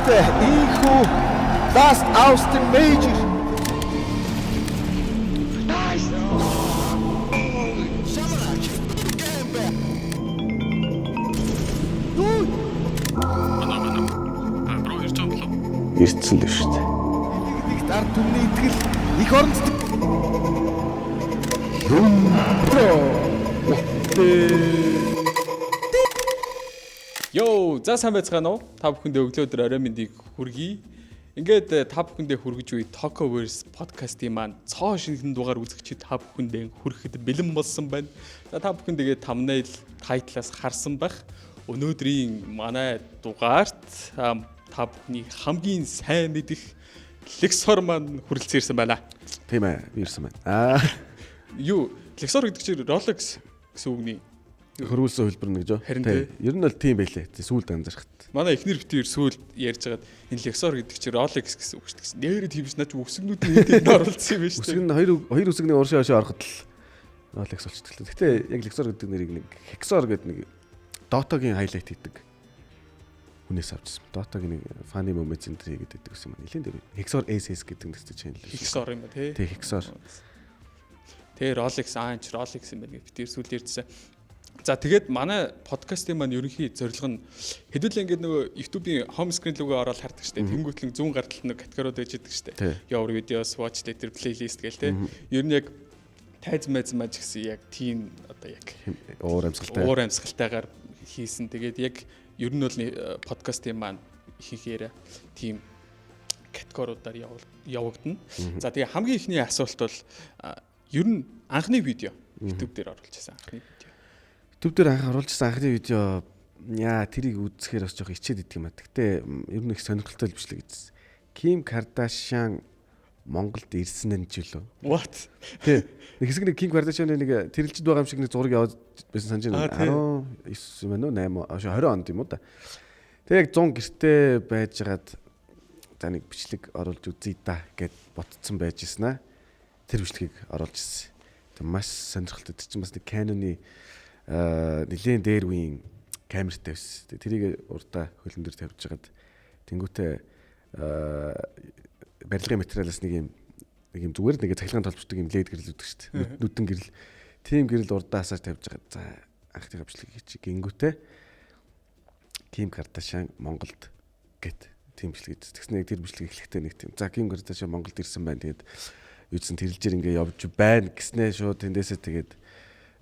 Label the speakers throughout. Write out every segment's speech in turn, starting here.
Speaker 1: Este hijo das aus dem Major. Nice. Samurai. Game back. Dude.
Speaker 2: Бро ирж байгаа болов.
Speaker 3: Ирсэн л шүү дээ.
Speaker 1: Нэг ард түмний итгэл их оронд.
Speaker 4: Йоо, за сайн байцгаана уу? Та бүхэндээ өглөөдөр орой мэндийг хүргэе. Ингээд та бүхэндээ хүргэж буй Talkoverse подкастын маань цоо шинэхэн дугаар үзэгчид та бүхэндээ хүрэхэд бэлэн болсон байна. За та бүхэн тэгээд thumbnail title-аас харсан байх. Өнөөдрийн манай дугаарт та бүхний хамгийн сайн мэдих Lexor маань хүрэлцэн ирсэн байна.
Speaker 3: Тийм ээ, би ирсэн байна.
Speaker 4: Юу, Lexor гэдэг чинь Rolex гэсэн үгний
Speaker 3: Хөрвүүлсэн хөлбөр нэг жоо.
Speaker 4: Харин тий.
Speaker 3: Ер нь бол тийм байлээ. Сүүлд анзаархад.
Speaker 4: Манай эхнэр битүүр сүүл ярьж байгаад энэ Lexor гэдэг чинь Rolex гэсэн үг шүү дээ. Нээрээ тийм биш наач үсгнүүдийн хэдийг оруулсан юм байна шүү дээ.
Speaker 3: Үсэг нь хоёр үсэгний уршаа хашаа ороход л Rolex болчихлоо. Гэхдээ яг Lexor гэдэг нэрийг нэг Hexor гэдэг нэг Dota-гийн хайлайт хийдэг хүнээс авчихсан. Dota-гийн нэг funny moments энэ хийгээд байдаг гэсэн юм. Нилийн дээр Hexor SS гэдэг нэстэй channel.
Speaker 4: Hexor юм ба тий.
Speaker 3: Тий, Hexor.
Speaker 4: Тэгээ Rolex Rolex юм байна гэж битүүр сүүл ярьжсэн. За тэгээд манай подкастын маань ерөнхий зорилго нь хэдүүлээ ингээд нөгөө YouTube-ийн home screen рүүгээ ороод хардаг штэ. Тэнгүүтлэн зүүн гаралд нэг категорид байж идэг штэ. Your videos, watch later, playlist гээл те. Ер нь яг тайз маяз гэсэн яг тийм одоо яг
Speaker 3: уур
Speaker 4: амьсгалтайгаар хийсэн. Тэгээд яг ер нь бол подкастын маань хийхээр тийм категориудаар явагдана. За тэгээ хамгийн ихний асуулт бол ер нь анхны видео YouTube дээр оруулж байсан анхны видео.
Speaker 3: YouTube дээр анх оруулжсан анхны видео тэрийг үзэхээр бас жоох ичээд идэг юм а. Гэтэ ер нь их сонирхолтой бичлэг гэсэн. Kim Kardashian Монголд ирсэн нь жилөө.
Speaker 4: What?
Speaker 3: Тэ. Нэг хэсэг нэг Kim Kardashian нэг тэрэлжид байгаа юм шиг нэг зураг яваад байсан санаж байна. 19 мөн үү 8 20 онд юм уу да. Тэг яг 100 гэртээ байжгаад за нэг бичлэг оруулж үзье да гэд ботцсон байж гиснаа. Тэр бичлэгийг оруулж ирсэн. Тэг маш сонирхолтой. Тэр чинь бас нэг Canon-ы нилийн дээр үеийн камертай байсан. Тэрийг урдаа хөлн дээр тавьж жагаад тэнгуүтээ барилгын материалаас нэг юм зүгээр нэг цахилгаан толбочдог юм лед гэрэл үүдэг шүү дээ. Нүдэн гэрэл. Тийм гэрэл урдаа хасаж тавьж жагаад за анхны бичлэг хийчих. Гингүүтээ Kim Kardashian Монголд гэд тийм бичлэг хийсэн. Тэгснэ тэр бичлэг эхлэхдээ нэг тийм. За Kim Kardashian Монголд ирсэн байна. Тэгээд юусэн тэрэлжээр ингээ явж байна гэснээ шууд тэндээсээ тэгээд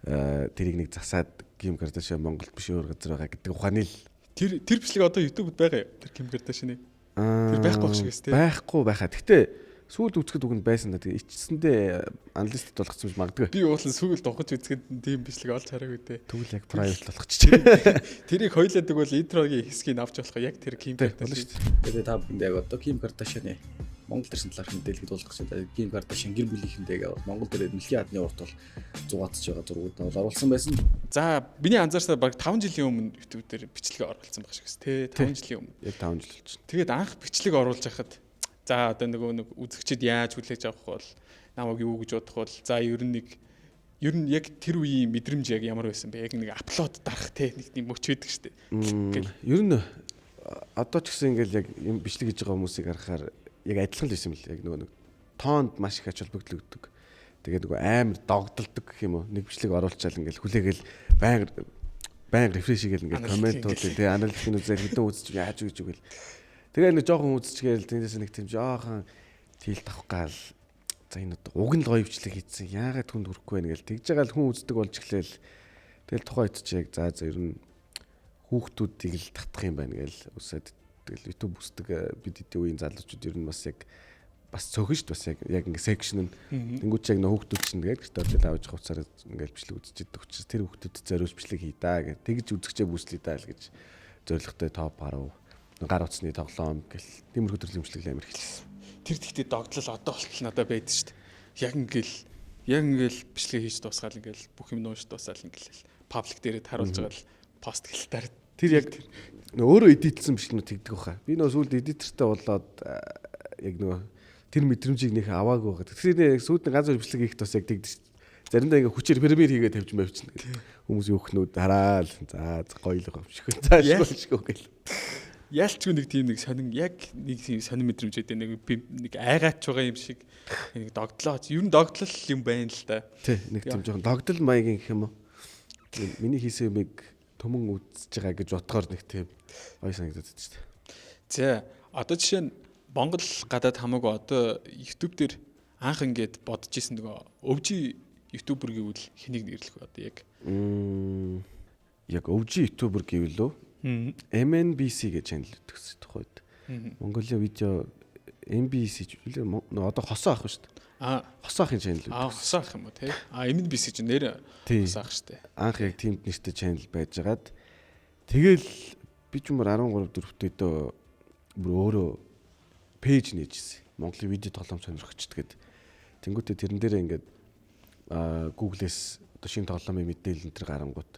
Speaker 3: тэрийг нэг засаад Kim Kardashian Монголд биш өөр газар байгаа гэдэг ухааны л
Speaker 4: тэр бичлэг одоо YouTube-д байгаа юу? Тэр Kim Kardashian-ы. Тэр байхгүй байх шиг эс тээ.
Speaker 3: Байхгүй байхаа. Гэхдээ сүүлд үзэхэд үгэнд байсан да. Тэгээ ичсэндээ аналистд болгоцсон биш магадгүй.
Speaker 4: Би уулын сүүлд донхож үзэхэд тийм бичлэг олж хараагүй дээ.
Speaker 3: Тэгвэл яг private болгочих.
Speaker 4: Тэрийг хоёлаадаг бол интрогийн хэсгийг авч болох яг тэр Kim Kardashian.
Speaker 5: Тэгээ та бүхэнд яг одоо Kim Kardashian-ы Монгол төрсэн талаар мэдээлэл дуулгах гэсэн. Kim Kardashian гэр бүлийнхэндээ Монгол дээр дэлхийн адны урт бол зугаатж байгаа зургууд нь оруулсан байсан.
Speaker 4: За миний анзаарсаар баг 5 жилийн өмнө YouTube дээр бичлэг оруулсан байх шигс тий 5 жилийн өмнө.
Speaker 3: Яг 5 жил болж байна.
Speaker 4: Тэгээд анх бичлэг оруулж байхад за одоо нэг үзэгчид яаж хүлээж авах бол намайг юу гэж бодох бол за ер нь яг тэр үеийн мэдрэмж яг ямар байсан бэ? Яг нэг апплод дарах тий нэг тийм мөчөөдөг штеп.
Speaker 3: Ер нь одоо ч гэсэн ингээл яг юм бичлэг хийж байгаа хүмүүсийг харахаар яг адилхан л байсан юм л яг нөгөө нэг тоонд маш их ач холбогдол өгдөг. Тэгээд нөгөө амар догдолдог гэх юм уу. Нэг бичлэг оруулчаал ингээл хүлээгээл баян рефреш хийгээл ингээл комментууд тэгээ аналитикийн үзэл хэдэн үзэж яаж үгэж үгэл. Тэгээ нэг жоохон үзчихгээл тэндээс нэг тийм жоохон тийл тавах гал за энэ уг нь л гоё бичлэг хийсэн. Яагаад түнд хүрэхгүй байна гээл тэгж байгаа л хүн үздэг болж эхлээл. Тэгэл тухайд чи яг за ер нь хүүхдүүдийг л татах юм байна гээл үсээд тэгэл YouTube үздэг бид хэдийн үеийн залуучууд ер нь бас цөөхөн шүү дээ бас яг ингээ секшн нь тэнгуүч яг нөө хүүхдүүд чинь тэгээд гэртээ авч хувцаар ингээл бичлэг үзэж идэх учраас тэр хүүхдүүдэд зориулж бичлэг хий даа гэж тэгж үзэгчээ бүслэе даа л гэж зорилготой топ 10 гар утасны тоглоом гэл тиймэрхүү төрлийн бичлэг амар хэлсэн.
Speaker 4: Тэр тэгтээ догдлол одоо болтол надад байдаг шүү дээ. Яг ингээл бичлэг хийж дуусгаад ингээл бүх юм нууш дуусаад ингээл паблик дээрээ харуулж байгаа л пост гэлтаар
Speaker 3: тэр яг өөрөө эдитлсэн бичлэгнүүд тэгдэг баха. Би нөө сүүлд эдитертэй болоод яг нөгөө тэр мэдрэмжийг нэх аваагүй байгаа. Тэгэхээр сүйдний ганц зур бичлэг хийх тус яг тэгдэж шүү дээ. Заримдаа ингээ хүчээр премьер хийгээд тавьж мавчна. Хүмүүс юу хнүүд хараал. За гоё л байгаа юм шиг. Заашгүй гэл.
Speaker 4: Ялчгүй нэг тийм нэг сонин яг нэг тийм сонин мэдрэмж өгдөө нэг айгаач байгаа юм шиг нэг догтлоо. Ер нь догтлол юм байна л да.
Speaker 3: Тий, нэг тийм жоохон догдол маягийн гэх юм уу. Миний хийсэн юмыг төмөн үзэж байгаа гэж бодохоор нэг тийм гоё санагдаад байна шүү дээ.
Speaker 4: За одоо жишээ нь Монгол гадаад хамаагүй одоо YouTube дээр анх ингээд бодож исэн нөгөө өвжи ютубер гэвэл хэнийг нэрлэх вэ одоо яг?
Speaker 3: Яг өвжи ютубер гэвэл лөө MNBC гэж чанал өгсөн тухайд. Монголын видео MBC одоо хосоо ах шүү дээ. Хосоо ахын чанал.
Speaker 4: Хосоо ах юм уу те? MNBC ч нэр хосоо ах шүү дээ.
Speaker 3: Анх яг тиймд нэртэй чанал байжгаад тэгэл би ч юмар 13 4-т өдөө бүр өөрөө пэйж нээжсэн. Монголын видео тоглоом сонирхогчд гээд тэнгуүтээ тэрэн дээрээ ингээд Google-с одоо шинэ тоглоомын мэдээлэл энэ төр гарангууд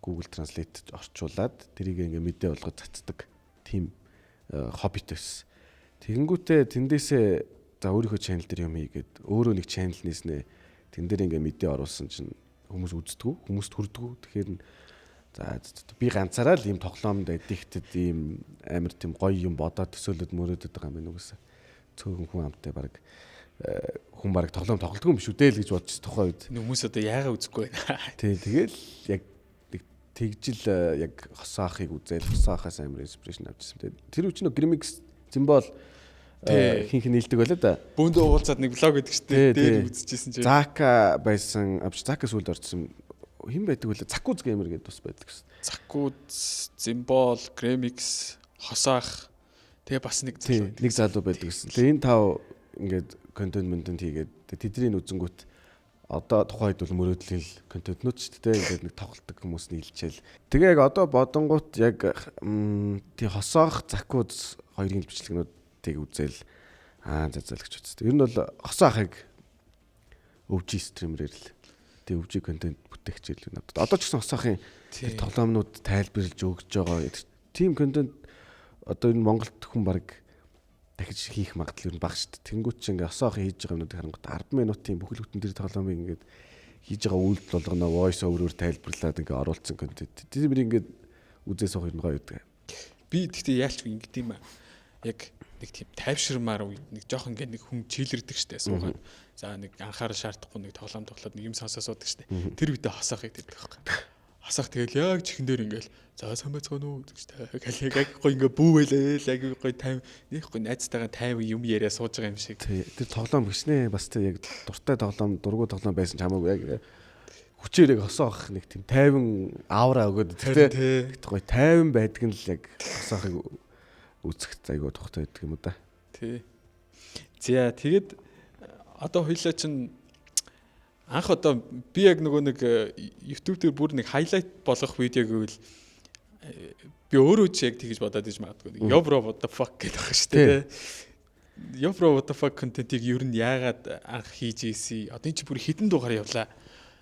Speaker 3: Google Translate орчуулад тэрийг ингээ мэдээ болгож цацдаг тийм хоббит байсан. Тэгэнгүүтээ тэндээсээ за өөрийнхөө channel дээр юм хийгээд өөрөө нэг channel нээснэ. Тэн дээр ингээ мэдээ оруулсан чинь хүмүүс үздэггүй, хүмүүст хүрдэггүй. Тэгэхээр за би ганцаараа л ийм тоглоомд addicted ийм амар тийм гоё юм бодоод төсөөлөд мөрөөдөд байгаа юм байна угсаа. Цөөхөн хүн амтай баг хүн баг тоглоом тоглодгүй юм шүү дээ л гэж бодож тухай үед.
Speaker 4: Хүмүүс одоо яагаа үзэхгүй байна.
Speaker 3: Тий, тэгэл яг тэгжил яг хосоохыг үзэл хосоохоос амар инспирэшн авчихсан. Тэр үчиг нөө Grimix Zimbol хинх нийлдэг байлаа да.
Speaker 4: Бөөндөө уулзаад нэг блог гэдэг чинь дээр үзчихсэн чинь.
Speaker 3: Зака байсан, Зака сүлд орсон. Хэн байдаг вэ? Закуз геймер гэдэг бас байдаг гэсэн.
Speaker 4: Закуз, Zimbol, Grimix, хосоох тэгээ бас нэг
Speaker 3: залуу байдаг гэсэн. Тэгээ энэ тав ингээд контент хийгээд тэдний үзэнгүүт одоо тухайд бол мөрөөдлийн контентнууд ч гэдэг ингээд нэг тоглолтог хүмүүс нийлчээл. Тэгээ яг одоо бодонгууд яг тий хосоох Закуз хоёрын бичлэгнүүдийг үзэл зазал гэж үзсэн. Ер нь бол хосоохыг өвжи стримерээр л тий өвжи контент бүтээгчээр л надад. Одоо ч гэсэн хосоохын тоглоомнууд тайлбарлаж өгж байгаа. Тим контент одоо энэ Монголд хүн баг дахиж хийх магадлал юу бага шүү дээ. Тэнгүүт чи ингээ хосоохын хийж байгаа юмнуудыг харангуут 10 минутын бүхэл бүтэн дээр тоглоомыг ингээд хийж байгаа үйлдэл болгоно voice over-оор тайлбарлаад ингээ оруулсан контент. Тэр ингээд үзээ суух юм гоё байдаг.
Speaker 4: Би тэгтээ яалчгүй ингэдэм юм аа. Яг нэг тийм тайвширмаар нэг жоох ингээ нэг хүн чийлэрдэг штэ суугаад. За нэг анхаарал шаардахгүй нэг тоглоом тоглоод нэг юм сонсоо суудаг штэ. Тэр үедээ хосоохыг тэгдэг байхгүй. Хасах тэгэл яг чихэн дээр ингээл за сайн байцгаана уу гэж яг гоё ингээ бүүвэлээ л яг гоё тайв нэг гоё найзтайгаа тайв юм яриа сууж байгаа юм шиг.
Speaker 3: Тэр тоглоом гиснэ бас тэр яг дуртай тоглоом дургуй тоглоом байсан ч хамаагүй яг хүчээр яг хосоох нэг тийм тайван аура өгөөд тэ гоё тайван байдаг нь л яг хосоохыг үзэх айгуу тухтай байдаг юм уу да.
Speaker 4: Тий. За тэгэд одоо хоёлаа чинь анх одоо би яг нөгөө нэг YouTube дээр бүр нэг хайлайт болгох видео гэвэл би өөрөө ч яг тэгж бодоод иж магадгүй. Yo bro what the fuck гэдэг баг шүү дээ. Yo bro what the fuck контентийг ер нь яагаад анх хийж ийсэн. Одоо энэ чи бүр хэдэн дугаар явлаа.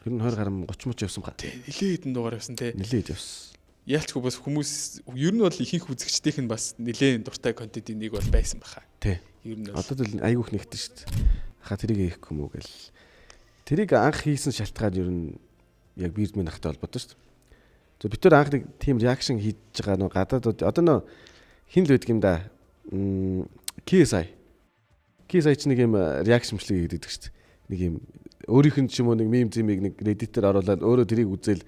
Speaker 3: Ер нь 20 гаруй 30 мөч явсан ба.
Speaker 4: Нилээ хэдэн дугаар явсан те.
Speaker 3: Нилээд явсан.
Speaker 4: Яалчгүй бас хүмүүс ер нь бол ихэнх үзэгчдийнх нь бас нилээ дуртай контентын нэг бол байсан баха.
Speaker 3: Тий.
Speaker 4: Ер нь
Speaker 3: одоо л айгүйх нэгтэн шүү дээ. Ха тэрийг хийхгүй юм уу гэл. Тэрийг анх хийсэн шалтгаан ер нь яг бирдмэн ахтай холбоотой шүү дээ. Бид төр анх нэг team reaction хийж байгаа нөө гадаадууд одоо нөө хин л байдаг юм да. KSI ч нэг юм reaction-члэг хийдэг шүү дээ. Нэг юм өөрийнх нь ч юм уу нэг meme зэмийг нэг Reddit-ээр оруулаад өөрөө тэрийг үзэл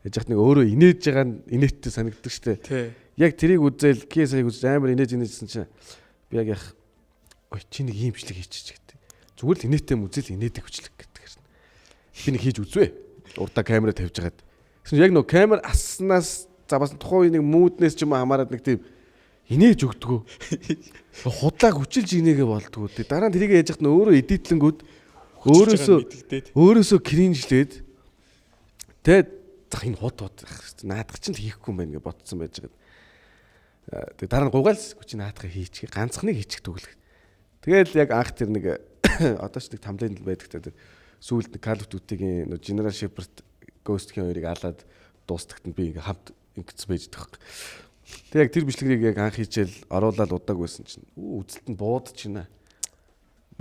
Speaker 3: яж хат нэг өөрөө инээж байгаа нь инээдтэй санагддаг шүү дээ. Яг тэрийг үзэл KSI-г үзэж амар инээжсэн чинь би яг яах ой чи нэг ийм члэг хийчих гэдэг. Зүгээр л инээдтэй юм үзэл инээдэг хүчлэг гэдэг. Би нэг хийж үзвэ. Урдаа камера тавьж хагаад. Гэсэн яг нөө камер аснаас за бас тухайн нэг мүүднээс ч юм хамаарад нэг тийм инээж өгдөгөө. Худлаа хүчилж инээгээ болдгоо. Дараа нь тэрийг яаж яхад нөө өөрөө эдитлэнгүүд өөрөөсөө кринжлээд тэгээд зах энэ хот наадах чинь хийхгүй юм байна гэж бодсон байж байгаа. Тэгээд дараа нь гугаалс хүч наадахыг хийчих. Ганцхныг хийчих төгөлг. Тэгэл яг анх тэр нэг одоо ч нэг тамлын байдаг гэдэг сүүлд Call of Duty-гийн General Shepard Ghost-ийн хоёрыг алаад дуустагт нь би ингээ хамт ингэсэн байж байгаа. Тэг яг тэр бичлэгийг яг анх хийчихэл оруулаад удааг байсан чинь үзэлт нь буудчихна.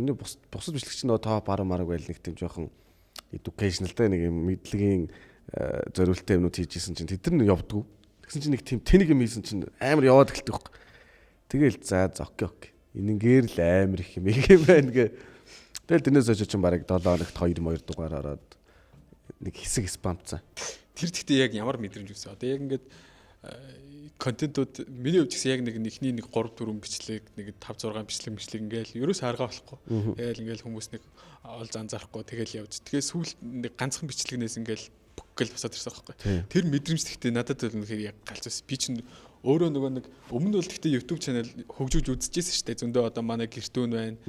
Speaker 3: Миний бусад бичлэг чинь нөгөө топ 10 мараг байл нэг тийм жоохон educational та нэг юм мэдлэгийн зориултаа юмнууд хийжсэн чинь тэд нар явдггүй. Тэгсэн чинь нэг тийм тэнэг юм хийсэн чинь амар яваад эхэлдэг байхгүй. Тэгэл за окей. Энэнгээр л амар их юм байна гэ. Тэгэл тэрнээс хойш чинь бараг 7 хоногт 2 дугаар ороод нэг хэсэг спамцсан.
Speaker 4: Тэр гэхдээ яг ямар мэдрэмж үүсэ. Одоо яг ингээд контентууд миний хувьд гэсэн яг нэг ихний нэг 3 4 бичлэг нэг 5 6 бичлэг ингээл ерөөс арга болохгүй. Тэгэл ингээл хүмүүс нэг ол занзаарахгүй тэгэл явж. Тэгээ сүүл нэг ганцхан бичлэгнээс ингээл бүкгэл босоод ирсэн байхгүй. Тэр мэдрэмж гэхдээ надад бол үнэхээр яг галзуус. Би чинь өөрөө нөгөө нэг өмнө бол гэхдээ YouTube channel хөгжүүлж үзчихсэн шүү дээ. Зөндөө одоо манай гэртүүн байна.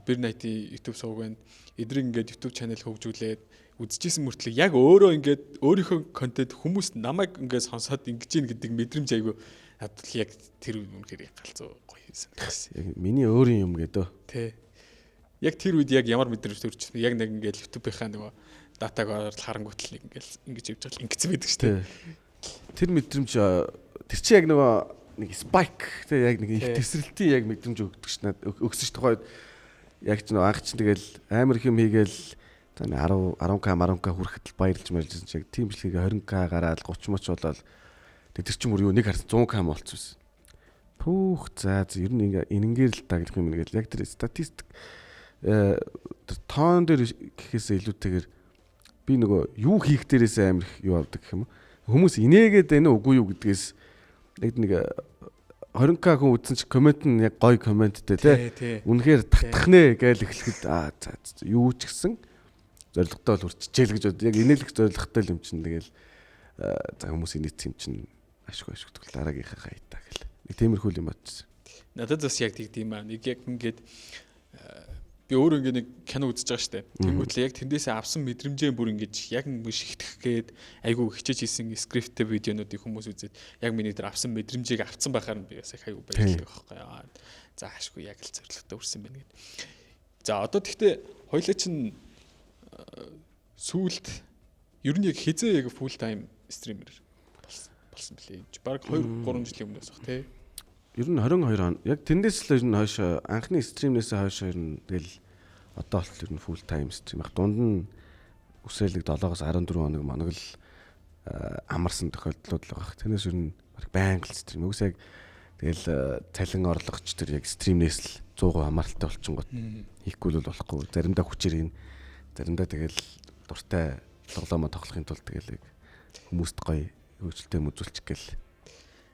Speaker 4: Beer Night-ийн YouTube сувг байна. Эдрийг ингээд YouTube channel хөгжүүлээд үзчихсэн мөртлөө яг өөрөө ингээд өөрийнхөө контент хүмүүс намайг ингээд сонсоод ингэж ийн гэдэг мэдрэмж айгүй надад яг тэр үнэхээр галзуу гоё санагдсан.
Speaker 3: Яг миний өөрийн юм гэдэг.
Speaker 4: Тэ. Яг тэр үед яг ямар мэдрэмж төрчихсөн. Яг нэг ингээд YouTube-ийнхаа нөгөө датаг оруулах харангуут л ингээд ингэж явж байгаа ингэсэн байдаг шүү дээ.
Speaker 3: Тэр мэдрэмж тэр чи яг нэг spike тэг яг нэг их тесрэлтийн яг мэдрэмж өгдөг ш надад өгсөн ш тухайд яг ч анх ч тэгэл амар их юм хийгээл 10k хүрэхэд баярлж мэржсэн чи яг тийм бичлэгийг 20k гараад 30 моч болоод тэр чинь мөр юу нэг харсан 100k болчихсон. Пүүх за ер нь энэнгээр л та гэх юм ингээл яг тэр статистик тэр тоон дээр гэхээсээ илүүтэйгээр би нөгөө юу хийх дээрээс амар их юу авдаг гэх юм. Хүмүүс инээгээд байна уу үгүй юу гэдгээс нэг 20k хүн үзсэн чи комент нь яг гоё комменттэй тий. Үнэхээр татах нэ гээл эхлэхэд за юу ч гэсэн зоригтой бол үрчижээл гэж бод. Яг инээлэх зоригтой юм чинь тэгэл за хүмүүс инээц юм чинь ашгүй тэгвэл дараагийнхаа хайтаа гэл. Нэг тиймэрхүү юм бодсон.
Speaker 4: Надад бас яг тэгдэм аа. Нэг яг ингээд би өөрөө ингээд нэг кино үзэж байгаа штэ. Тэнгүүтлээ яг тэндээсээ авсан мэдрэмжээ бүр ингээд яг нэг шигтгэх гээд айгүй хичээж хийсэн скрипттэй видеонуудыг хүмүүс үзээд яг миний дээр авсан мэдрэмжийг авцсан байхаар нь би бас их айгүй баярлалаа байхгүй. За ашгүй яг л зоригтой үрсэн байна гэд. За одоо тэгтээ хоёлаа чинь сүүлд ер нь яг хизээ яг full time стример болсон билээ. Бараг 2 3 жилийн өмнөөс баг тий.
Speaker 3: Ер нь 22 он яг тэндээс л ер нь хойш анхны стримнээс хойш ер нь тэгэл одоо бол ер нь full time стрим. Яг дунд нь үсэлэг 7-оос 14 хоног моног л амарсан тохиолдлууд л байгаа. Тэрнээс ер нь бараг байнга л стрим. Үгүйс яг тэгэл цалин орлогч төр яг стримнээс л 100% хамааралтай болчихгоо. Хийхгүй л болохгүй. Заримдаа хүчээр ийн. Заримдаа тэгэл дуртай тоглоомоо тоглохын тулд тэгэл яг хүмүүст гоё хөгжилтэй үзүүлчих гээл.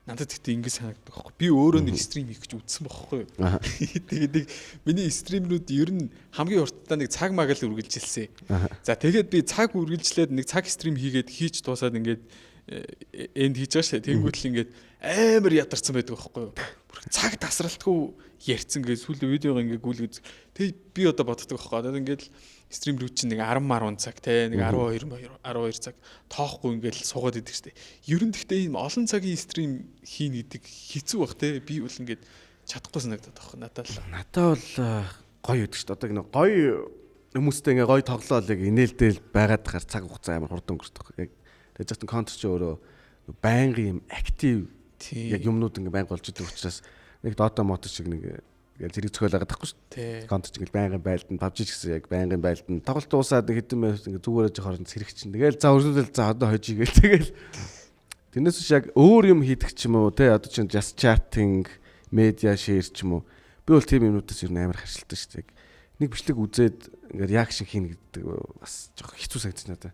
Speaker 4: Надад тэгтээ ингэ санагддаг байхгүй. Би өөрөө нэг стрим хийх гэж үзсэн байхгүй. Тэгээд нэг миний стримнүүд ер нь хамгийн уртдаа нэг цаг маг л үргэлжилсэн. За тэгээд би цаг үргэлжлээд нэг цаг стрим хийгээд хийж дуусаад ингээд энд хийж байгаа шээ. Тэнгүүтэл ингээд амар ядарсан байдаг байхгүй. Бүр цаг тасралтгүй ярьцсан гэж сүүл видеого ингээд гүйлгэж. Тэгээд би одоо боддог байхгүй. Одоо ингээд стрим рүү чинь нэг 10 цаг те нэг 12 цаг тоохгүй ингээд суугаад идэг штэ. Ер нь гэхдээ ийм олон цагийн стрим хийн гэдэг хэцүү бах те. Би бол ингээд чадахгүй санагдаад байна. Надад
Speaker 3: бол гоё гэдэг штэ. Одоо нэг гоё хүмүүстэй ингээд гоё тоглоол яг инээлдэл байгаад тахаар цаг хугацаа амар хурдан өнгөрдөг. Яг тэгж хатан контр чи өөрөө байнгын юм актив яг юмнууд ингээд байнга болж идэг учраас нэг дота мотор шиг нэг ингээл зэрэг цохиолаагаад тахгүй шүү дээ. Контент ч ингээл байнгын байлдан PUBG ч гэсэн яг байнгын байлдан тоглолт дуусаад нэг хэдэн минут ингээ зүгээрэж хооронд зэрэг чинь. Тэгэл за өрнөлөл за одоо хожиг гээл тэгэл. Тэрнээс биш яг өөр юм хийдэг ч юм уу те одоо чинь just chatting, media share ч юм уу. Би бол тийм юмнуудаас ер нь амар харшилтай шүү дээ. Нэг бичлэг үзээд ингээ реакшн хийнэ гэдэг бас жоох хэцүү санагдаж надаа.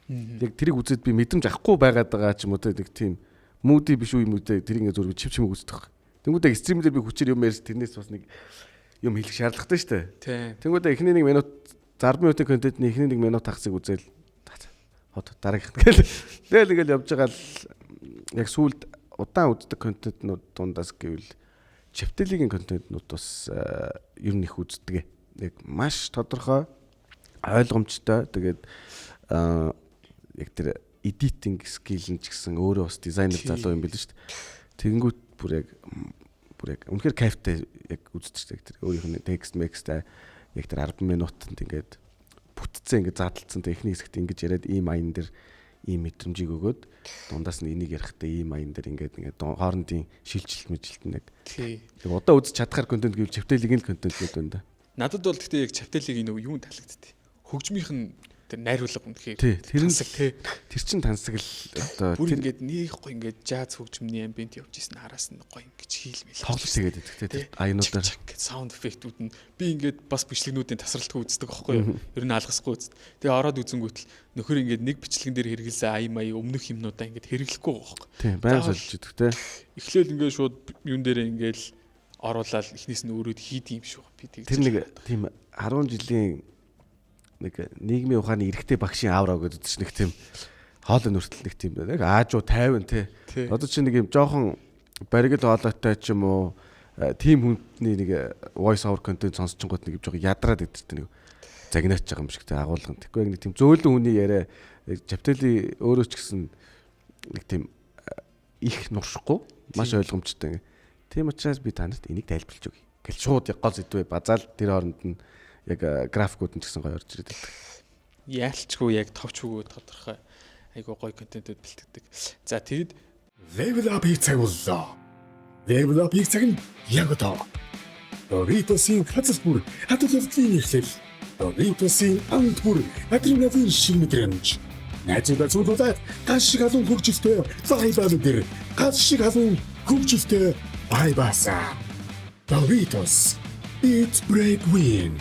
Speaker 3: Яг тэрийг үзээд би мэдрэмж авахгүй байгаад байгаа ч юм уу те нэг тийм moody биш үү юм үү те тэр ингээ зураг чив үздэг. Тэнгүүдээ стримлэр би хүчээр юм ярьж тэрнээс бас нэг юм хэлэх шаардлагатай шүү дээ. Тэнгүүдээ эхний 1 минут 60 минутын контентны эхний 1 минут хагасыг үзээл хот дараагийнх нь гээл. Тэгэл ингээл явж байгаа л яг сүүлд удаан үздэг контентнууд дундаас гэвэл чиптэлигийн контентнууд бас ер нь их үздэг. Яг маш тодорхой ойлгомжтой. Тэгээд яг тэр editing skill нь ч гэсэн өөрөө бас дизайнер залуу юм билээ шүү дээ. Тэнгүүд бүр яг үнэхээр кайфтай яг үздэг тэр өөрийнх нь текст мекстэй яг тэр 10 минутанд ингээд бүтцээ ингээд задлцсан техник хэсэгт ингэж яриад ийм аян дээр ийм мэдрэмжийг өгөөд дундаас нь энийг ярихдаа ийм аян дээр ингээд хоорондын шилжилт мэжилт нэг тийм одоо үзэж чадхаар контент гэвэл чавтэлигийн контент гэдэг юм да.
Speaker 4: Надад бол гэхдээ яг чавтэлигийн нөгөө юу таалагдтыг. Хөгжмийнх нь тэр найруулга үнэхээр
Speaker 3: Тэр нь
Speaker 4: тий.
Speaker 3: тэр чин тансаг л одоо
Speaker 4: Бүр ингээд нэг гоё ингээд jazz хөгжмөний амбиент явж исэн араас нь гоё ингэж хийлмэл.
Speaker 3: тоглож тэгээд идэх тий. Аянуудаар
Speaker 4: саунд эффектүүд нь би ингээд бас бичлэгнүүдийн тасралтгүй үздэг аахгүй юу. Ер нь алгасгүй үздэг. Тэгээ ороод үзэнгүүтэл нөхөр ингээд нэг бичлэгэн дээр хэрэглэсэн ая мая өмнөх юмнуудаа ингээд хэрэглэхгүй байхгүй.
Speaker 3: тий. Баян солиж идэх тий.
Speaker 4: Эхлээл ингээд шууд юун дээрээ ингээд оруулаад эхнээс нь өрөөд хийдэг юм шүү. Би тэг.
Speaker 3: Тэр нэг тийм 10 жилийн нэг нийгмийн ухааны эрэгтэй багшийн аавраа гэдэг чинь нэг тийм хоолой нүртэл нэг тийм нэг аажуу 50 тий. Одоо чи нэг юм жоохон баригд хоолойтой ч юм уу тим хүндний нэг voice over content сонсчингууд нэг жоохон ядраад идэртэй нэг загнаач байгаа юм шиг тий агуулган. Тэгэхгүй нэг тийм зөөлөн хүний яриа Жавтали өөрөө ч гэсэн нэг тийм их нуршихгүй маш ойлгомжтой. Тийм учраас би танарт энийг тайлбарлаж өгье. Гэл шууд гол зэдвээ базаал тэр хооронд нь яг графикууд нь ч гэсэн гоё орж ирээд байдаг.
Speaker 4: Яалчгүй яг товч өгөө тодорхой айгуу гоё контентууд бэлтгэдэг. За тэгэд
Speaker 2: Level up цаг боллоо. Level up цаг нь яг одоо. Doritos-ийн хацас бүр хатгалцлын ихлэл. Doritos-ийн амт бүр адреналин шиг мэдрэмж. Найзуудаа цуглуулад гал шиг халуун хөгжилтэй цайбал дээр гал шиг халуун хөгжилтэй байбаса. Doritos Eat Break Win.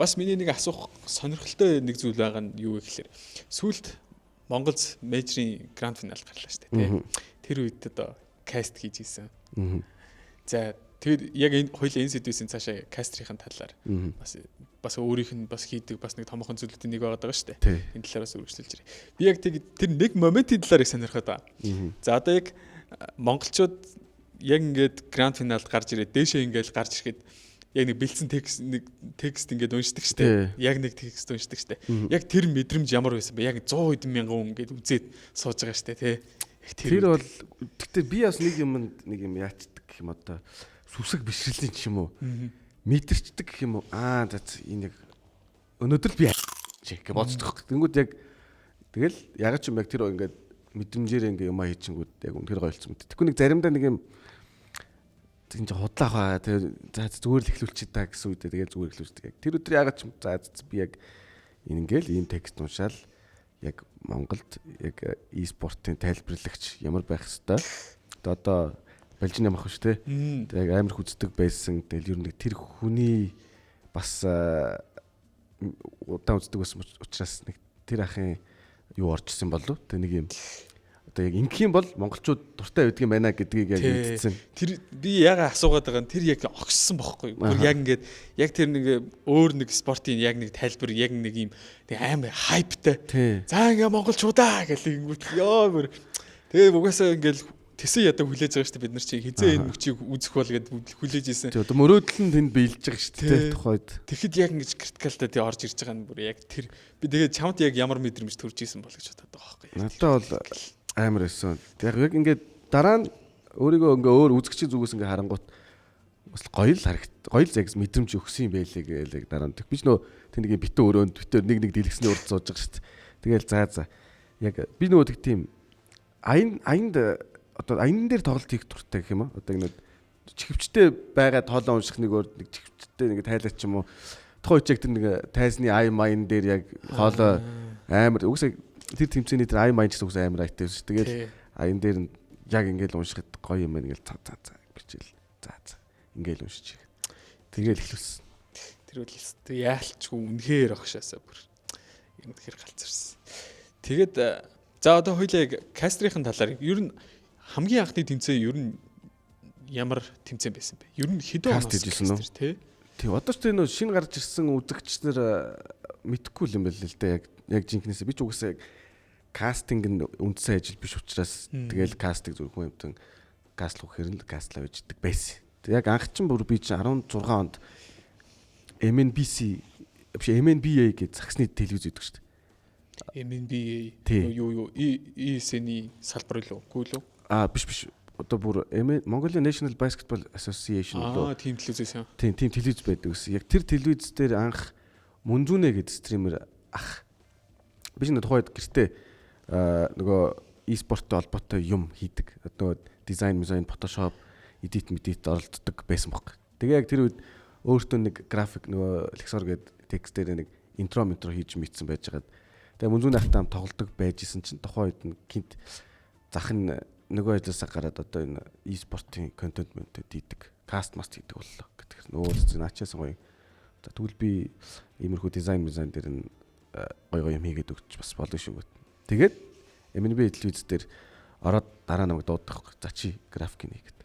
Speaker 4: бас миний нэг асуух сонирхолтой нэг зүйл байгаа нь юу вэ гэхээр сүүлд Монголд мейжрийн гранд финалд гарлаа шүү дээ тий. Тэр үед одоо каст хийж ийсэн. За тэгээд яг энэ хоёул энэ сэдвийн цаашаа кастрийн талаар бас өөрийнх нь бас хийдэг бас нэг томоохон зүйлүүдийн нэг байгаа шүү дээ. Энэ талаараас үргэлжлүүлж ирээ. Би яг тэр нэг моментийн талаар их сонирхоод байна. За одоо яг монголчууд яг ингээд гранд финалд гарч ирээд дээшээ ингээд гарч ирэхэд яг нэг бэлдсэн текст ингээд уншдаг штэ. Яг нэг текст уншдаг штэ. Яг тэр мэдрэмж ямар байсан бэ? Яг 100 хэдэн мянган хүн ингээд үзээд сууж байгаа штэ тий.
Speaker 3: Тэр бол гэхдээ би бас нэг юм яачдаг гэх юм одоо сүсэг бишрэлийн ч юм уу. Мэдэрчдэг гэх юм уу. За энэ яг өнөөдөр би чек гэж боддог. Тэнгүүд яг тэгэл яг ч юм яг тэр ингээд мэдрэмжээр ингээд юм хийчихэнгүүд яг үнэхээр гойлцсон мэт. Тэгэхгүй нэг заримдаа нэг юм тийм ч худлаах аа тэгээ зүгээр л эхлүүлчих та гэсэн үедээ тэгээ зүгээр эхлүүлдэг. Яг тэр өдөр ягаад ч би яг ингээл ийм текст уншаал яг Монголд яг e-спортын тайлбарлагч ямар байх хэвээр. Одоо Балжин ямах шүү те. Тэгээ яг амар хүздэг байсан. Тэгэл ер нь тэр хүний бас удаан үздэг байсан учраас нэг тэр ахын юу орчихсон болов. Тэг нэг юм одоо яг ингийн бол монголчууд дуртай байдаг юм байна гэдгийг яг мэдсэн.
Speaker 4: Тэр би яга асуугаад байгаа нь тэр яг огссон бохгүй. Бүр яг ингээд яг тэр нэг өөр нэг спортын яг нэг тайлбар яг нэг юм амар хайптай. За ингээ монголчуудаа гэх ингэнгүүт ёо бүр тэгээ угаасаа ингээл тэсэн ядаа хүлээж байгаа шүү дээ бид нар чи хизээ энэ мөчийг үзэх бол гэд хүлээж ийсэн.
Speaker 3: Одоо мөрөөдөл нь тэнд биелж байгаа шүү дээ тухайд.
Speaker 4: Тэгэхэд яг ингэж критикалтай тий орж ирж байгаа нь бүр яг тэр би тэгээд чамд яг ямар мэдрэмж төрж ийсэн бол гэж бодоод байгаа байхгүй.
Speaker 3: Надад бол амар өссөн. Яг ингээд дараа нь өөрийгөө ингээ өөр үзэгчийн зүгээс ингээ харангуут бас гоё л гоё л загс мэдрэмж өгсөн юм байлээ гээл дараа нь. Би ч нөө тэнийг битүү өрөөнд битүү нэг дэлгэсний урд сууж байгаа шүү дээ. Тэгэл за яг би нөгөө тэг тийм аянд одоо аян дээр тоглолт хийх туртай гэх юм аа. Одоо ингэ чихвчтэй байгаа тоолоо унших нэг өөр нэг чихвчтэй нэг тайлаач юм уу. Тухайн үеиг тэр нэг тайзны ай майн дээр яг хоолоо амар үгүйсээ тэр тэмцээний тэр ай майн ч үгүйсээ амар айтайс. Тэгэл аян дээр нь яг ингээл уншихад гоё юм байна ингээл за бичээл. За ингээл уншиж. Тэгэл эхлүүлсэн.
Speaker 4: Тэр үл яалчгүй үнэхээр огшаасаа бүр юм тэгэхээр галзарсан. Тэгээд за одоо хоёлаа кастрийн талаар ер нь хамгийн анхны тэмцээн ер нь ямар тэмцээн байсан бэ? Ер нь хэдэн оноос
Speaker 3: хийжсэн үү? Тий, одоо ч нөө шинэ гарч ирсэн үзэгчнэр мэдхгүй юм байл л дээ. Яг жинкнээсээ би ч угсаа кастинг нь үндсэн ажил биш учраас тэгэл кастинг зүрх хүн юмтан кастлах хэрэг кастлаа bijдэг байсан. Тэг яг анх чинь бүр би чинь 16 онд MNBC биш MNBA гэж загсны телевиз үүдэг шүү дээ.
Speaker 4: MNBA юу ESN-ийн салбар юу? Үгүй юу?
Speaker 3: Биш. Одоо бүр Mongolian National Basketball Association
Speaker 4: гэдэг тийм телевиз юм.
Speaker 3: Тийм телевиз байдаг гэсэн. Яг тэр телевиз дээр анх Мөнзүнэ гэдэг стример ах. Би ч тухайд гэртээ нөгөө e-спорттой холбоотой юм хийдэг. Одоо дизайн, Photoshop, edit оролддог байсан баг. Тэгээ яг тэр үед өөртөө нэг график нөгөө Lexor гэдэг текст дээр нэг интро хийж мэдсэн байж байгаад тэгээ мөнзүүн ахтай тоглодог байжсэн чинь тухайн үед гинт зах нь нөгөө ажлаасаа гараад одоо энэ e-спортын контент мөнтэй дийдэг каст маст хийдэг боллоо гэдэг. Нөө наачаас гоё. За тэгвэл би иймэрхүү дизайн дээр нь гоё юм хийгээд өгч бас болно шүү. Тэгээд MNB телевиз дээр ороод дараа намайг дуудах. За чи график нэгэд.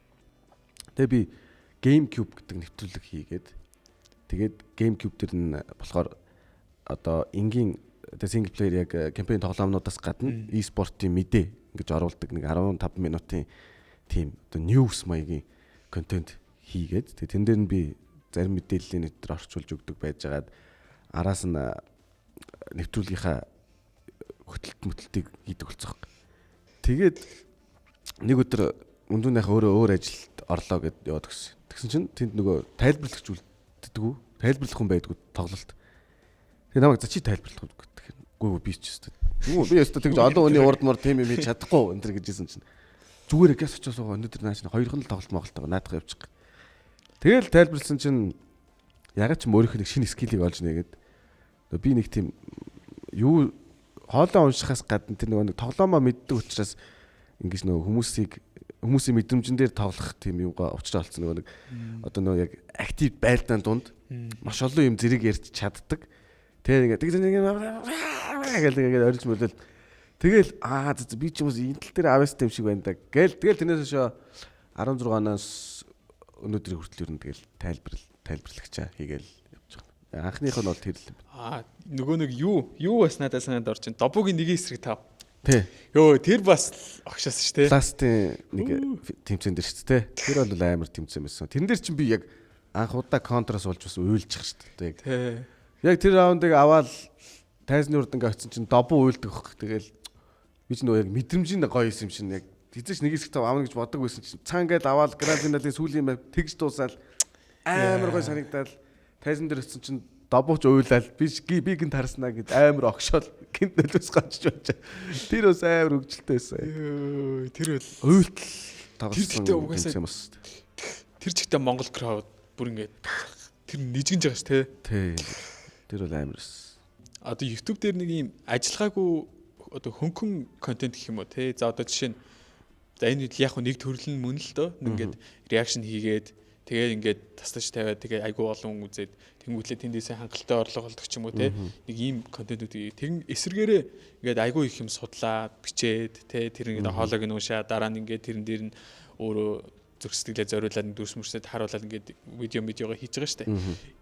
Speaker 3: Тэгээ би GameCube гэдэг нэвтрүүлэг хийгээд тэгээд GameCube дээр нь болохоор одоо энгийн single player яг кампайн тоглоомнуудаас гадна e-спортын мэдээ ингэж оруулдаг нэг 15 минутын тийм одоо news маягийн контент хийгээд тэгээд тэн дээр нь би зарим мэдээллийн нэвтрээр орчуулж өгдөг байжгаад араас нь нэвтрүүлгийнхаа хөтөлт мөтөлтийг хийдэг болцоох. Тэгээд нэг өдөр өндөнийхөө өөр ажилд орлоо гэд яваад гисэн. Тэгсэн чинь тэнд нөгөө тайлбарлагч үлддэггүй. Тайлбарлах хүн байдгүй тоглолт. Тэгээ намайг за чи тайлбарлах гэдэг. Гүү би ч өстой. Би өстой тэгж олон хүний урд мөр тийм юм хийж чадахгүй энэ төр гэжсэн чинь. Зүгээр газ очиж суугаа өнөөдөр нааш 2 хон л тоглолт моголтойгоо наадах явчих. Тэгэл тайлбарлсан чинь ягаад ч өөрийнх нь шинэ скиллийг олж нээгээд би нэг тийм юу хоолоо уншихаас гадна тэр нөгөө тоглоомоо мэддэг учраас ингэж нөгөө хүмүүсийн мэдрэмжэн дээр тоглох тийм юугаа учраа олцсон нөгөө нэг одоо нөгөө яг актив байлдаан дунд маш олон юм зэрэг ярьж чаддаг. Тэгээ ингээд орж мөлөл тэгэл би ч юм уу энэ тал дээр авьяастай юм шиг байна да гээл тэгэл тэрнээс хойш 16-наас өнөөдрийн хүртэл ер нь тэгэл тайлбарлагчаа хийгээл явж байгаа. Анхных нь бол тэр л.
Speaker 4: Нөгөө нэг юу бас надад санаад орж байна. Добугийн нэг эсрэг тав.
Speaker 3: Тий.
Speaker 4: Йоо тэр бас огшоос шүү дээ.
Speaker 3: Пластын нэг тэмцээн дээр шүү дээ. Тэр бол амар тэмцээн байсан. Тэрэн дээр чинь би яг анх удаа контроос болж бас уйлчих шүү дээ.
Speaker 4: Тий.
Speaker 3: Яг тэр раундыг аваад тайзны урд ингээ очсон чинь добу уйлдаг хөх. Тэгэл би ч нөгөө яг мэдрэмжийн гоё юм шин яг хэзээч нэг хэсэг тав авна гэж боддог байсан чинь цаа ингээд аваад графиналын сүүлийн байв тэгж дуусаал амар гоё санагдаад тайзан дээр очсон чинь добууч уйлал би гинт харснаа гэд амар огшоол гинт нөлөөс гачж байж. Тэр бас амар хөвгөлтэй байсан.
Speaker 4: Тэр бол
Speaker 3: уйлтал тоглосон юм бас.
Speaker 4: Тэр чигтээ Монгол крауд бүр ингээд тэр нэжгэнж байгаа ш
Speaker 3: тий. Тэр бол амар эс.
Speaker 4: Одоо YouTube дээр нэг юм ажиллагаагүй одоо хөнгөн контент гэх юм уу тий. За одоо жишээ нь за энэ яг нэг төрлөн мөн л дөө ингээд реакшн хийгээд тэгээд ингээд тастаж тавиад тэгээд айгүй олон хүн үзээд тэнгуүтлээ тэндээсээ хангалттай орлого олдог ч юм уу те нэг ийм контентуудыг тэгин эсэргээрээ ингээд айгүй их юм судлаад бичээд те тэр ингээд хоолойг нь уушаа дараа нь ингээд тэрэн дээр нь өөрөө зүрх сэтгэлээ зориулаад дүрс мөрсөд харуулаад ингээд видеого хийж байгаа штэ.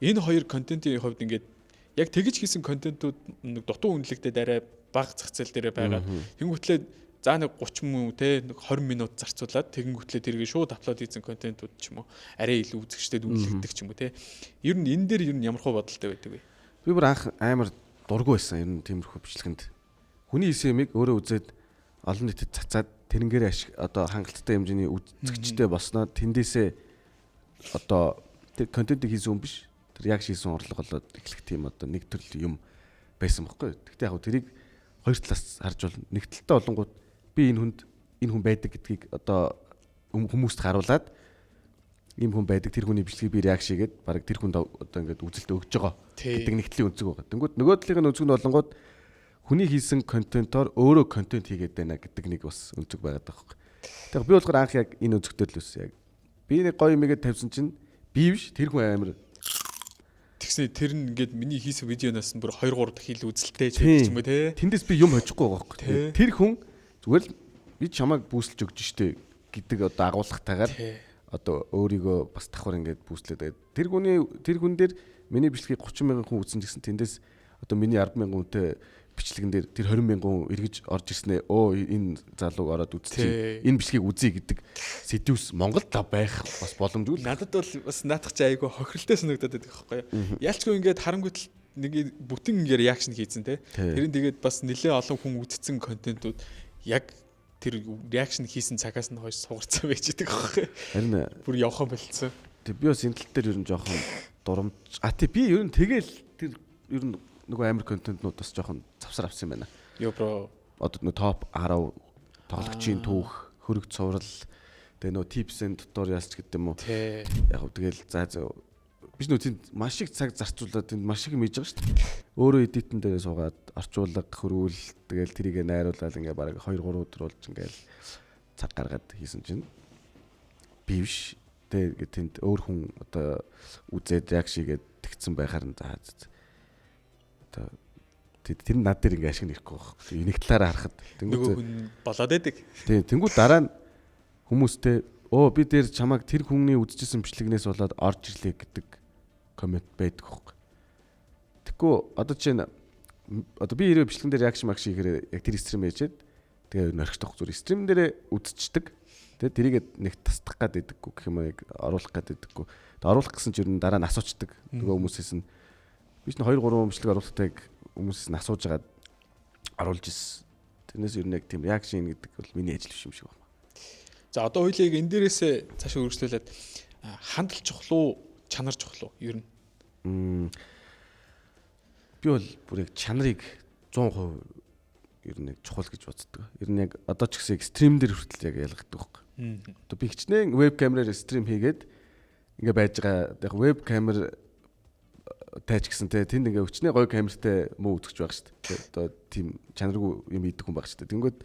Speaker 4: Энэ хоёр контентын хувьд ингээд яг тэгж хийсэн контентууд нэг дутуу үнэлэгдээд арай бага зах зээл дээр байгаа. Тэнгуүтлээ за нэг 30 мөн те нэг 20 минут зарцуулаад тэгэнгүүтлээ тэргээ шууд аплод хийсэн контентууд ч юм уу арай илүү үзэгчдэд үнэлэгдэх ч юм уу те. Ер нь энэ дээр ер нь ямар хөө бодолтой байдаг вэ?
Speaker 3: Би бүр анх амар дургүй байсан ер нь тиймэрхүү бичлэгэнд. Хүний хийсэн юмыг өөрөө үзээд олон нийтэд цацаад тэрнгээр одоо хангалттай хэмжээний үзэгчтэй болсноо тэндээсээ одоо тэр контентыг хийсэн хүн биш. Тэр яг шийсэн урлаг болоод эхлэх тийм одоо нэг төрөл юм байсан байхгүй. Гэхдээ яг тэрийг хоёр талаас харж бол нэг талтай болонгууд би энэ хүн байдаг гэдгийг одоо хүмүүст харуулад ийм хүн байдаг тэр хүний бичлэгийг би реакшн хийгээд баг тэр хүнд одоо ингээд үзэлт өгж байгаа гэдэг нэг талын өнцөг байгаа. Тэнгүүд нөгөө талын өнцөг нь болонгууд хүний хийсэн контентоор өөрөө контент хийгээд байна гэдэг нэг бас өнцөг байгаад байгаа байхгүй. Тэгэхээр би болохоор анх яг энэ өнцөгтэй л үсэн яг. Би нэг гоё юмгээд тавьсан чинь би биш тэр хүн амар
Speaker 4: тэгснэ тэр нь ингээд миний хийсэн видеоноос нь бүр 2 3 дахин л үзэлттэй ч юм уу те.
Speaker 3: Тэндээс би юм хожихгүй байгаа байхгүй. Тэр хүн зүгээр л би чамайг бүүсэлж өгч штэ гэдэг одоо агуулгатайгаар одоо өөрийгөө бас давхар ингээд бүүслээд тэр хүн дээр миний бичлэгийг 30 мянган хүн үзсэн гэсэн тэндээс одоо миний 10 мянган хүнтэй бичлэгэн дээр тэр 20 мянган хүн эргэж орж ирснэ. Энэ залууг ороод үзчихье. Энэ бичлэгийг үзье гэдэг сэдвс Монголд байх бас боломжгүй.
Speaker 4: Надад бол бас наадах чи айгүй хохирлтой санагдаад байдаг байхгүй юу. Яалчгүй ингээд харангуйтал нэг бүтэн ингээд реакшн хийцэн те. Тэр нь тэгээд бас нэлээ олон хүн үзсэн контентууд яг тэр реакшн хийсэн цагаас нь хойш сугарцсан байж байгаа байхгүй.
Speaker 3: Харин
Speaker 4: бүр явхан болцсон.
Speaker 3: Тэг би бас энэ тал дээр ер нь жоохон дурамж. Би ер нь тэгэл тэр ер нь нөгөө амар контентнууд бас жоохон завсар авсан юм байна.
Speaker 4: Йо бро.
Speaker 3: Одоо нөгөө топ 10 тоглогчийн түүх, хөрөг цуврал, тэгээ нөгөө tips and tutorials гэдэг юм уу. Яг тэгэл за биш нүү тэнд маш их цаг зарцуулаад тэнд маш их мэдж байгаа шүү дээ. Өөрөө эдитэн дээр суугаад орчуулга хөрвүүл тэгэл тэрийг найруулаад ингээ бараг 2 3 өдөр болж ингээл цаг гаргаад хийсэн чинь би биш. Тэгээд тэнд өөр хүн одоо үзээд реакшигээд тэгсэн байхаар нь заа. Одоо тэр над дээр ингээ ашиг нэхгүй байх. Энийг талаараа харахад
Speaker 4: нөгөө хүн болоод байдаг.
Speaker 3: Тийм тэнгуү дараа нь хүмүүстэй би дээр чамайг тэр хүний үдчихсэн бичлэгнээс болоод орж ирлээ гэдэг коммент байдаг хөөх. Тэгэхгүй одоо чинь одоо би ирээ бичлэгэн дээр реакшн магш хийхээр яг тэр стрим ээжээд тэгээ нөрөхтөх зүр стрим дээр үдчихдэг. Тэгээ тэрийг нэг тасдах гад байдаггүй гэх юм яг оруулах гад байдаггүй. Тэгээ оруулах гэсэн чинь дараа нь асуучдаг. Нөгөө хүмүүсээс нь биш нь 2 3 бичлэг оруулахтайг хүмүүсээс нь асууж агаад оруулж ирсэн. Тэрнээс ер нь яг тийм реакшн гэдэг бол миний ажил биш юм шиг байна.
Speaker 4: За одоо хоёулыг энэ дээрээс цаашаа үргэлжлүүлээд хандлт чухал уу, чанар чухал уу ер нь?
Speaker 3: Би бол бүр яг чанарыг 100% ер нь чухал гэж боддог. Ер нь яг одоо ч гэсэн стрим дээр хүртэл яг ялгадаг байхгүй. Одоо би хичнээн веб камераар стрим хийгээд ингээ байж байгаа. Яг веб камер таач гэсэн тэнд ингээ өчнээ гоё камертай муу үзэж байгаа шүү дээ. Одоо тийм чанаргүй юм идэх хүн байх шүү дээ. Тэнгүүд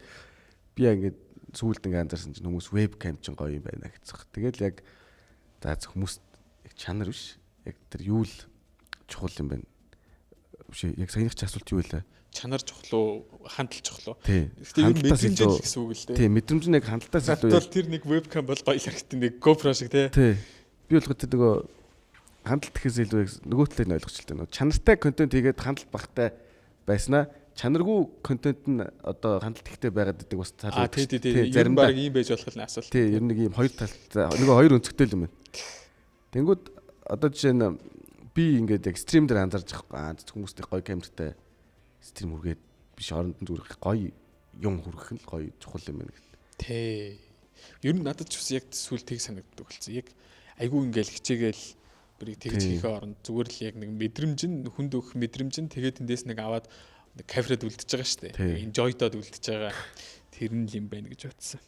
Speaker 3: би яг ингээ сүүлд ингээ анзаарсан чинь хүмүүс веб кам чинь гоё юм байна гэсэн. Тэгэл яг хүмүүс яг чанар биш. Яг тэр юу л чухал юм байна. Биш яг саяных ч асуулт юу вэ?
Speaker 4: Чанар чухал уу, хандлт чухал уу?
Speaker 3: Гэхдээ
Speaker 4: юу мэдрэмж л гэсэн үг л дээ.
Speaker 3: Тийм мэдрэмж нь яг хандлтаас илүү.
Speaker 4: Тэгвэл тэр нэг вебкам бол гоё харагдсан нэг GoPro шиг тий.
Speaker 3: Би бол гэдэг нөгөө хандлт гэхээс илүү нөгөө талыг нь ойлгочихлоо. Нөгөө чанартай контент хийгээд хандлт багтай байснаа чанаргүй контент нь одоо хандлт ихтэй байгаад байдаг бас тал.
Speaker 4: Тий. Заримдаа ийм байж болох нь асуулт.
Speaker 3: Тий, ер нь нэг ийм хоёр талтай нөгөө хоёр өнцгтэй юм байна. Тэнгүүд одоо жишээ нь би ингээд яг стрим дээр анзаарч байгаа хүмүүстэй гоё камертай стрим хүргээд биш оронд нь зүрх гоё юм хүргэх нь гоё чухал юм байна гэдэг.
Speaker 4: Тий. Ер нь надад ч бас яг сүүл тийг санагддаг болсон. Яг айгүй ингээл хичээгээл бүрийг тэгж хийхээ оронд зүгээр л яг нэг мэдрэмж нь хүнд өгөх мэдрэмж нь тэгээд эндээс нэг аваад кафред үлдчихэж байгаа шүү дээ. Enjoy-дод үлдчихэж байгаа. Тэр нь юм байна гэж бодсон.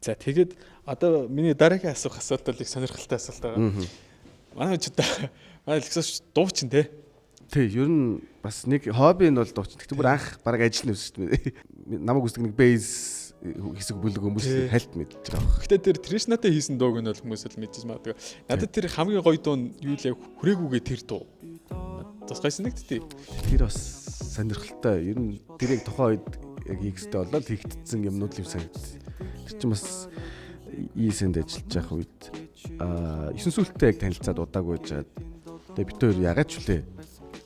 Speaker 4: За тэгээд одоо миний дараагийн асуулт бол их сонирхолтой асуулт байгаа. Манай Лексос дуучин те.
Speaker 3: Тий, ер нь бас нэг хобби нь бол дуучин. Тэгтээ бүр анх бараг ажил нь шүү дээ. Намайг үздэг нэг бейс хэсэг бүлэг хүмүүс хальт мэдж байгаа.
Speaker 4: Гэтэ тэр Тришнатай хийсэн дууг нь бол хүмүүс л мэдчихэж магадгүй. Надад тэр хамгийн гоё дуу нь юу л яг хүрээгүйгээ тэр дуу. Бас гоё санагдтыг.
Speaker 3: Тэр бас сонирхолтой. Ер нь тэр яг тухайн үед яг X-тэй болоод хийгдсэн юмнууд л санагдсан. Тэр чинь бас ESN-д ажиллаж байх үед 9 сүлттэй яг танилцаад удаагүй байжгаад тэгээ бид хоёр ягаад ч үлээ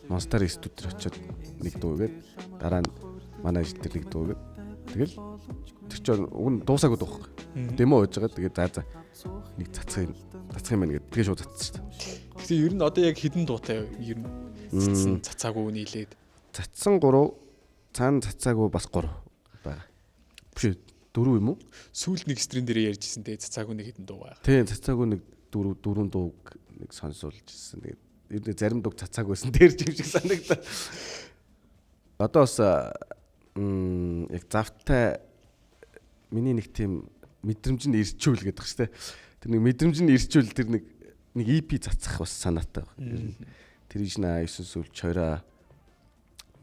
Speaker 3: Monster студид очиод нэг дуу гээд дараа нь манай ажил дээр нэг дуу гээд тэгэл тэр чинь уг нь дуусаагүй дуух. Демо хийж байгаа. Тэгээд за нэг цацх юм байна гэдэг. Тэгээ шууд цацсан шүү дээ.
Speaker 4: Гэхдээ ер нь одоо яг хідэн дуутай ер нь цацаагүй нийлээд
Speaker 3: цацсан 3 цаана цацаагүй бас 3 байгаа. Биш 4 юм уу?
Speaker 4: Сүүлд нэг стрим дээр ярьжсэн тэгээ цацаагүй нэг хідэн дуу байгаа.
Speaker 3: Тийм цацаагүй нэг 4 дууг нэг сонсуулж ирсэн. Тэгээд ер нь зарим дууг цацаагүйсэн дээр юм шиг санагдаа. Одоо бас яг завтай миний нэг тийм мэдрэмж нь ирчүүл гэдэг хэвчтэй. Тэр нэг мэдрэмж нь ирчүүл тэр нэг EP цацах бас санаатай байна. Тэр ижнэ 9 сүлж чойроо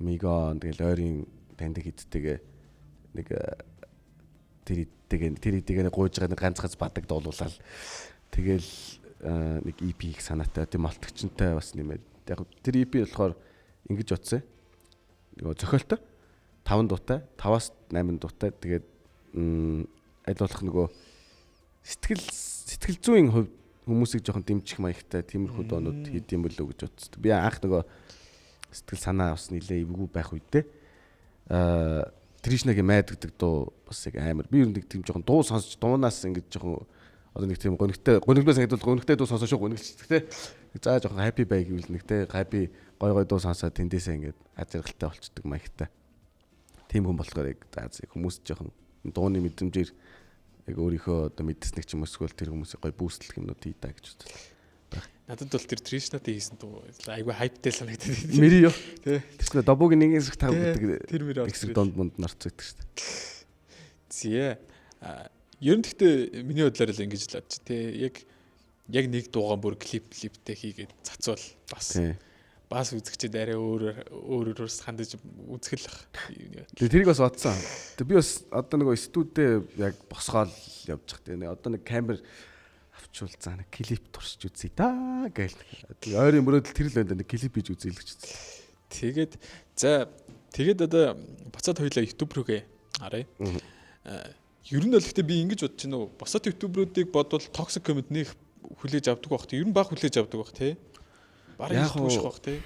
Speaker 3: Мигон тэгэл ойрын таньдаг хидтэйгээ нэг тэр гуйж байгаа нэг ганцхаз бадаг дуулуулаад тэгэл нэг EP их санаатай тийм малтгчтай бас нэмээд яг тэр EP болохоор ингэж утсан. Нөгөө зохиолтой 5 дуутай 5-аас 8 дуутай тэгээд аль болох нөгөө сэтгэл зүйн хувьд хүмүүсийг жоохон дэмжих маягтай тиймэрхүү доонууд хийдэм болов гэж бодсон. Би анх нөгөө сэтгэл санаа бас нилээ эвгүй байх үедээ Тришнагийн майд гэдэг дуу бас яг амар. Би ер нь нэг тийм жоохон дуу сонсож дуунаас ингэж жоохон одоо нэг тийм гонигдмаа санагдвал гонигтай дуу сонсоо шүү гонигч тэ. За жоохон happy бай гэвэл нэг тэ happy гой дуу сонсоод тэндээсээ ингэж ажиргалтай болчдөг маягтай. Тийм хүн болохоор яг за хүмүүс жоохон дууны мэдрэмжээр яг өөрийнхөө одоо мэдсэник ч юм эсвэл тэр хүмүүсийг гой бүүстлэх юмнууд хий та гэж бодлоо.
Speaker 4: Надад бол тэр Тришнатай хийсэн дуу айгүй хайптай санагдаад байна.
Speaker 3: Мэри юу? Тэрснэ добог нэг хэсэг тав гэдэг.
Speaker 4: Тэр мөр
Speaker 3: хэсэг донд монд нарцдаг шүү дээ.
Speaker 4: Зээ. Ер нь гэхдээ миний бодлоор л ингэж л бодчих тий. Яг яг нэг дуугаа бүр клиптэй хийгээд цацвал бас үзэгчд арай өөрөөс хандаж үзэх л бах.
Speaker 3: Тэрийг бас бодсон. Би бас одоо нэг студид яг босгоол явж байгаа. Тэгээ одоо нэг камер авчвал заа нэг клип туршиж үзье да гээл. Ойрын мөрөөдөл тэр л байна нэг клип хийж үзье л гэж.
Speaker 4: Тэгээд одоо буцаад хоёлаа YouTube рүүгээ харъя. Ер нь л гэхдээ би ингэж бодож байна уу? Босоод YouTube-руудыг бодвол toxic comment нэх хүлээж авдаг байх. Ер нь баг хүлээж авдаг байх тий. Бараг туушх байх тий.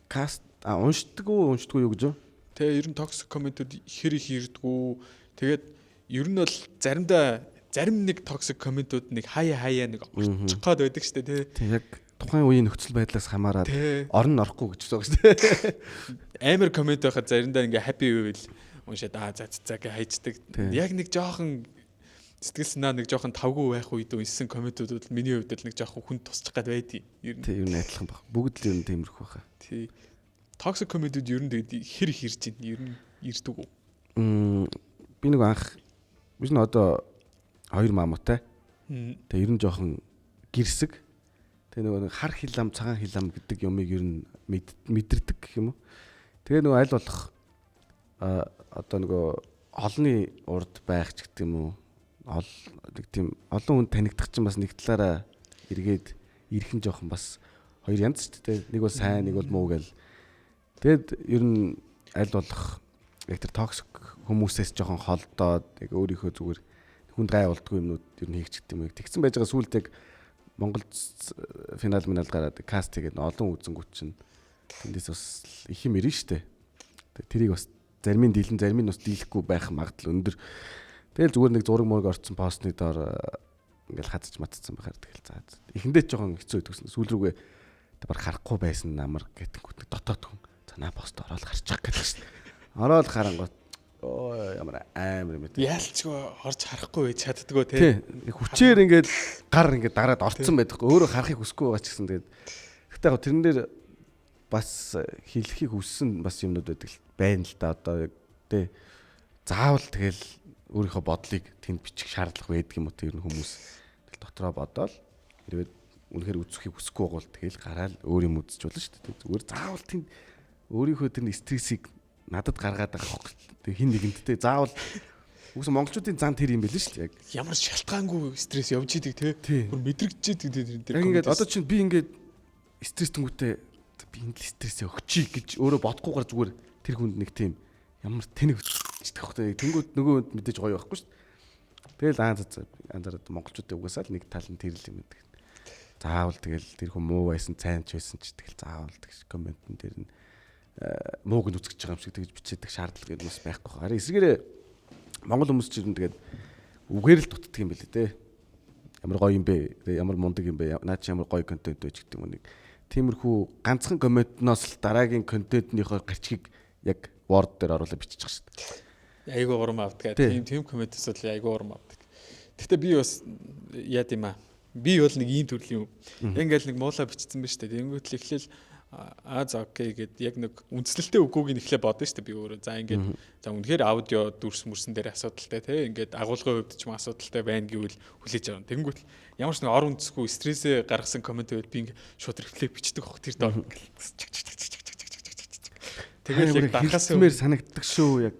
Speaker 3: Каст уншдаггүй юу гэж юу?
Speaker 4: Тэгээ ер нь toxic comment-ууд хэр их ирдэггүй. Тэгээд ер нь бол зарим нэг toxic comment-ууд нэг хаяа нэг орчих гээд байдаг шүү дээ тий.
Speaker 3: Яг тухайн үеийн нөхцөл байдлаас хамаараад орон орохгүй гэж байгаа шүү дээ.
Speaker 4: Амар comment байхад заримдаа ингээ happy байвал уншаад за гэж хайждаг. Яг нэг жоохон сэтгэл санаа нэг жоохон тавгүй байх үед уншсан комментууд миний хувьд л нэг жоохон хүн тусчих гад байдیں۔ Ер
Speaker 3: нь адилхан баг. Бүгд л ер нь тиймэрхүү байхаа.
Speaker 4: Тий. Toxic комментууд ер нь хэр их ирж байна? Ер нь ирдэг үү?
Speaker 3: Би нэг анх биш н одоо 2 мамуутай. Тэгээ ер нь жоохон гэрсэг. Тэгээ нэг хар хилам, цагаан хилам гэдэг юмыг ер нь мэдэрдэг гэх юм уу. Тэгээ нэг аль болох одоо нэг олонний урд байх ч гэдэг юм уу. Нэг тийм олон хүн танигдах чинь бас нэг талаараа эргээд ирхэн жоохон бас хоёр янз ч тийм нэг бол сайн нэг бол муу гэл. Тэгэд ер нь аль болох яг тэр токсик хүмүүсээс жоохон холдоод яг өөрийнхөө зүгээр хүнд гай болдгүй юмнууд ер нь хийгч гэдэг юм. Тэгсэн байж байгаа сүүлд яг Монгол финал гараад каст хийгээд олон үзэнгүүт чинь тэндээс бас их юм ирнэ штэ. Тэрийг бас зарим нь дийлэн зарим нь бас дийлэхгүй байх магадлал өндөр. Тэгэл зүгээр нэг зураг мөрөг орцсон постны доор ингээл хазж матцсан байхаар тэгэл заа. Эхэндээ жоохон хэцүү идэгсэн. Сүүл рүүгээ баг харахгүй байсан намар гэтэнгүүт дотоод хүн цанаа пост ороод гарчих гэдэг шин. Ороод харангуут ямар амар юм бэ.
Speaker 4: Яалчгүй орж харахгүй байж чаддгүй
Speaker 3: тий. Хүчээр ингээл гар ингээд дараад орцсон байхгүй. Өөрөө харахыг хүсэхгүй байгаа ч гэсэн тэгээд гэхдээ яг тэрэн дээр бас хэлхийг хүссэн бас юмнууд байдаг байна л да одоо тий. Заавал тэгэл өөрийнхөө бодлыг тэнд бичих шаардлага байдаг юм уу тэр хүмүүс тэгэл дотроо бодоол хэрвээ үнэхээр үзэхийг хүсэхгүй бол тэгэл гараал өөр юм үзэж болно шүү дээ. Зүгээр заавал тэнд өөрийнхөө тэр стрессийг надад гаргаад байгаа хөх хин нэгэнттэй заавал үгүйс монголчуудын зан тэр юм байл шүү дээ.
Speaker 4: Яг ямар шалтгаангүй стресс явж идэг те бүр мэдрэгдэж идэг тэр
Speaker 3: ингээд одоо чинь би ингээд стресстэнгүүтээ би энэ стрессээ өгчий гэж өөрөө бодохгүйгээр зүгээр тэр хүнд нэг тийм ямар тэнэг хэвчтэй тэнгууд нөгөөнд мэдээж гоё байхгүй шүү дээ. Тэгэл анзаараад монголчуудын угаасаа л нэг тал нь тэр л юм гэдэг. Заавал тэгэл тэр хүн муу байсан, цайн ч байсан ч тэгэл заавал тэгш комментэн дээр нь мууг нь үзэж байгаа юм шиг тэгж бичээдэг шаардлага юм бас байхгүй. Харин эсвэргээр монгол хүмүүс ч юм тэгээд үгээр л дутдаг юм билээ дээ. Ямар гоё юм бэ? Ямар мундаг юм бэ? Наа чи ямар гоё контент байж гэдэг юм нэг. Тиймэрхүү ганцхан комментноос л дараагийн контентнийхөө гарчгийг яг Word дээр оруулаад бичиж байгаа шүү дээ.
Speaker 4: Айгуу урам авдаг. Тийм комментээс л айгуу урам авдаг. Гэхдээ би бас яа гэм аа. Би бол нэг ийм төрлийн юм. Ингээл нэг муулаа бичсэн байна шүү дээ. Тэнгүүт л эхлээл за окей гэд яг нэг үндслэлтэй үгүйг нь эхлээ бодно шүү дээ би өөрөө. За ингээд за үнэхээр аудио дүрс мөрсөн дээр асуудалтай те ингээд агуулгын хувьд ч юм асуудалтай байна гэвэл хүлээж авна. Тэнгүүт ямар ч нэг ор үндэсгүй стрессээ гаргасан коммент байвал би ингээд шууд рефлект бичдэг хөх тэр доор. Тэгэл яг дарахаас
Speaker 3: өмнө санагддаг шүү яг.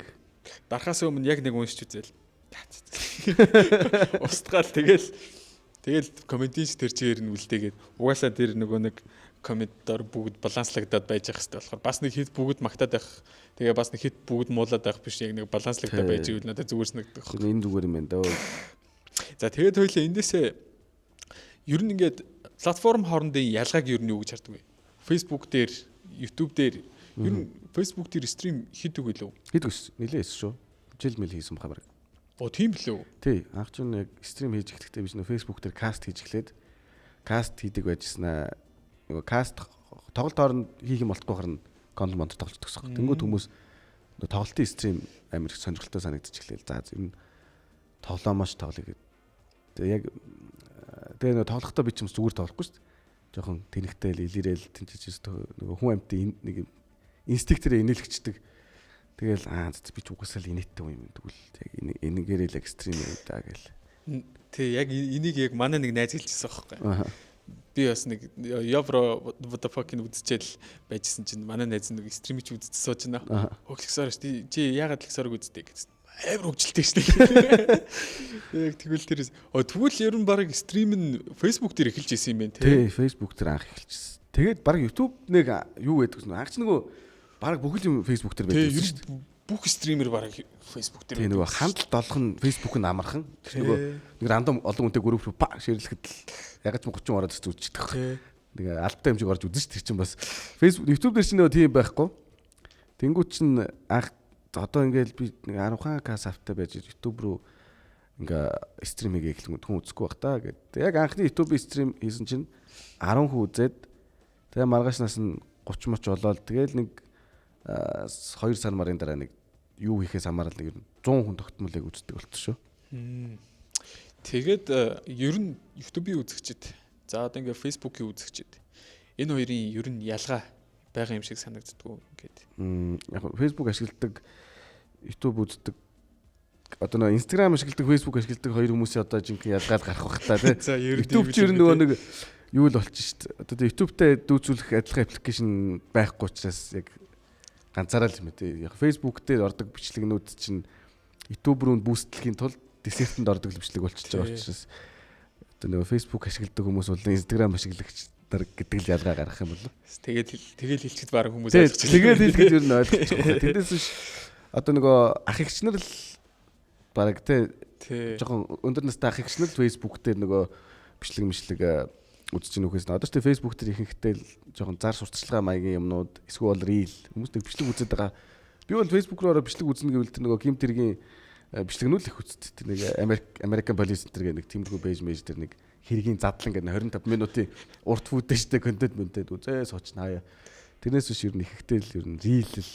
Speaker 4: Дарахаас өмнө яг нэг уншиж үзээл. Устгаал тэгэл комментинч тэр чигээр нь үлдээгээд угаасаа тэр нөгөө нэг комментээр бүгд баланслагдаад байж байгаа хэрэгтэй болохоор бас нэг хэд бүгд магтаад байх. Тэгээ бас нэг хэд бүгд муулаад байх биш яг нэг баланслагдаад байж ивэл надад зүгээр санагддаг.
Speaker 3: Энэ зүгээр юм байна даа.
Speaker 4: За тэгээд хоёлаа эндээсээ ер нь ингээд платформ хоорондын ялгааг ер нь юу гэж хардаг вэ? Facebook дээр, YouTube дээр ер нь Facebook дээр стрим хийдэг үлээ.
Speaker 3: Хийдэг ш. Нилээ шүү. Жил мэл хийсэн баха баг.
Speaker 4: Тийм билүү?
Speaker 3: Тий. Анх ч нэг стрим хийж ихтэй биш нөө Facebook дээр каст хийж эхлээд каст хийдэг байжснаа. Нөгөө каст тоглолт хооронд хийх юм болтгүй харна контент монтер тоглож төгсөх. Тэнгүүд хүмүүс нөгөө тоглолтын стрим амар их сонирхолтой санагдчих эхлэв. За ер нь тоглоомоч тоглоё гэдэг. Тэгээ яг тэгээ нөгөө тоглохдоо би ч юм зүгээр тоглохгүй шүү дээ. Жохон тэнэгтэй л илэрэл тэнцэж нөгөө хүн амьтын нэг инстинктээр инээлгчдэг. Тэгэл би ч угаасаа л инээдтэй юм. Тэгвэл яг энэгээрээ л экстрим юм даа гэл.
Speaker 4: Тэг яг энийг яг манай нэг найз хэлчихсэн байхгүй.
Speaker 3: Аа.
Speaker 4: Би бас нэг Евро what the fuck-ийг үзчихэл байжсэн чинь манай найз нэг стримч үзчихсэн сууж байна. Хөглөхсоор шүү. Чи яагаад лексорог үздэг гэсэн. Амар хөвгөлтэй шүү. Яг тэгвэл тэрээс тэгвэл ер нь баг стрим нь Facebook дээр эхэлж исэн юм байна
Speaker 3: тий. Facebook дээр анх эхэлчихсэн. Тэгээд баг YouTube нэг юу гэдэг вэ? Анх ч нөгөө баг бүх юм Facebook дээр байдаг шүү дээ.
Speaker 4: Бүх стример баг Facebook дээр.
Speaker 3: Тэгээ нөгөө хандлт олох нь Facebook-нд амархан. Нөгөө нэг рандом олон хүнтэй групп шеэрлэхэд л яг ч 30 ороод үзчихдэг. Нэг албатай хэмжээг орж үзэн ш тэр чинь бас Facebook YouTube дээр чинь нөгөө тийм байхгүй. Тэнгүүт чинь анх одоо ингээл би нэг 10 кас автаа байж YouTube руу ингээ стримийг эхлэн хүн үзэхгүй байх та гэдэг. Яг анхны YouTube стрим хийсэн чинь 10 хүн үзээд тэгээ маргаашнаас нь 30 моч болоод тэгэл нэг 2 сар марын дараа нэг юу хийхээс хамаарал нэг 100 хүн тогтмолыг үздэг болчихсон шүү.
Speaker 4: Тэгээд ер нь YouTube-ийн үзэгчид за одоо ингээ Facebook-ийн үзэгчид энэ хоёрын ер нь ялгаа байгаа юм шиг санагддгүү ингээд.
Speaker 3: Яг Facebook ашигладаг YouTube үздэг одоо нэг Instagram ашигладаг Facebook ашигладаг хоёр хүмүүсийн одоо жинхэнэ ялгаал гарах бах та тий. YouTube ч ер нь нөгөө нэг юу л болчих шүү дээ. Одоо YouTube-тэй дүүцүүлэх адилхан аппликейшн байхгүй учраас яг ганцаараа л юм тий. Яг Facebook дээр ордог бичлэгнүүд чинь YouTube руу бүүстлэхийн тулд десертэнд ордог бичлэг болчихж байгаа учраас одоо нөгөө Facebook ашигладаг хүмүүс бол Instagram ашиглагч нар гэдэг л ялгаа гарах юм болов.
Speaker 4: Тэгэл хэлчихэд баг хүмүүс ойлгочих.
Speaker 3: Тэгэл хэлгээд ер нь ойлгочих. Тэндээс биш одоо нөгөө ах эгч нар л баг тий жоохон өндөр настай ах эгч нар Facebook дээр нөгөө бичлэг үзэж гин үхээс. Одоо ч Facebook дээр ихэнхдээ л жоохон зар сурталчилгаа маягийн юмнууд эсвэл reel хүмүүс нэг бичлэг үзээд байгаа. Би бол Facebook руу ороо бичлэг үзнэ гэвэл тэр нөгөө Ким тэргийн бичлэгнүүд л их үздэг. Тэр нэг American Police Center гэх нэг тиймэрхүү пэйж мэж дээр нэг хэргийн задлан гэдэг 25 минутын урт фүүтэжтэй контент мөнтэд үзээ суучна хаяа. Тэрнээс биш ер нь ихэнхдээ л ер нь reel л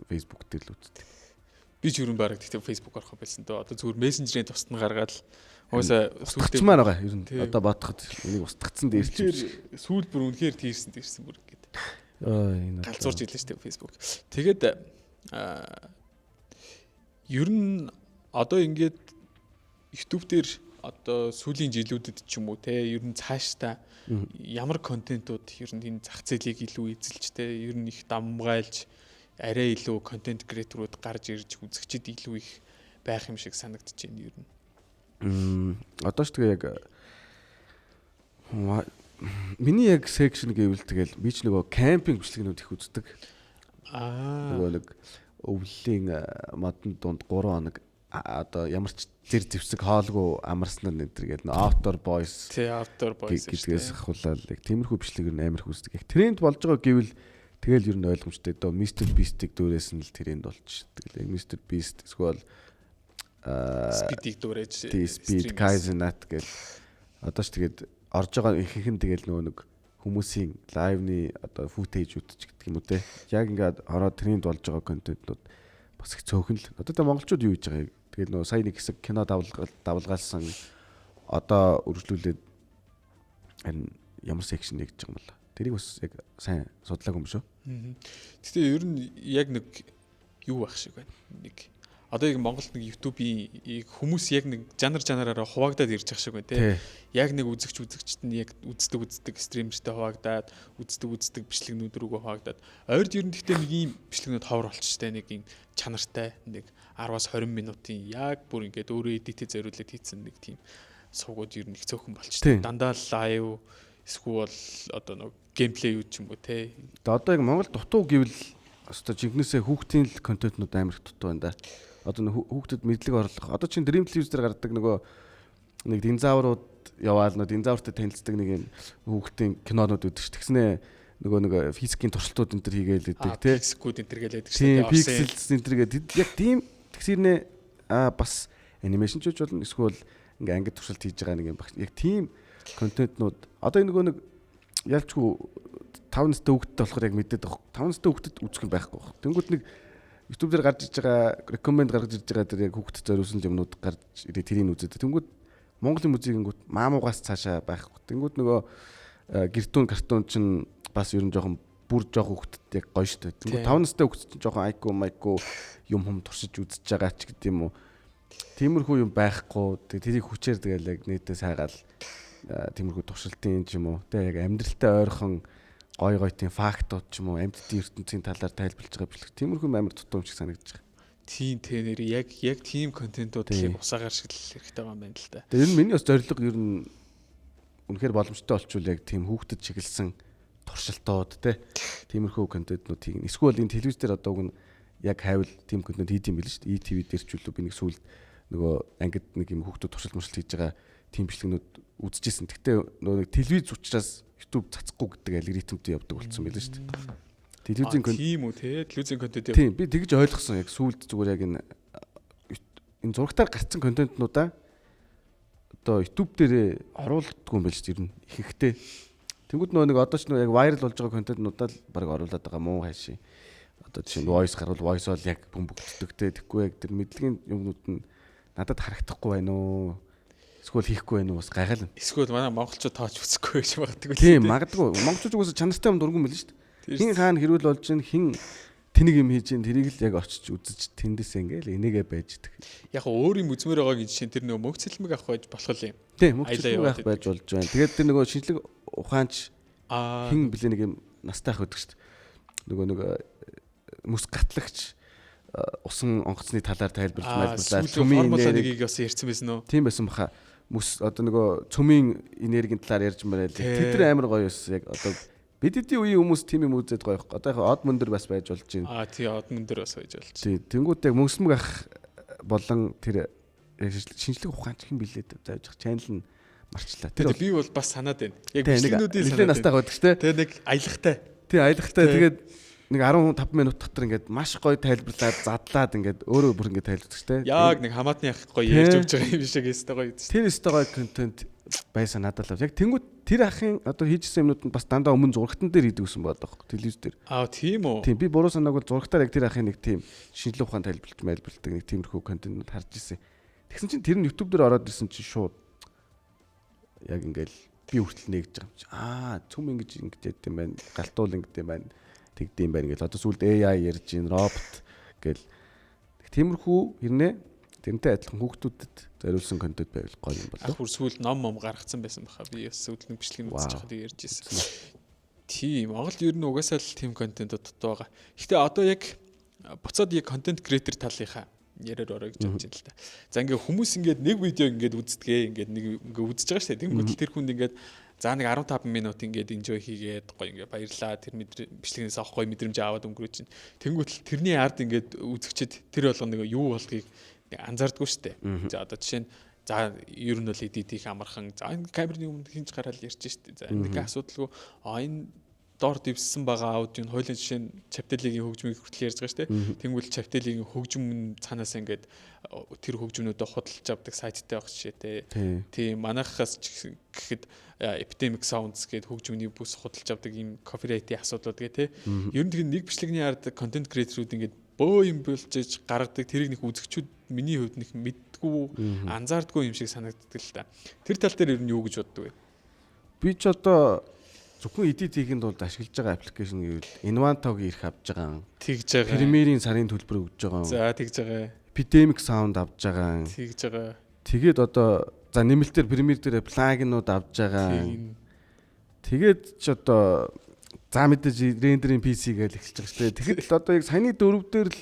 Speaker 3: Facebook дээр л үздэг.
Speaker 4: Би ч ерөн баг гэхдээ Facebook орох байсан дөө. Одоо зүгээр мессенжерийн тусад нь гаргаад уусаа
Speaker 3: сүүлдээ маань байгаа. Ер нь одоо бодоход энийг устгацсан дээрч.
Speaker 4: Сүүл бүр үнэхээр тийрсэн бүр гэдэг.
Speaker 3: Энэ
Speaker 4: галзуурж илээ шүү дээ Facebook. Тэгээд ер нь одоо ингээд YouTube дээр одоо сүүлийн жилүүдэд ч юм уу те ер нь цаашдаа ямар контентууд ер нь энэ зах зээлийг илүү эзэлж те ер нь их дамгайлж арай илүү контент креаторууд гарч ирж үзэгчид илүү их байх юм шиг санагдаж байна ер нь.
Speaker 3: Одоо ч тэгээ яг миний яг section гэвэл тэгэл би ч нөгөө кампинг бичлэгнүүд их үздэг. Нөгөө нэг өвлийн модон дунд 3 хоног одоо ямар ч зэр зэвсэг хоолгүй амарсан нь энэ гэл outdoor boys гэдгээс хавлал яг тиймэрхүү бичлэг ер нь амар их үздэг. Яг тренд болж байгаа гэвэл тэгэл ер нь ойлгомжтой дөө Mr Beast-ийг дүүрээс нь л тренд болчих. Тэгэл яг Mr Beast эсвэл
Speaker 4: Speed-ийг дүүрэж
Speaker 3: Speed Kaizenat гэл одоо ч тэгээд орж байгаа ихэнх нь тэгэл нөгөө нэг хүмүүсийн лайвны одоо футейжүүд ч гэдэг юм уу те. Яг ингээд ороод тренд болж байгаа контентууд бас их цөөхөн л. Одоо тэ монголчууд юу хийж байгаа юм. Тэгэл нөгөө сая нэг хэсэг кино давалгаалсан одоо үргэлжлүүлээд ямар секшн нэгж байгаа юм бол. Тэрийг бас яг сайн судлаагүй юм шүү.
Speaker 4: Гэтэ ер нь яг нэг юу байх шиг байна. Нэг одоо яг Монголд нэг YouTube-ийн хүмүүс яг нэг жанраараа хуваагдаад ирж байгаа шиг байна те. Яг нэг үзэгчд нь яг үздэг стримертэй хуваагдаад үздэг бичлэгнүүд рүүгээ хуваагдаад ойрд ер нь гэхдээ нэг ийм бичлэгнүүд ховор болчихтой нэг ийм чанартай нэг 10-аас 20 минутын яг бүр ингээд өөрөө эдитэ зориулаад хийсэн нэг тийм сувгууд ер нь их цөөхөн болчихтой. Дандаа лайв эсвэл одоо нэг геймплей юу ч юм уу те.
Speaker 3: Одоо яг Монгол дутуу гэвэл одоо жинхнээсээ хүүхдийн л контентнууд амар их дутуу байна да. Одоо хүүхдэд мэдлэг орлох. Одоо чинь Dream Television дээр гардаг нөгөө нэг динозаврууд яваал нөө динозавртай танилцдаг нэг юм хүүхдийн кинонууд үүдэг ш. Тэгснээ нөгөө физикийн туршилтууд энэ төр хийгээл үүдэг те.
Speaker 4: Физикүүд энэ төр гэлээд ш.
Speaker 3: Тийм пикселс энэ төр гэдэг яг тийм тэгсэрнээ бас анимашн ч болно эсвэл ингээ ангид туршилт хийж байгаа нэг юм баг. Яг тийм контентнууд одоо энэ нөгөө нэг ялчгүй 5 настай хүүхдтэй болохоор яг мэдээд байгаа. 5 настай хүүхдэд үзэх юм байхгүй байна. Тэнгүүд нэг YouTube дээр гарч иж байгаа recommend гарч иж байгаа тэр яг хүүхдэд зориулсан юмнууд гарч ирээ тэрийг үзээд. Тэнгүүд Монголын музейгингүүд маамуугаас цаашаа байхгүй. Тэнгүүд нөгөө картун чинь бас ер нь жоохон бүр жоохон хүүхдэд яг гоё штэ. Тэнгүүд 5 настай хүүхдэд чинь жоохон айку майку юм туршиж үзэж байгаа ч гэдэг юм уу. Тиймэрхүү юм байхгүй. Тэрийг хүчээр тэгэл яг нийтээ сайгаал тиймэрхүү туршилтын ч юм уу. Тэ яг амьдралтай ойрхон гой тийм фактууд ч юм уу амьтдын ертөнцийн талаар тайлбарлаж байгаа бичлэг. Тиймэрхүү амар тутам шиг санагдаж байгаа.
Speaker 4: Тийм нэр яг тийм контентуудыг усаагаар шилжүүлэх хэрэгтэй байгаа юм байна л да.
Speaker 3: Тэгээ ер нь миний бас зорилго ер нь үнэхээр боломжтой болчвол яг тийм хүүхдэд чиглэсэн туршилтууд те тиймэрхүү контентнуудыг эсвэл энэ телевиз дээр одоо уг нь яг хайвал тийм контент хийд юм биш шүү дээ. ETV дээр ч үлээ би нэг сүүлд нөгөө ангид нэг юм хүүхдүүд туршилт хийж байгаа тийм бичлэгнүүд үзчихсэн. Гэхдээ нөгөө нэг телевиз учраас YouTube цацхгүй гэдэг алгоритмд явдаг болсон байл шүү дээ. Телевизийн контент
Speaker 4: тийм үү те телевизийн контент
Speaker 3: тийм би тэгж ойлгосон яг сүүлд зүгээр яг энэ зурагтаар гарцсан контентнуудаа одоо YouTube дээр оруулдаггүй юм байл шүү дээ. Ер нь их ихтэй. Тэнгүүд нөгөө нэг одоо ч нөгөө яг вайрал болж байгаа контентнуудаа л баг оруулаад байгаа муу хайши. Одоо жишээ нь voice гарвал voice бол яг бөмбөгддөгтэй. Тэгэхгүй яг тэр мэдлэгийн юмнууд нь надад харагдахгүй байна уу? Эсвэл хийхгүй байна уу? Бас гайхална.
Speaker 4: Эсвэл манай монголчууд тоож үзэхгүй байж магадгүй.
Speaker 3: Тийм магадгүй. Монголчууд угсаа чанартай юм дургуун байл шүү дээ. Хин хаана хэрүүл болж ин хин тэнийг юм хийж ин тэрийг л яг очиж үзэж тэндээсээ ингээл энийгээ байж идэг.
Speaker 4: Яг өөр юм үзмээр байгаа гэж чинь тэр нөгөө мөнгөцөлмөг авах байж болох юм.
Speaker 3: Тийм мөнгөцөлмөг авах байж болж байна. Тэгээд тэр нөгөө шинжлэх ухаанч хин блэ нэг юм настай ах байдаг шүү дээ. Нөгөө нэг мөс гатлагч усан онгоцны талаар тайлбарлаж майлбарлаа.
Speaker 4: Цөмийн формулыг бас ярьсан байсан уу?
Speaker 3: Тийм байсан баха. Мөс одоо нөгөө цөмийн энергийн талаар ярьж мөрөө. Тэр амар гоё байсан. Яг одоо бид эдийн үеийн хүмүүс тийм юм үзээд гоё. Одоо яг од мөндөр бас байж болж байна.
Speaker 4: Тий од мөндөр бас байж болж байна.
Speaker 3: Тий тэнгууд яг мөнгөсмөг ах болон тэр шинжлэх ухаанч хин билээд зааж ах чанал нь марчлаа.
Speaker 4: Тэр би бол бас санаад байна. Яг бичлэгнүүдийн
Speaker 3: санаад. Настай байдаг шүү дээ.
Speaker 4: Тэгээ нэг аялагтай.
Speaker 3: Тий аялагтай. Тэгээд нэг 15 минут дотор ингээд маш гоё тайлбарлаад задлаад ингээд өөрөө бүр ингээд тайлбардаг шүү дээ.
Speaker 4: Яг нэг хамаатны ах гоё ярьж өгч байгаа юм шиг өстэй гоё.
Speaker 3: Тэр өстэй гоё контент байсан надад л. Яг тэнгууд тэр ахын одоо хийжсэн юмнууд нь бас дандаа өмнө зурагтан дээр хийдэг гэсэн байдаг байхгүй телевиз дээр.
Speaker 4: Тийм үү.
Speaker 3: Тийм би буруу санаагүй зурагтаар яг тэр ахын нэг тийм шинжлэх ухаан тайлбарлаж майлбарладаг нэг тиймэрхүү контентууд харж ирсэн. Тэгсэн чинь тэр нь YouTube дээр ороод ирсэн чинь шууд яг ингээл би хүртэл нэгж байгаа юм чи. Цөм ингэж ингэдэг юм байна. Галтуул ингэдэг юм байна. Тэгдэм байна гэл. Одоо сүүлд AI ярьж ин робот гэл. Тиймэрхүү хэрнээ тэрнтэй адилхан хүүхдүүдэд зориулсан контент байвал гоё юм болоо.
Speaker 4: Бүр сүүлд ном гаргацсан байсан баха. Би бас сүүлд нэг бичлэг үзэж байхад ярьж ирсэн. Тийм. Монгол ер нь угаасаа л тийм контентууд дутуу байгаа. Гэхдээ одоо яг буцаад яг контент креатор талынхаа яриад ороо гэж бодож байна л та. За ингээ хүмүүс ингээд нэг видео ингээд үздгээ ингээд нэг ингээ үзэж байгаа шүү дээ. Тэнгүүтэл тэр хүнд ингээд за нэг 15 минут ингээд enjoy хийгээд гоё ингээ баярлаа. Тэр бичлэгнээс авах гоё мэдрэмж аваад өнгөрөөж чинь. Тэнгүүтэл тэрний ард ингээд үзэгчд тэр болгоно нэг юу болохыг анзаардгүй шүү дээ. За одоо жишээ нь за ер нь бол edit хийх амархан. За энэ камерны өмнө хинж гараад ярьж шүү дээ. За нэг асуудалгүй энэ доор дэвссэн байгаа аудио нь хоёулын жишээ нь чаптелигийн хөгжмийг хүртэл ярьж байгаа шүү дээ. Тэнгүүл чаптелигийн хөгжим цаанаас ингээд тэр хөгжмнүүдээ худалдаж авдаг сайттай байх жишээтэй. Тийм манайхаас гэхэд Epidemic Sounds гэдэг хөгжмөний бүс худалдаж авдаг ийм copyright-ийн асуудлууд гэ тэ. Ер нь нэг бичлэгний ард контент креаторууд ингээд бөө юм болж гаргадаг тэрийг нэг үзэгчүүд миний хувьд нэг мэддгүү анзаардгүй юм шиг санагддаг л та. Тэр тал дээр ер нь юу гэж боддог вэ?
Speaker 3: Би ч одоо зөвхөн edit хийхэд бол ашиглаж байгаа аппликейшн гэвэл Invanto-г ирэх авж байгаа.
Speaker 4: Тэгж байгаа.
Speaker 3: Premiere-ийн сарын төлбөр өгж байгаа.
Speaker 4: За тэгж байгаа.
Speaker 3: Epidemic Sound авж байгаа.
Speaker 4: Тэгж байгаа.
Speaker 3: Тэгээд одоо за нэмэлтээр Premiere дээр плагинууд авж байгаа. Тэгээд ч одоо за мэдээж рендеринг PC гэж эхэлж байгаа шүү дээ. Тэгэхэд л одоо яг саяны 4 дээр л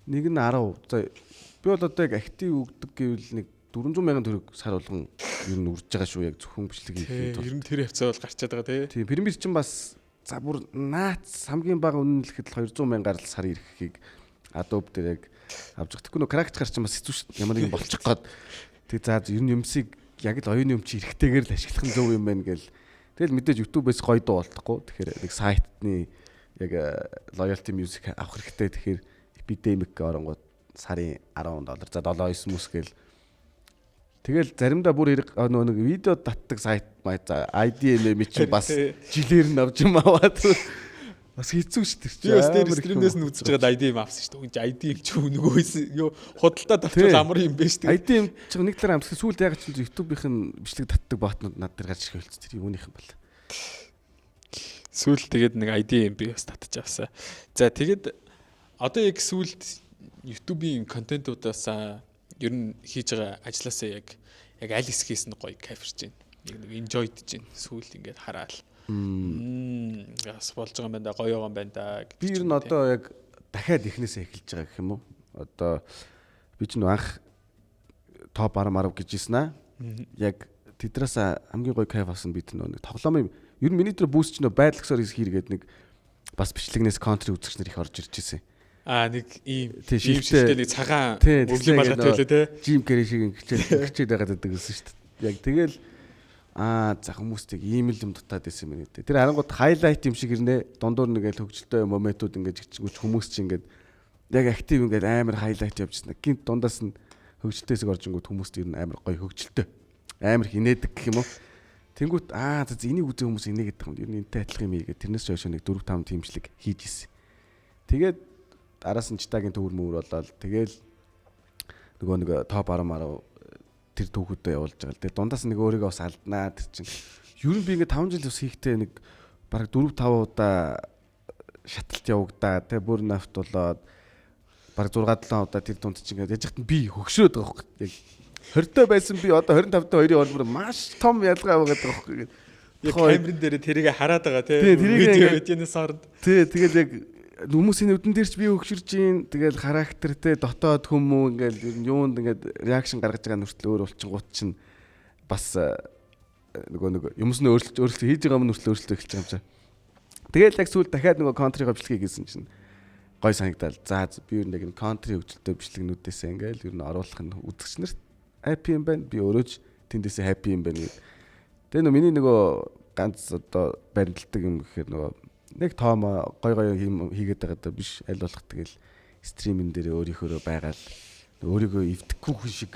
Speaker 3: нэг нь 10. За би бол одоо яг актив өгдөг гэвэл нэг 400 мянган төгрөг сар болгон ер нь үрж байгаа шүү яг зөвхөн бичлэг хийхэд.
Speaker 4: Ер нь тэр хавцаа бол гарчаад байгаа тий.
Speaker 3: Тийм Premiere чинь бас за бүр наац хамгийн бага үнэлэхэд л 200 мянгаар л сар ирэхийг Adobe дээр яг авч байгаа. Тэгэхгүй нөө кракч гарч бас хэцүү шүү дээ. Ямар нэгэн болчих гээд. Тэг за ер нь юмсыг яг л оюуны юм чи эрэхтэйгээр л ашиглах нь зөв юм байна гэл. Тэгэл мэдээж YouTube-ээс гоё дуу болтохгүй. Тэгэхээр нэг сайтны яг loyalty music авах хэрэгтэй. Тэгэхээр Epidemic оронгууд сарын $10. За 7-9 мөс гэл. Тэгэл заримдаа бүр нэг видео татдаг сайт за IDM чи бас жилээр нь авч юм аваад бас хэцүү шүү дээ.
Speaker 4: Би бас тэр стримнээс нь үзэж байгаад IDM авсан шүү дээ. IDM ч нөгөөс юу худалдаа тавьчихвал амар юм байна шүү дээ.
Speaker 3: IDM ч нэг талаар амсах сүүлд яг ч YouTube-ийн бичлэг татдаг баатнууд над дээр гарч ирэх хэлц тэр юуных юм бол.
Speaker 4: Сүүлд тэгээд нэг IDM би бас татчих авсан. За тэгээд одоо яг сүүлд YouTube-ийн контентуудаас ер нь хийж байгаа ажилласаа яг аль хэсгээс нь гоё кайфэрч байна. Нэг enjoy дэж байна. Сүүл ингээд хараад. Яс болж байгаа юм байна да, гоё байгаа юм байна да.
Speaker 3: Би ер нь одоо яг дахиад ихнээсээ эхэлж байгаа гэх юм уу? Одоо би ч нэг анх топ 10 гэж хэлсэн аа. Яг тэдрээс хамгийн гоё кайф авсан бид нэг тоглоомын ер нь миний дээр бүүст ч нөө байдлахсаар хийгээд нэг бас бичлэгнээс контри үзэгч нар их орж ирж ирсэн.
Speaker 4: Нэг ийм
Speaker 3: шилтэй
Speaker 4: нэг цагаан
Speaker 3: өвлийн
Speaker 4: малгай төлөө те.
Speaker 3: Жим Керри шиг хичээд байгаад байдаг гэсэн шүү дээ. Яг тэгэл за хүмүүстийг ийм л юм дутаад байсан юм нэ. Тэр харангууд хайлайт юм шиг ирнэ. Дундуур нэгээл хөгжилтэй моментууд ингээд жигчгүүч хүмүүс чинь ингээд яг актив ингээд амар хайлайт явжсэн. Гинт дундаас нь хөгжилтэйсэг оржингууд хүмүүст ер нь амар гоё хөгжилтэй. Амар хинээдэг гэх юм уу. Тэнгүүт энийг үзэх хүмүүс энийг гэдэг юм. Ер нь энтэй адилхан юм ийгээ тэрнээс хойш нэг 4-5 тимшлэг хийж исэн. Тэгээд араас нь читагийн төвөр мөр болоод тэгэл нөгөө нэг топ 10 тэр түүхүүдэд явуулж байгаа л. Тэгээ дундаас нэг өөрийгөө бас алднаа тэр чинь. Ер нь би ингээ 5 жил ус хийхдээ нэг бараг 4-5 удаа шаталт явагдаа. Тэгээ бүр нафт болоод бараг 6-7 удаа тэр дунд чинь ингээ яж хат би хөгшрөөд байгаа хөөх. Яг 20 байсан би одоо 25 2-ийн холбоор маш том ялгаа байгаа байхгүй.
Speaker 4: Яг камерын дээр тэрийг хараад байгаа те. Видеонээс орд.
Speaker 3: Тэгэл яг хүмүүсийн нүдэн дээр ч би өгшөрж ийн тэгэл характертэй дотоод хүмүүс ингээл ер нь юунд ингээд реакшн гаргаж байгаа нүртэл өөр болчихгоот чинь бас нөгөө юмс нь өөрчлөлт хийж байгаа юм нүртэл өөрчлөлт эхэлж байгаа юм чинь. Тэгэл яг сүүл дахиад нөгөө контри бичлэгийг хийсэн чинь гой санагдал. За би ер нь яг контри хөгжилтэй бичлэгнүүдээс ингээл ер нь оруулах нь үзэгч нарт happy юм байна. Би өөрөө ч тэндээсээ happy юм байна гэдэг. Тэгээ нөгөө миний нөгөө ганц одоо баримталдаг юм гэхээр нөгөө нэг том гой хийгээд байгаа биш аль болох тэгэл стримэн дээр өөрийнхөө байгаал өөрийгөө эвдэхгүй хүн шиг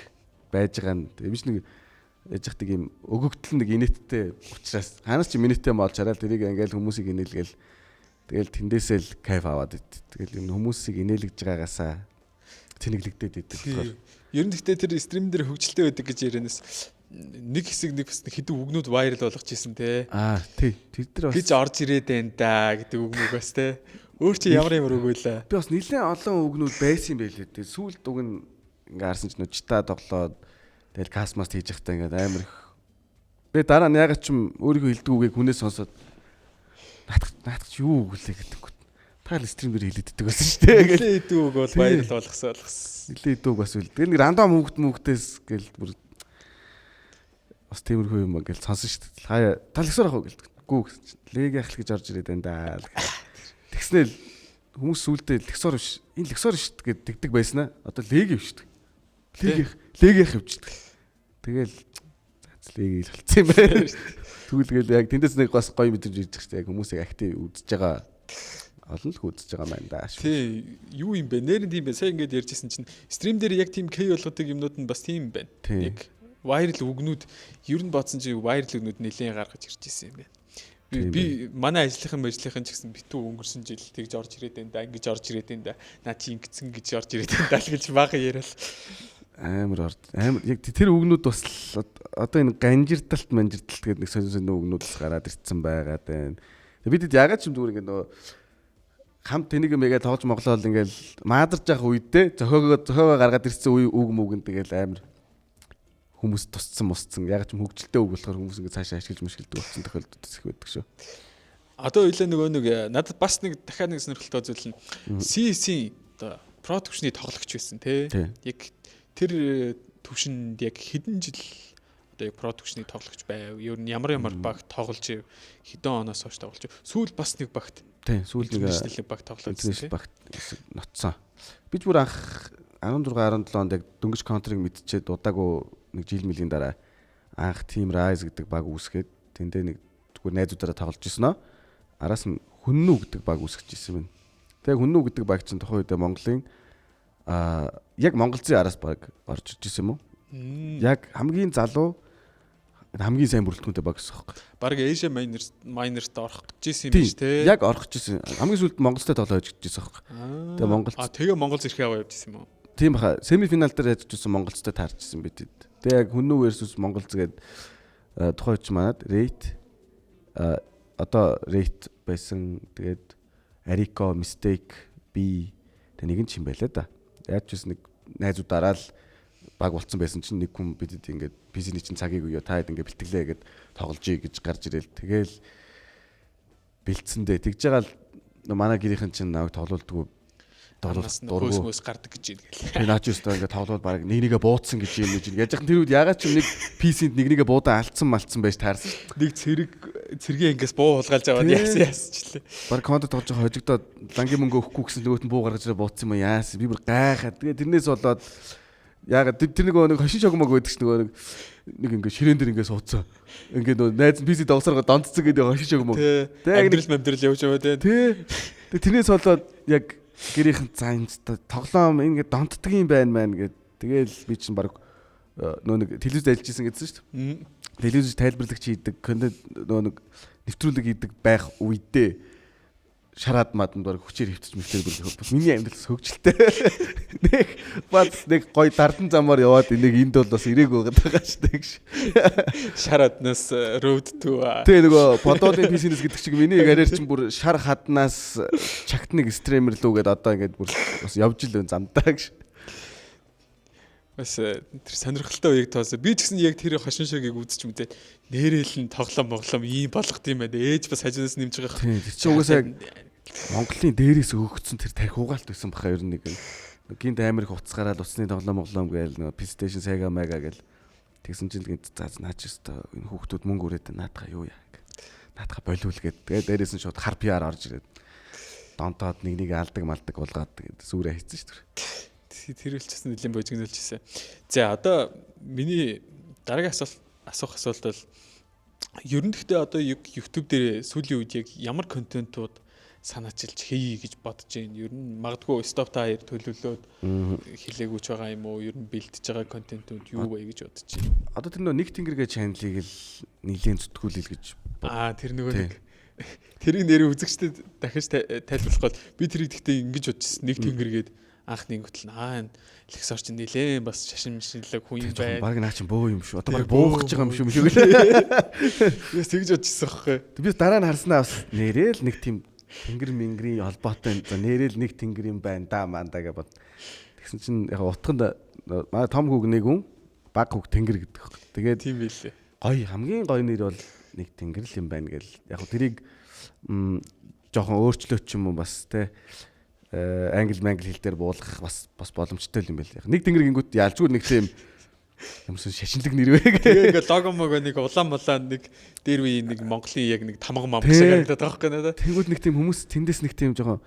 Speaker 3: байж байгаа нь биш нэг яж хатдаг юм өгөгдөл нэг инээдтэй учраас ханаас ч минутээ молж хараад тэрийг ингээл хүмүүсийг инээлгээл тэгэл тэндээсээ л кайф аваад ид. Тэгэл юм хүмүүсийг инээлгэж байгаагаасаа тэнэглэгдээд идэг болохоор
Speaker 4: ер нь гэхдээ тэр стрим дээр хөгжилтэй байдаг гэж ярианаас нэг хэсэг нэг бас хэдэн үгнүүд вайрал болгож ирсэн те.
Speaker 3: Тий. Тэр дээр бас
Speaker 4: гэж орж ирээд байна да гэдэг үгнүүд бас те. Өөр чи ямар үг байлаа.
Speaker 3: Би бас нэлээд олон үгнүүд байсан юм байлээ те. Сүүлд үг нь ингээ харсан ч чита тоглоод тэгэл касмаст хийж явахдаа ингээ амар их. Би дараа нь ягаад ч юм өөрийнхөө хэлдэг үгийг хүнээс сонсоод наадах юу үг үлээ гэдэг. Та л стрим дээр хэлээддэг байсан шүү дээ.
Speaker 4: Нэлээд хэдэн үг бол вайрал болгосон.
Speaker 3: Нэлээд хэдэн үг бас үл. Тэр нэг рандом хүүхдээс гэл бүр бас тиймэрхүү юм ингээл сонсон шүү дээ. Хаяа талагсаар ах уу гэлдэг. Гүү лег яхал гэж орж ирээд байна да. Тэгснээл хүмүүс сүулдэ лексор биш. Энэ лексор шүү дээ гэдэг байснаа. Одоо лег юм шүү дээ. Лег яах явждаг. Тэгэл лег л болцсон юм байна. Түлгээл яг тэндээс нэг бас гоё мэдрэмж ирж байгаа шүү дээ. Яг хүмүүсийг актив үзэж байгаа олон л үзэж байгаа маань даа шүү.
Speaker 4: Тий, юу юм бэ? Нэрэн тийм бэ. Сайн ингэж ярьжсэн чинь стрим дээр яг тийм K болгодог юмнууд нь бас тийм байна. Яг вайрал үгнүүд ер нь бодсон чи вайрал үгнүүд нэлээд гаргаж ирж ирсэн юм байна. Би манай ажлынхан ч гэсэн битүү өнгөрсөн жил тэгж орж ирээд байна да, ингэж орж ирээд байна да. Наа чи ингэсэн гэж орж ирээд байна да гэж бага яриад
Speaker 3: амар яг тэр үгнүүд бас одоо энэ ганжирдалт гэдэг нэг сонин үгнүүдс гараад ирсэн байгаад байна. Бидэд ягаад ч юм зүгээр ингэ нөгөө хамт тэнийг мэгээ тоолж моглол ингээл маадарч явах үедээ зохиогоо гаргаад ирсэн үг мөгөн тэгэл амар хүмүүс тусцсан яг ч хөгжилтэй үг болохоор хүмүүс ингэ цаашаа ашиглаж мышгэлдэг болсон тохиолдол их байдаг шүү.
Speaker 4: Одоо өглөө нөгөө надад бас нэг дахиад нэг сонирхолтой зүйл нь CC одоо продакшны тоглогч байсан тий. Яг тэр төвшөнд яг хэдэн жил одоо яг продакшны тоглогч байв. Ер нь ямар баг тоглож хэдэн оноос хойш тоглож. Сүүл бас нэг багт.
Speaker 3: Тий, сүүл
Speaker 4: нэг баг тоглож байсан.
Speaker 3: Багт ноцсон. Би ч бүр анх 16-17 онд яг дөнгөж контрыг мэдчихээд удаагүй нэг жил мөлийн дараа анх Team Rise гэдэг баг үүсгээд тэндээ нэг зүгээр найзуудаараа тоглож ирсэн нөө. Араас нь Хүннүү гэдэг баг үүсгэж ирсэн байна. Тэгээ Хүннүү гэдэг баг чинь тухайн үедээ Монголын яг Монголзын араас баг орж ирж ирсэн юм уу? Яг хамгийн залуу хамгийн сайн бүрэлдэхүүнтэй баг гэсэн юм.
Speaker 4: Бараг Asia Miners-д орох гэж ирсэн юм биш үү?
Speaker 3: Яг орох гэж ирсэн. Хамгийн сүүлд Монголтой тоглоо хийж ирсэн юм. Тэгээ Монгол
Speaker 4: тэгээ Монгол зэрэг яваа явжсэн юм уу?
Speaker 3: Тийм баха. Семифинал дээр яжчихсан Монголцтой таарчсан бид. Тэгээ яг Хүннүү versus Монголз гээд тухайн үеч манад Rate одоо Rate байсан. Тэгээд Arico, Mistake, B тэг нэг нь ч юм байлаа да. Яаж ч нэг найзуудаараа л баг болцсон байсан чинь нэг хүн бидэд ингээд PC-ний чинь цагийг өгөө та хэд ингээд бэлтгэлээ гэд тоглож ий гэж гарч ирэл. Тэгэл бэлдсэндээ тэгж байгаа л манай гэрийнхэн чинь наваг тоглолтгүй
Speaker 4: хөөс мөс гардаг гэж ийн
Speaker 3: гэл. Наач юустай ингээд тоглоод баг нэгнийгээ буудсан гэж юм гэж. Яаж яхан тэр үед ягаад ч нэг PC-нд нэгнийгээ буудан алдсан малцсан байж таарсан.
Speaker 4: Нэг цэргийн ингээс буу хулгайлж аваад яасчлээ.
Speaker 3: Баг контент тоглож байгаа хожигдоод лангийн мөнгө өгөхгүй гэсэн нөгөөт нь буу гаргаж ирээ буудсан юм яас. Би бүр гайхаад. Тэгээ тэрнээс болоод ягаад тэр нэг хошин шогмог байдаг ч нэг ингээд ширээн дээр ингээд суудсан. Ингээд найз нь PC дагсарга донцсон гэдэг хошин шогмог.
Speaker 4: Амьдрал явж яваа тий.
Speaker 3: Тэрнээс болоод яг гэрийнхэн цаанцтай тоглоом ингээд донтдаг юм байна мэн гэд. Тэгэл би чинь баг нэг телевиз ажиллажсэн гэдсэн шүү дээ. Телевиз тайлбарлагч хийдэг, контент нэг нэвтрүүлэг хийдэг байх үедээ шараад маданд баг хүчээр хөвтөж мэлтэй бүр миний амьдралаас хөгжилтэй. Нэг гой дардан замаар яваад энийг энд бол бас ирээг байгаа шүү дээ гэж.
Speaker 4: Шараднаас road to
Speaker 3: Тэгээ нөгөө подолын PC-нэс гэдэг чинь миний карьер чинь бүр шар хаднаас чагтныг стример лүү гэдээ одоо ингээд бүр бас явж л замдаа гэж.
Speaker 4: Бас тэр сонирхолтой үеиг тоосоо би ч гэсэн яг тэр хошин шогийг үзэж мэдээ нэрэл нь тоглоом ийм болгох юм байна. Ээж бас хажуунаас нэмж байгаа.
Speaker 3: Тийм чи угаасаа Монголын дээрээс өгөгдсөн тэр тарих угаалт байсан баха ер нь нэг гинт амар их уцгараад уцсны тоглоом гээл нөгөө PlayStation Sega Mega гээл тэгсэн чинь гинт зааз наач өстой энэ хүүхдүүд мөнгө өрөөд наатаха юу яа наатаха болиул гээд тэгээ дээрээс нь шууд хар PR орж ирээд донтоод нэг алдаг малдаг булгаад сүрэ хийсэн шүү дээ.
Speaker 4: Тэр л ч гэсэн нэлийн божигнуулжсэн. За одоо миний дараагийн асуух асуулт бол ер нь гэхдээ одоо YouTube дээр сүүлийн үед яг ямар контентууд санаачилж хийе гэж бодож байна. Ер нь магадгүй стоп та хоёр төлөвлөөд хэлээгүйч байгаа юм уу? Ер нь бэлтэж байгаа контентууд юу вэ гэж бодож байна.
Speaker 3: Одоо тэр нэг тэнгэргээ чаналыг л нэлийн зүтгүүлэл гэж.
Speaker 4: Тэр нөгөө нэг тэрийг нэр үзэгчдэд дахиж тайлбарлах бол би тэрийг гэхдээ ингэж бодчихсон. Нэг тэнгэргээд анхны ингүүтэл Лексор ч нилээн бас шашин машинлаг хүн юм байна.
Speaker 3: Баг наа чи бөө юм шүү. Одоо баг буугаж байгаа юм шүү гэлээ.
Speaker 4: Яс тэгж бодчихсон байхгүй.
Speaker 3: Би дараа нь харснаа бас нэрэл нэг тийм тэнгэр мэнгэрийн холбоотой нэрэл нэг тэнгэр юм байна да мандаа гэж бод. Тэгсэн чинь яг утганд манай том хүүг нэг хүн баг хүүг тэнгэр гэдэг. Тэгээд
Speaker 4: тийм байлээ.
Speaker 3: Гоё хамгийн гоё нэр бол нэг тэнгэр л юм байна гэл. Яг тэрийг жоохон өөрчлөөч юм уу бас те англи хэл дээр буулгах бас боломжтой юм байл. Нэг тэнгэр гингүүт ялжгүй нэг тийм юмсан шашинлаг нэр вэ гэх.
Speaker 4: Тэгээ ингээ лого мого нэг улаан нэг дээр үе нэг Монголын яг нэг тамга мам шиг харагдаад байгаа байхгүй надад.
Speaker 3: Тэнгүүд нэг тийм хүмүүс тэндээс нэг тийм жоохон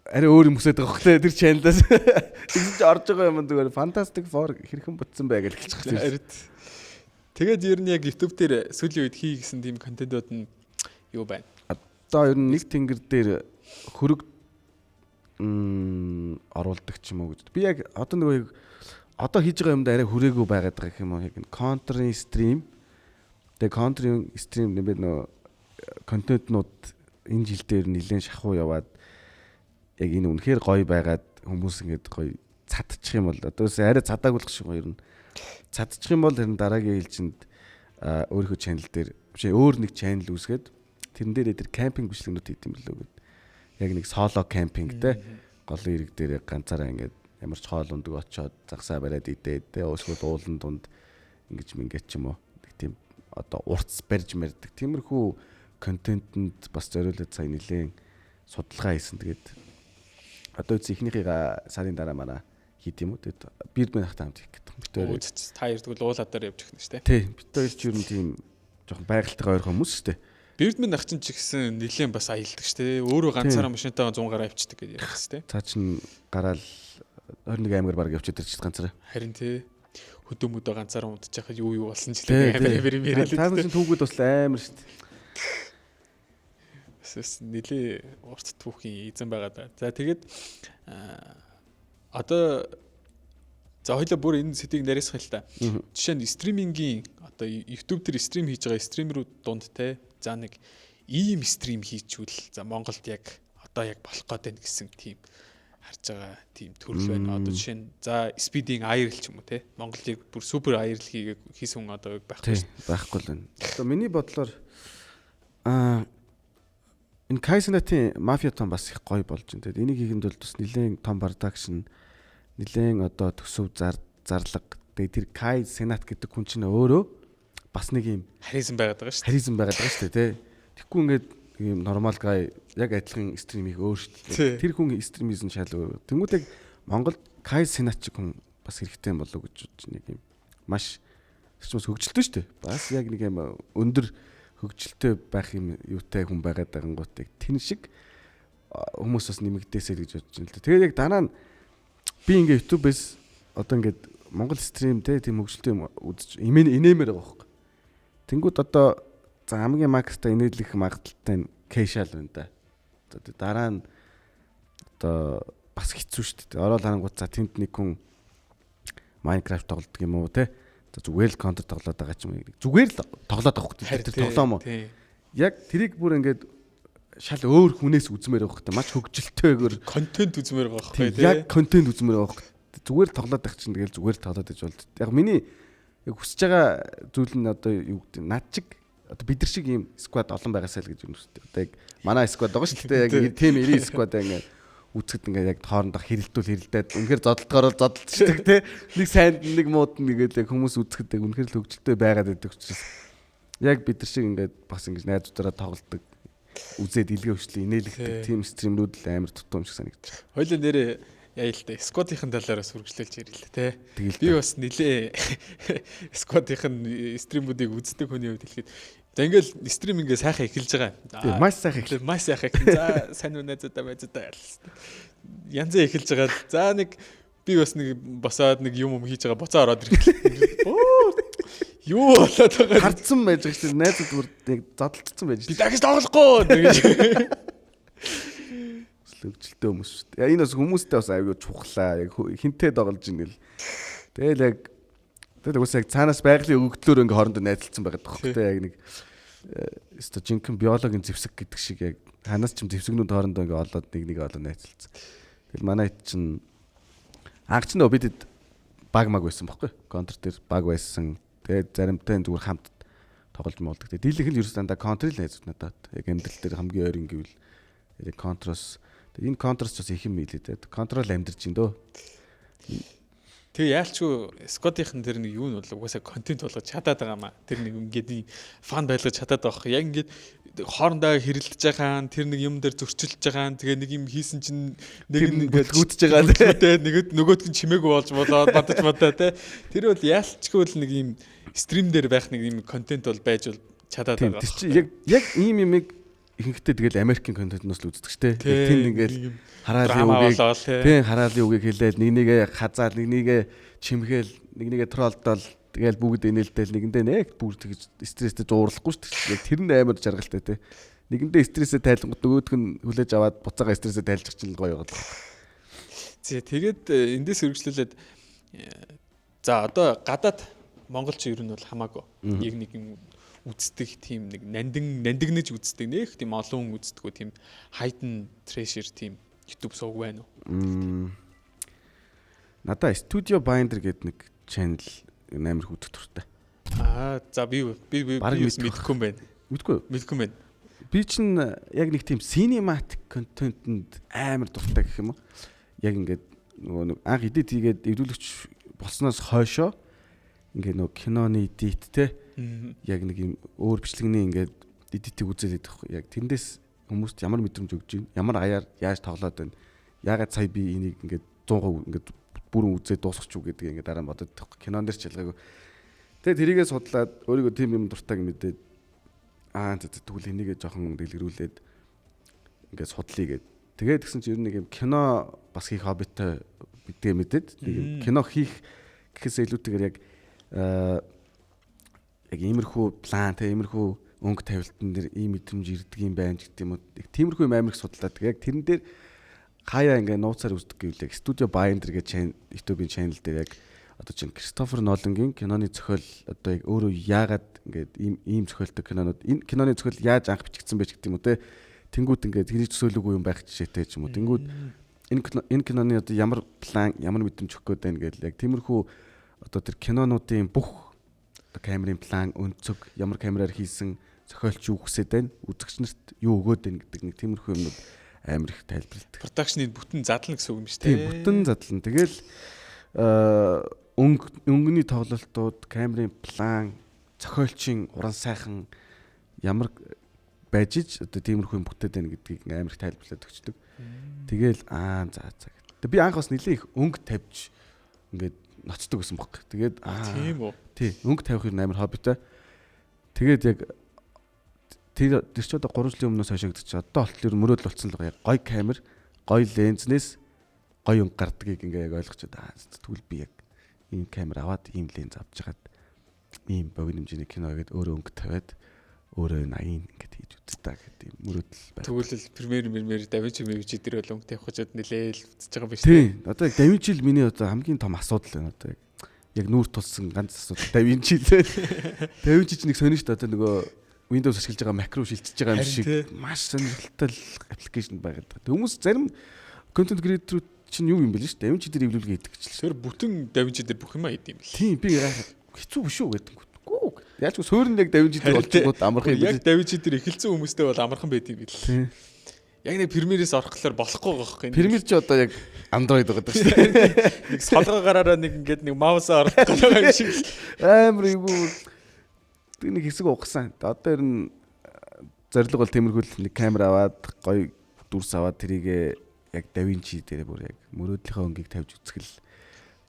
Speaker 3: арай өөр юм хүсэж байгаа хөөхлөө тэр чаналаас тэгж орж байгаа юм зүгээр Fantastic Four хэрхэн бутсан бай гэж хэлчих чинь.
Speaker 4: Тэгээд ер нь яг YouTube дээр сүүлийн үед хий гэсэн тийм контентууд нь юу байна?
Speaker 3: Одоо ер нь нэг тэнгэр дээр хөрөг оруулдаг ч юм уу гэж. Би яг одоо нөгөө одоо хийж байгаа юмд арай хүрээгүй байгаад байгаа юм уу? Яг контрын стрим. Тэгээ контрын стрим нэмээд нөгөө контентнууд энэ жил дээр нэлээд шахуу яваад яг энэ үнэхээр гоё байгаад хүмүүс ингэж гоё цадчих юм бол одоос арай цадаагүй л шиг гоё ер нь. Цадчих юм бол тэр дараагийн ээлжинд өөрийнхөө чанал дээр биш өөр нэг чанал үүсгээд тэрэн дээр тэр кампинг бичлэгнүүд хийх юм билүү гэдэг. Яг нэг соло кампингтэй голын ирэг дээр ганцаараа ингээд ямар ч хоол ундаг очоод загсаа бариад идээд тэ уусгүй дуулан дунд ингэж мингээд ч юм уу нэг тийм одоо урц барьж мэрдэг тиймэрхүү контентэнд бас зориулаад сайн нэлээд судалгаа хийсэн. Тэгээд одоо ихнийхийг сарын дараа манай хийд юм уу. Тэгээд Birdman хахтай хамт хийх гэдэг.
Speaker 4: Та хоёр тэгвэл уулаадаар явж эхнэ штэ.
Speaker 3: Тий. Бид хоёр ч ер нь тийм жоохон байгальтайгаа ойрхон хүмүүс штэ.
Speaker 4: Birdman ах чинь ч гэсэн нэлээд бас аялдаг штэ. Өөрөө ганцаараа машинтаа 100 гараа авчдаг гэж яриад штэ.
Speaker 3: Цаа чин гараал 21 аймгаар баг явчихад ирчих ганцаараа.
Speaker 4: Харин тий. Хөдөө ганцаараа унтчих яхад юу болсон ч л амар юм яриад.
Speaker 3: Таа чинь түүгүүд бас амар штэ.
Speaker 4: Бас нэлээ урт түүхийн эзэн байгаа да. За тэгээд одоо за хоёлаа бүр энэ сэдвийг нарийсах л та. Жишээ нь стримингийн одоо YouTube дээр стрим хийж байгаа стримерүүд дунд те за нэг ийм стрим хийчихвэл за Монголд яг одоо яг болох гээд байна гэсэн тийм харж байгаа тийм төрөл байна. Одоо жишээ нь за Speed-ийн Aerial ч юм уу те Монголд яг бүр супер Aerial хийсэн хүн одоо байхгүй шүү.
Speaker 3: Байхгүй л байна. Одоо миний бодлоор энэ Kaizenat-ийн Mafia том бас их гоё болж байна. Тэгээд энийг хийхэд бол бас нэлээд том production нэлээд одоо төсөв зарлага. Тэгээ тэр Кай Сенат гэдэг хүн чинь өөрөө бас нэг юм
Speaker 4: харизм байгаад байгаа шүү дээ.
Speaker 3: харизм байгаад байгаа шүү дээ, тий. Тэгэхгүй ингээд ийм нормал гай яг адилхан стримийг өөрчлөлт. Тэр хүн стримизм шал өөр. Тэнгүүд яг Монголд Кай Сенат ч хүн бас хэрэгтэй юм болов уу гэж бодож нэг юм маш бас хөгжилтэй шүү дээ. Бас яг нэг юм өндөр хөгжилтэй байх юм юутай хүн байгаад байгаа гот яг тэн шиг хүмүүс бас нэмэгдээсэй гэж бодож байна л да. Тэгээд яг дараа нь би ингээ YouTube-ээс одоо ингээд Монгол стрим тийм хөгжилтэй юм үзэж инээмээр байгаа байхгүй. Тэнгүүд одоо за хамгийн макстай инээлэх магадaltaй нь кэшал байна да. Одоо дараа нь одоо бас хэцүү шүү дээ. Ороод харангууд за тэнд нэг хүн Minecraft тоглодог юм уу те. За зүгээр л контент тоглоод байгаа ч юм. Зүгээр л тоглоод байгаа хөөх. Тэр тоглоом уу. Яг тэрийг бүр ингээд шал өөр хүнээс үзмээр байгаа хөөх. Маш хөгжилтэйгээр
Speaker 4: контент үзмээр байгаа байхгүй
Speaker 3: те. Яг контент үзмээр байгаа хөөх. Зүгээр л тоглоод байх чинь тэгэл зүгээр л тоглоод иж болд. Яг миний яг хүсэж байгаа зүйл нь одоо юу гэдэг над чиг одоо бид нар шиг ийм сквад олон байгаасаа л гэж юм үстэй. Одоо яг манай сквад байгаа шүү дээ. Яг team 90 сквад ингээд үзэхэд ингээд яг хоорондоо хэрэлдээд үнэхээр зодолтгоор зодолдчихдаг те. Нэг сайнд нэг мууд нэгээд яг хүмүүс үзэхэд яг үнэхээр л хөгжилтэй байгаад байдаг учраас яг бид нар шиг ингээд бас ингэж найзуудаараа тоглолдог үзээд илгээ хөшлийн инээлэгдэг team стримрүүд л амар тутам шиг санагдчих.
Speaker 4: Хоёлаа нэрээ яа л дээ. Сквадын талаараас үргэлжлүүлж ирэлээ те. Би бас нилээ сквадын стримүүдийг үздэг хүний хувьд хэлэхэд за ингээл стрим ингээ сайхан эхэлж байгаа.
Speaker 3: Маш сайхан эхэлж.
Speaker 4: Маш сайхан эхэлж. За сайн уу найзуудаа байцудаа ялсан. Янзаа эхэлж байгаа л. За нэг би бас нэг босоод нэг юм хийж байгаа боцоо ороод ирэхлээ. Юу болоод байгаа.
Speaker 3: Хардсан байж байгаа чинь найзууд бүр яг задлцсан байж.
Speaker 4: Би дахиж тоглохгүй гэж.
Speaker 3: Хөгжилтэй хүмүүс шүү дээ. Энэ бас хүмүүстэй бас аюу чухлаа. Яг хинтээ доголж ийн гэл. Тэгэл үгүй яг цаанаас байгалийн өгөгдлөөр ингээ хоорондоо найзалцсан байгаад байгаа хөөхтэй яг нэг өсто жинхэнэ биологийн зэвсэг гэдэг шиг яг танаас ч зэвсэгнүүд хоорондоо ингээ олоод нэг олоо найзалцсан. Тэгэл манай хэд чинь анх ч нөө бидэд баг маг байсан байхгүй. Контр дээр баг байсан. Тэгээд заримтай зүгээр хамт тоглож молдог. Тэгээд дийлэх л ерөөс дандаа контр л найзууд надад. Яг амьдрал дээр хамгийн ойрын гэвэл яг контроос энэ контроос ч бас их юм хэлээ дээ. Контрол амьдэрч ин дөө.
Speaker 4: Тэгээ яалчгүй скотийнхэн тэр нэг юу нь бол угаасаа контент болгож чадаад байгаа маа. Тэр нэг ингээд фан байлгаж чадаад байгаа. Яг ингээд хоорондоо хэрэлдэж байгаа. Тэр нэг юм дээр зөрчилж байгаа. Тэгээ нэг юм хийсэн чинь нэг нь
Speaker 3: гүтж байгаа
Speaker 4: те. Нөгөөд нь чимээгүй болж болоод бодож те. Тэр бол яалчгүй л нэг юм стрим дээр байх нэг юм контент бол байж бол чадаад байгаа.
Speaker 3: Тэр чинь яг ийм юмыг ихэнхдээ тэгэл Америкийн контентноос л үздэг ч тийм ингээл хараалын үгийг тийм хараалын үгийг хэлээд нэгнийгээ хазаал нэгнийгээ чимхээл нэгнийгээ троллдол тэгэл бүгд инээлтэл нэгэндээ нэг бүгд тэгж стресстэй зуурлахгүй шүү дээ. Тэр нь амар жаргалтай тийм. Нэгэндээ стрессээ тайлангууд нөгөөх нь хүлээж аваад буцаага стрессээ тайлчих чинь гоё байгаа.
Speaker 4: Зэ тэгээд эндээс үргэлжлүүлээд за одоо гадаад монголч ер нь бол хамаагүй. Яг нэг юм үздэг тийм нэг нандинж үздэг нэх тийм олон хүн үздэггүй тийм hidden treasure тийм YouTube сувг байна уу?
Speaker 3: Надаа Studio Binder гэдэг нэг channel амар хөтөх туртай.
Speaker 4: За би мэдэхгүй юм байна.
Speaker 3: Мэдгүй
Speaker 4: юм байна.
Speaker 3: Би чинь яг нэг тийм cinematic content-д амар дуртай гэх юм уу? Яг ингээд нөгөө анх edit хийгээд эвлүүлэгч болсноос хойшоо ингээд нөгөө киноны edit те яг нэг юм өөр бичлэгний ингээд эдитийг үзээд байдаг. Яг тэндээс хүмүүст ямар мэдрэмж өгч байна? Ямар аяар яаж тоглоод байна? Яагаад сая би энийг ингээд 100% ингээд бүрэн үзээд дуусгах ч үү гэдэг ингээд дараа нь бодоод байдаг. Кинон дээр ч ялгаагүй. Тэгээд тэрийгээ судлаад өөрийгөө тийм юм дуртайг мэдээд тэгвэл энийгээ жоохон дэлгэрүүлээд ингээд судлъя гээд. Тэгээд тэгсэн чинь ер нь нэг юм кино бас хийх хоббитой бидгээ мэдээд нэг юм кино хийх гэхээсээ илүүтэйгээр яг иймэрхүү план те иймэрхүү өнгө тавилтан дээр ийм мэдрэмж ирдэг юм байна гэдэг юм уу. Тиймэрхүү юм амирх судлаад яг тэрэн дээр хаяа ингээ нууцаар үздэг гэвэл яг Studio Binder гэж YouTube-ийн channel дээр яг одоо чинь Кристофер Нолангийн киноны зохиол одоо яг өөрөө яагаад ингээд ийм зохиолтой кинонууд энэ киноны зохиол яаж анх бичигдсэн бэ гэдэг юм уу те. Тэнгүүд ингээд тэрийг төсөөлөөгүй юм байх жишээтэй ч юм уу. Тэнгүүд энэ киноны одоо ямар план ямар мэдрэмж өгөх гээд байна гэдэг яг тиймэрхүү одоо тэр кинонуудын бүх камерын план өнцөг ямар камераар хийсэн зохиолч юу хүсэж байна үзэгч нарт юу өгөөд байна гэдэг нэг тиймэрхүү юмнууд амар их тайлбарладаг.
Speaker 4: Продакшны бүтэн задлан гэсэн үг юм шүү дээ.
Speaker 3: Тийм бүтэн задлан. Тэгэл өнгөний тоглолтууд, камерын план, зохиолчийн уран сайхан ямар байж иж одоо тиймэрхүү юм бүтээд байна гэдгийг амар их тайлбарлаад өгчдөг. Тэгэл за. Тэгээ би анх бас нэлээ их өнгө тавьж ингээд ноцдог гэсэн баг. Тэгээд
Speaker 4: тийм үү.
Speaker 3: Тий, өнгө тавих юм амар хоббитой. Тэгээд яг тэр ч одоо 3 жилийн өмнөөс хойшоогдчих. Одоо болтол мөрөөдөл болцсон л байгаа. Гой камер, гой лензнээс гой өнгө гардгийг ингээ яг ойлгочод тэгвэл би яг ийм камер аваад ийм ленз авч жагаад ийм богино хэмжээний кино гээд өөрөө өнгө тавиад өөрөө 80 ингээд хийж үзтээ гэдэг юм мөрөөдөл байна.
Speaker 4: Тэгвэл премьер давинчи мэвчи дээр бол өнгө тавих гэж нэлээл үзэж байгаа биш
Speaker 3: тий. Одоо яг давинчи л миний одоо хамгийн том асуудал байна одоо яг нүүр тулсан ганц асуудал давинчи л. Давинчи ч нэг сонир шүү дээ одоо нөгөө Windows ашиглаж байгаа Mac руу шилжиж байгаа юм шиг маш сонирхолтой аппликейшн байгаад байгаа. Хүмүүс зарим контент креатор чинь юу юм бэ л шүү дээ. Давинчи дээр эвлүүлгээ хийдэг ч л.
Speaker 4: Тэр бүтэн давинчи дээр бүх юм хийд юм бэл.
Speaker 3: Тийм би хэцүү биш үү гэдэг. Гүү. Яаж ч суурин яг давинчи дээр болчихгоо амархан юм.
Speaker 4: Яг давинчи дээр эхэлсэн хүмүүстэй бол амархан байд юм бэл.
Speaker 3: Тийм.
Speaker 4: Яг нэг премьерээс орохгүй болохгүй байхгүй.
Speaker 3: Премьер ч одоо яг Android байгаа шүү дээ.
Speaker 4: Нэг солгоо гараараа нэг ингээд нэг маусаа орох гэдэг юм шиг.
Speaker 3: Амар юм. Би нэг хэсэг угсан. Одоо ер нь зорилго бол тэмэрхүүл нэг камер аваад гоё дүрс аваад тэрийг яг давинчи дээр бүр яг мөрөөдлийнхөө өнгийг тавьж үзэх л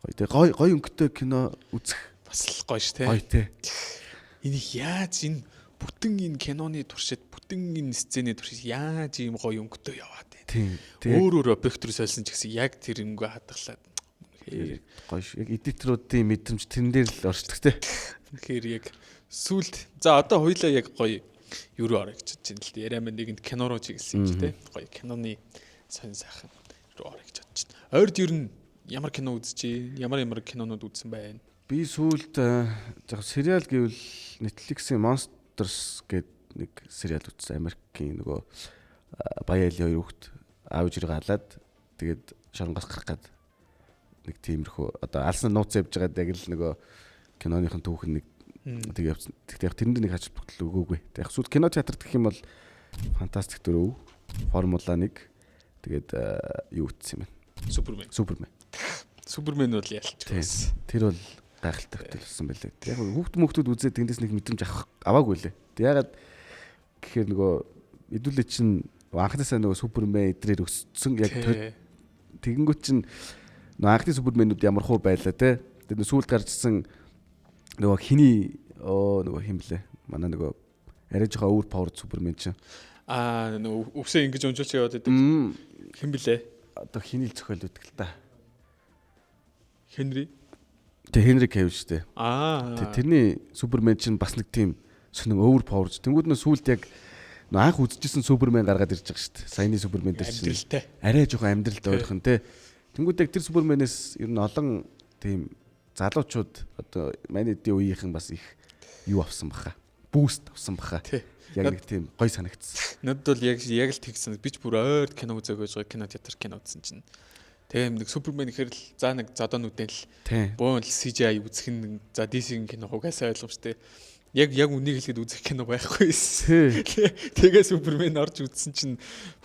Speaker 3: гоё. Тэгээ гоё өнгөтэй кино үзэх
Speaker 4: бас л гоё ш тэ.
Speaker 3: гоё те.
Speaker 4: Энийг яаж энэ бүтэн энэ киноны туршид бүтэн энэ сцены туршид яаж ийм гоё өнгөтэй яваад байна.
Speaker 3: Тийм.
Speaker 4: Өөр вектор сольсон ч гэсэн яг тэр өнгөө хадгалаад
Speaker 3: гоё ш. Яг эдиторуудын мэдрэмж тэрэн дээр л оршдог те.
Speaker 4: Тэгэхээр яг сүлд за одоо хоёлаа яг гоё юу руу орё гэж бодож байна л дээ. Яриа маань нэгэнд кино руу чиглэсэн юм чи тэ. Гоё киноны сонь сайхан руу орё гэж бодож байна. Ойрд ер нь ямар кино үзчихээ? Ямар кинонууд үзсэн байна?
Speaker 3: Би сүүлд яг сериал гэвэл Netflix-ийн Monsters гэдэг нэг сериал үзсэн. Америкийн нөгөө Баяали хоёр хүүхэд аав ээжээ галаад тэгээд шоронгоос гарах гээд нэг тиймэрхүү одоо алсан нууц явж байгаад яг л нөгөө киноныхын түүхэн нэг тэг явсан. Тэгтээ яг тэрэнд нэг хач бүтэл өгөөгүй. Тэг яг сүүл кино театрт гэх юм бол фантастик 4, Формула 1 тэгээд юу ütсэн юм бэ? Супермен бол ялч. Тэр бол гайхалтай хөтөлсөн байлээ. Яг хүүхдүүд үзээд тэндээс нэг мэдрэмж аваагүй лээ. Тэг ягаад гэхээр нөгөө хэдүүлээ чинь анхнаасаа нөгөө Супермен эдрээр өссөн яг тэгэнгүүт чинь нөгөө анхны Суперменүүд ямар хуу байлаа те. Тэгээд сүүлд гарчсан нөгөө хиний нөгөө хим блэ? Манай нөгөө арай жоохон өөр павер Супермен чинь.
Speaker 4: Нөгөө өвсөө ингэж унжуулж яваад байдаг. Хим блэ?
Speaker 3: Одоо хиний л зохиол өгдөг л та.
Speaker 4: Хенри.
Speaker 3: Тэ Хенри Кавил шүү дээ. Тэрний Супермен чинь бас нэг тийм сонин өөр паверж. Тэнгүүд нөө сүулт яг анх үзчихсэн Супермен гаргаад ирж байгаа шүү дээ. Саяны Супермен дээр чинь арай жоохон амьдралд ойрхон те. Тэнгүүд яг тэр Суперменээс ер нь олон тийм залуучууд одоо манайдын үеийнхэн бас их юу авсан баха. Буст авсан баха. Яг нэг тийм гой санагдсан.
Speaker 4: Надад бол яг л тэгсэн. Би ч бүр ойрд кино үзээг байж байгаа кино театр кино үзсэн чинь. Тийм нэг Супермен ихэр л за нэг зодоонуудын л бөөн л CGI үзэх нь за DC-ийн кино хугасаа ойлгомжтой. Яг үнийг хэлгээд үзэх кино байхгүйсэн. Тэгээ Супермен орж үзсэн чинь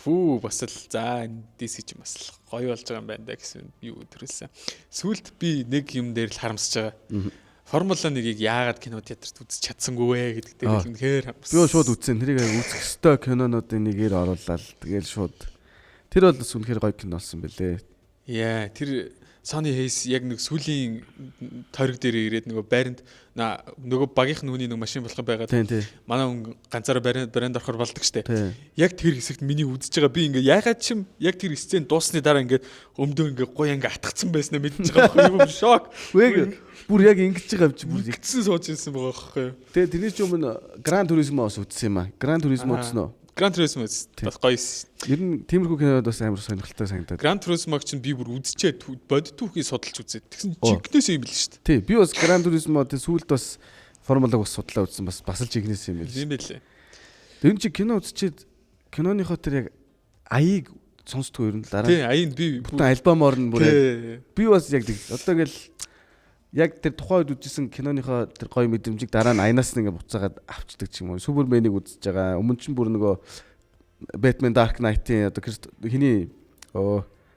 Speaker 4: бас л за DC ч бас л гоё болж байгаа юм байна да гэсэн юу төрүүлсэн. Сүүлд би нэг юм дээр л харамсаж байгаа. Формула 1-ийг яагаад кино театрт үзэж чадсангүй вэ гэдэг дээр л үнэхээр харамссан.
Speaker 3: Би шууд үзсэн. Тэрийг үзэх ёстой кинонуудын нэгээр оруулаад тэгэл шууд тэр бол бас үнэхээр гоё кино болсон бэлээ.
Speaker 4: Яа, тэр Sony Hayes яг нэг сүлийн тойрог дээр ирээд нөгөө байранд нөгөө багийнх нь хүний нэг машин болох байгаад манай хүн ганцаараа барианд орохоор болдог штэ. Яг тэр хэсэгт миний үзэж байгаа би ингээ ягаад ч юм яг тэр сцен дуусны дараа ингээ өмдөө ингээ гоё ингээ атгцсан байснаа мэдчихэж байгаа байхгүй юу? Шок.
Speaker 3: Бүр яг ингэж байгаа авч бүр
Speaker 4: игдсэн сууж ирсэн байгаа байхгүй юу?
Speaker 3: Тэгээ тэрний ч өмнө Gran Turismo бас үзсэн юм аа. Gran Turismo үзсэн үү?
Speaker 4: Gran Turismo бас гоё.
Speaker 3: Ер нь тиймэрхүү кинод бас амар сонирхолтой санагдаад.
Speaker 4: Gran Turismo-г чинь би бүр үзчихэд бодит түүхийг судалж үзээд тэгсэн чигнээс юм бил шүү дээ.
Speaker 3: Тий, би бас Gran Turismo сүүлд бас формулаг бас судлаа үзсэн бас л чигнээс юм бил.
Speaker 4: Тийм байлээ.
Speaker 3: Тэр чи кино үзчихэд киноныхоо тэр яг аяыг сонсдгоо ер нь л дараа.
Speaker 4: Тий, аяыг би
Speaker 3: бүтэн альбомоор нь бүр би бас яг одоо ингээл яг тэр тухайд үзсэн киноныхоо тэр гоё мэдрэмжийг дараа нь аянаас нь ингээ буцаагаад авчдаг ч юм уу. Суперменийг үзэж байгаа. Өмнө чинь бүр нөгөө Batman Dark Knight-ийн одоо хиний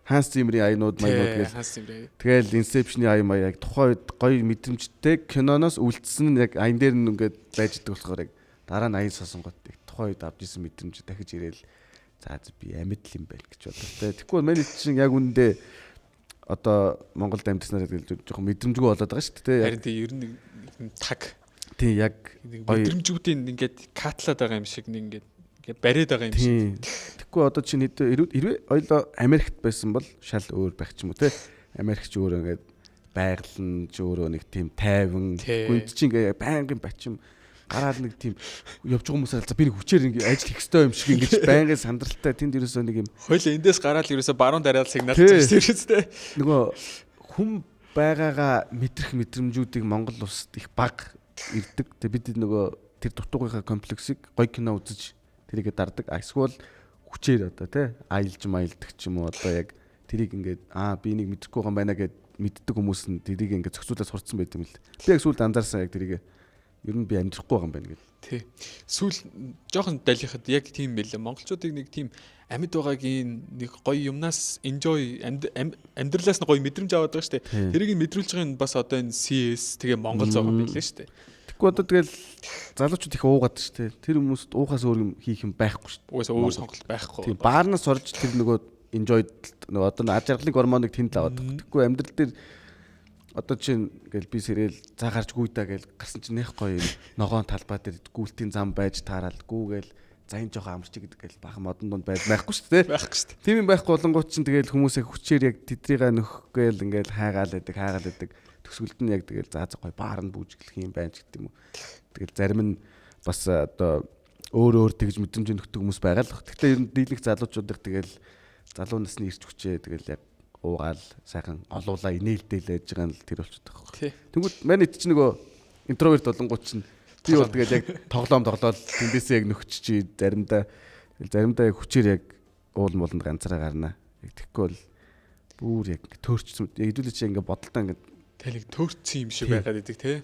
Speaker 3: Ханс Зиммерийн аянууд маягууд гээл.
Speaker 4: Ханс Зиммер.
Speaker 3: Тэгэл Inception-ийн аян маяг тухайн үед гоё мэдрэмжтэй киноноос үлдсэн нь яг аян дээр нь ингээд байж идэг болохоор яг дараа нь аян сонсонгот яг тухайн үед авч исэн мэдрэмж дахиж ирээл за би амьд л юм байна гэж бодлоо. Тэгэхгүй миний чинь яг үндэ одоо Монголд амьдснараа тэгэл жоохон мэдрэмжгүй болоод байгаа шүү дээ.
Speaker 4: Харин тий ер нь таг.
Speaker 3: Тий яг
Speaker 4: мэдрэмжүүдийн ингээд катлаад байгаа юм шиг нэг ингээд бариад байгаа юм шиг.
Speaker 3: Тэгэхгүй одоо чинь хэрвээ ойлоо Америкт байсан бол шал өөр байх ч юм уу те. Америкч өөрөө ингээд байгаль нь ч өөрөө нэг тийм тайван гүнд чинь ингээд байнгын бачим гараад нэг тийм явж байгаа хүмүүсээ за би нэг хүчээр ингэ ажил хийх ёстой юм шиг ингэж байнгын сандралтай тэнд ерөөсөө нэг юм
Speaker 4: хойло эндээс гараад ерөөсөө баруун дараал сигнал хийсэн шүү дээ.
Speaker 3: Нөгөө хүм байгаагаа мэдрэх мэдрэмжүүдийг Монгол улсад их бага ирдэг. Тэгээ бид нөгөө тэр дутуугийнхаа комплексыг гоё кино үзэж тэрийгэ дардаг. Эсвэл хүчээр одоо тий аялж маялдаг ч юм уу одоо яг тэрийг ингээд би нэг мэдэхгүй байгаа байна гэд мэддэг хүмүүс нь тэрийг ингээд зохицуулаад сурцсан байт юм л. Би яг сүүлд анзаарсан яг тэрийг ер нь би амьдрахгүй байгаа юм байна гэл.
Speaker 4: Тий. Сүүл жоохон далихад яг тийм байлаа. Монголчуудыг нэг тийм амьд байгаагийн нэг гоё юмнаас enjoy амьдралаас нь гоё мэдрэмж аваад байгаа шүү дээ. Тэрийг мэдрүүлж байгаа нь бас одоо энэ CS тэгээ Монгол зов юм байлаа шүү дээ.
Speaker 3: Тэгэхгүй одоо тэгэл залуучууд их уугаад шүү дээ. Тэр хүмүүст уухаас өөр юм хийх юм байхгүй шүү дээ.
Speaker 4: Угаасаа өөр сонголт байхгүй.
Speaker 3: Тийм баарнаас орж тэр нөгөө enjoy нөгөө одоо аж аргалын гормоныг тэнд аваад. Тэгэхгүй амьдрал дээр одоо чинь ингээл би сэрэл за гарч гүйдаа гээл гарсан чинь нэх гоё юм ногоон талбай дээр гүйлтийн зам байж таарал гүүгээл за энэ жоохон амарч гэдэг гээл бахан модон дунд байхгүй шүү дээ.
Speaker 4: Байхгүй шүү дээ.
Speaker 3: Тийм юм байхгүй болонгууд чинь тэгэл хүмүүсээ хүчээр яг тэдрийгээ нөхгээл ингээл хаагаал байдаг төсвөлд нь яг тэгэл за гоё баар нь бүүжиглэх юм байна ч гэдэг юм уу. Тэгэл зарим нь бас одоо өөр тэгж мэдрэмж нөхдөг хүмүүс байгаа л. Гэхдээ ер нь дийлэнх залуучуудыг тэгэл залуу насны ирч хүчээ тэгэл яг уугаал сайхан олуулаа инээлдэл байж байгаа нь л тэр болчиход байгаа байхгүй. Тэнгүүд манай хэд ч нөгөө интроверт болонгууд чинь би бол тэгэл яг тоглоол тэндээсээ яг нөхч чи заримдаа яг хүчээр яг уул молонд ганцаараа гарна. Яг тэгэхгүй бол бүр яг төөрчсөн. Яг хэдүүлээ чи ингээ бодолтой ингээ
Speaker 4: тэлэг төөрцсөн юм шиг байгаад идэг тий.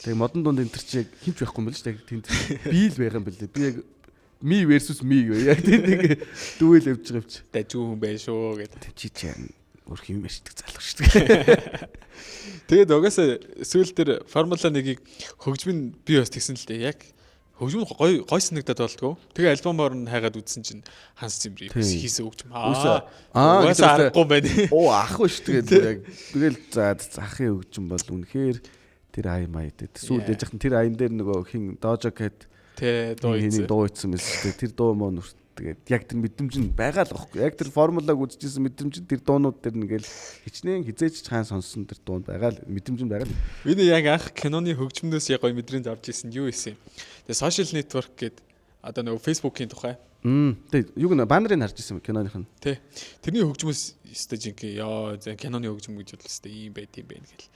Speaker 3: Тэгээ модон дунд энэ төр чи яг хинч байхгүй юм байна шүү дээ. Тэнд би л байгаа юм бэлээ. Би яг ми versus ми яг тэнд нэг дүүэл явж байгаа юм чи.
Speaker 4: Дажгүй хүн байх шүү гэдэг.
Speaker 3: Чи өрх юм ярьдаг залуу шүү дээ.
Speaker 4: Тэгээд угаасаа сүүл дээр Формула 1-ийг хөгжмийн би бас тэгсэн л дээ. Яг хөгжмөн гой санагдаад болтгоо. Тэгээ альбомоор нь хайгаад үзсэн чинь Ханс Зиммер хийсэн хөгжим. Угаасаа аргагүй байна.
Speaker 3: Ах биш тэгээд яг тэгэл за захын хөгжим бол үнэхээр тэр ай маяд. Сүүл дэжих нь тэр аян дээр нөгөө хин Doja Cat
Speaker 4: тэ дуу
Speaker 3: ийцсэн мэт шүү дээ. Тэр дуу мөн тэгээд яг тэр мэдрэмж нь байгаа л байхгүй. Яг тэр формулаг үзчихсэн мэдрэмж тэр дуунууд дээр нэгэл хичнээн хизээч хаан сонссон тэр дуунд байгаа л мэдрэмж нь байгаа л.
Speaker 4: Миний яг анх киноны хөгжмнөөс яг гоё мэдрэмж авч ирсэн юу исэн. Тэгээ social network гэдэг одоо нөгөө Facebook-ийн тухай.
Speaker 3: Тэгээд юг нэ баннерыг харж ирсэн киноных нь.
Speaker 4: Тэ. Тэрний хөгжмөөс өстой жинхэнэ ёо киноны хөгжим гэж бодлоо өстой ийм байт юм байна гэл.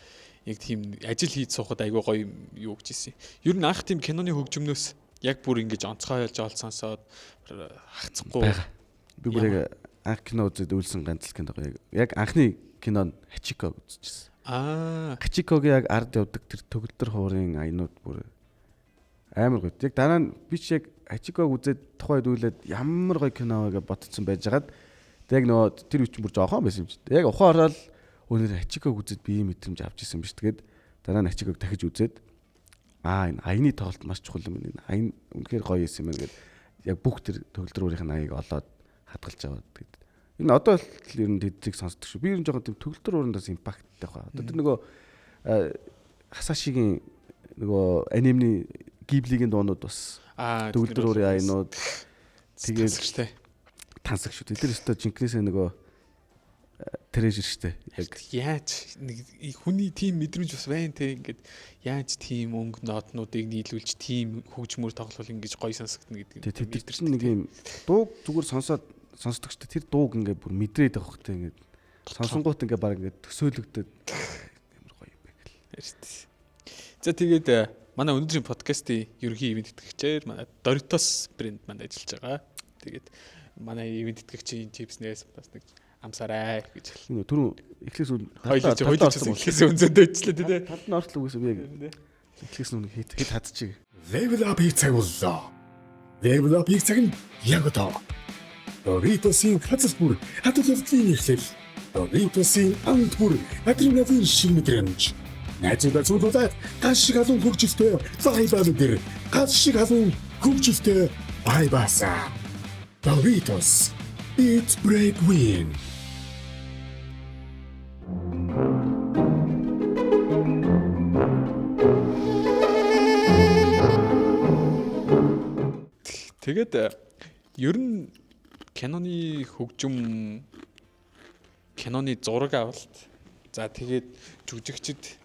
Speaker 4: Яг тийм ажил хийж суухад айгүй гоё юу гэж ирсэн. Ер нь анх тийм киноны хөгжмнөөс яг бүр ингэж онцгой ялж олсонсоод хацахгүй.
Speaker 3: Би бүр яг анх кино үзээд үлсэн ганц л кино яг анхны кинон Хачико үзчихсэн. Хачикогийн яг ард явдаг тэр төгөлдөр хуурын аянууд бүр амар гоё. Яг дараа нь би ч яг Хачиког үзээд тухайд үйлээд ямар гоё кино гэж ботцсон байжгаад яг нөгөө тэр үчин бүр жоохон байсан юм чи. Яг ухаан ороод өнөр Хачиког үзээд би ийм мэдрэмж авч ирсэн биз. Тэгээд дараа нь Хачиког дахиж үзээд энэ аяны тоглолт маш чухал юм байна. Аян үнэхээр гоё юм байна гэдэг. Яг бүх тэр төгөлдөр өөрийнх нь аяыг олоод хадгалж аваад тэгээд. Энэ одоо л ер нь тэдрийг сонсдог шүү. Би ер нь жоохон тийм төгөлдөр уурандаас импакттай байгаа. Одоо тэр нөгөө Хасашигийн нөгөө анимны Гиблигийн дуунууд бас төгөлдөр уурын аянууд тэгээд тансаг шүү. Тэр өстө жинкнээсээ нөгөө трэжэр штэ. Яг
Speaker 4: яаж нэг хүний тийм мэдрэмж бас байна те ингээд яаж тийм өнгө нотнуудыг нийлүүлж тийм хөгжмөр тоглол ингэж гоё сонсогдно гэдэг.
Speaker 3: Тэгээд тэр чинь нэг юм дууг зүгээр сонсдог штэ. Тэр дууг ингээд бүр мэдрээд байгаа хөөхтэй ингээд сонсонгууд ингээд баг ингээд төсөөлөгдөд ямар гоё юм бэ гэл.
Speaker 4: За тэгээд манай өнөөдрийн подкастын ерөнхий ивент тэтгэгчээр манай Doritos брэнд манд ажиллаж байгаа. Тэгээд манай ивент тэтгэгчийн чипснээс бас нэг амсарай гэж хэлсэн.
Speaker 3: Түрүү эхлээс
Speaker 4: хойлож эхлээс өнзөндөө ичлээ тий.
Speaker 3: Талд нь ортлоо үгүйс би яг эхлээс нүг хэд хадчих.
Speaker 2: Level up-ийг цагууллаа. Level up-ийг цаг нь яг одоо. Doritos-ийн хацас бүр хатгалцлын эхлэл Doritos-ийн амт бүр адреналин шиг мэдрэмж. Найзуудаа цуглуулад газ шиг халуун хөгжилтэй Vibe мэдэр. Газ шиг халуун хөгжилтэй Vibe-аса. Doritos. It's break win.
Speaker 4: Тэгээд ер нь киноны хөгжим, киноны зураг авалт, за тэгээд жүжигчд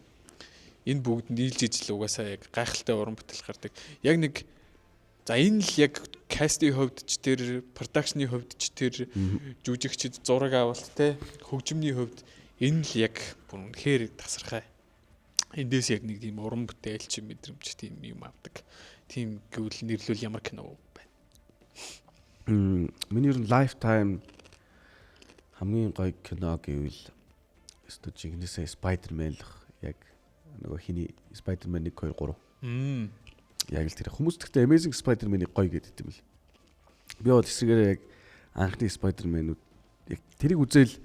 Speaker 4: энэ бүгд нийлж ижил угаасаа яг гайхалтай уран бүтээл гардаг. Яг нэг за энэ л яг кастийн хувьд ч тэр, продакшны хувьд ч тэр, жүжигчд зураг авалт те хөгжимний хувьд энэ л яг бүр үнэхээр тасархай. Эндээс яг нэг тийм уран бүтээл чи мэдрэмж тийм юм авдаг. Тийм гэвэл нэрлүүл ямар кино байна?
Speaker 3: Миний ер нь lifetime хамгийн гоё кино гэвэл студиогнээсээ Spider-Man л яг нөгөө хиний Spider-Man 1 2 3. Яг л тэр хүмүүс гэхдээ Amazing Spider-Man-ыг гоё гэдэг юм л. Би бол эсрэгээр яг анхны Spider-Man-ууд яг тэрийг үзэл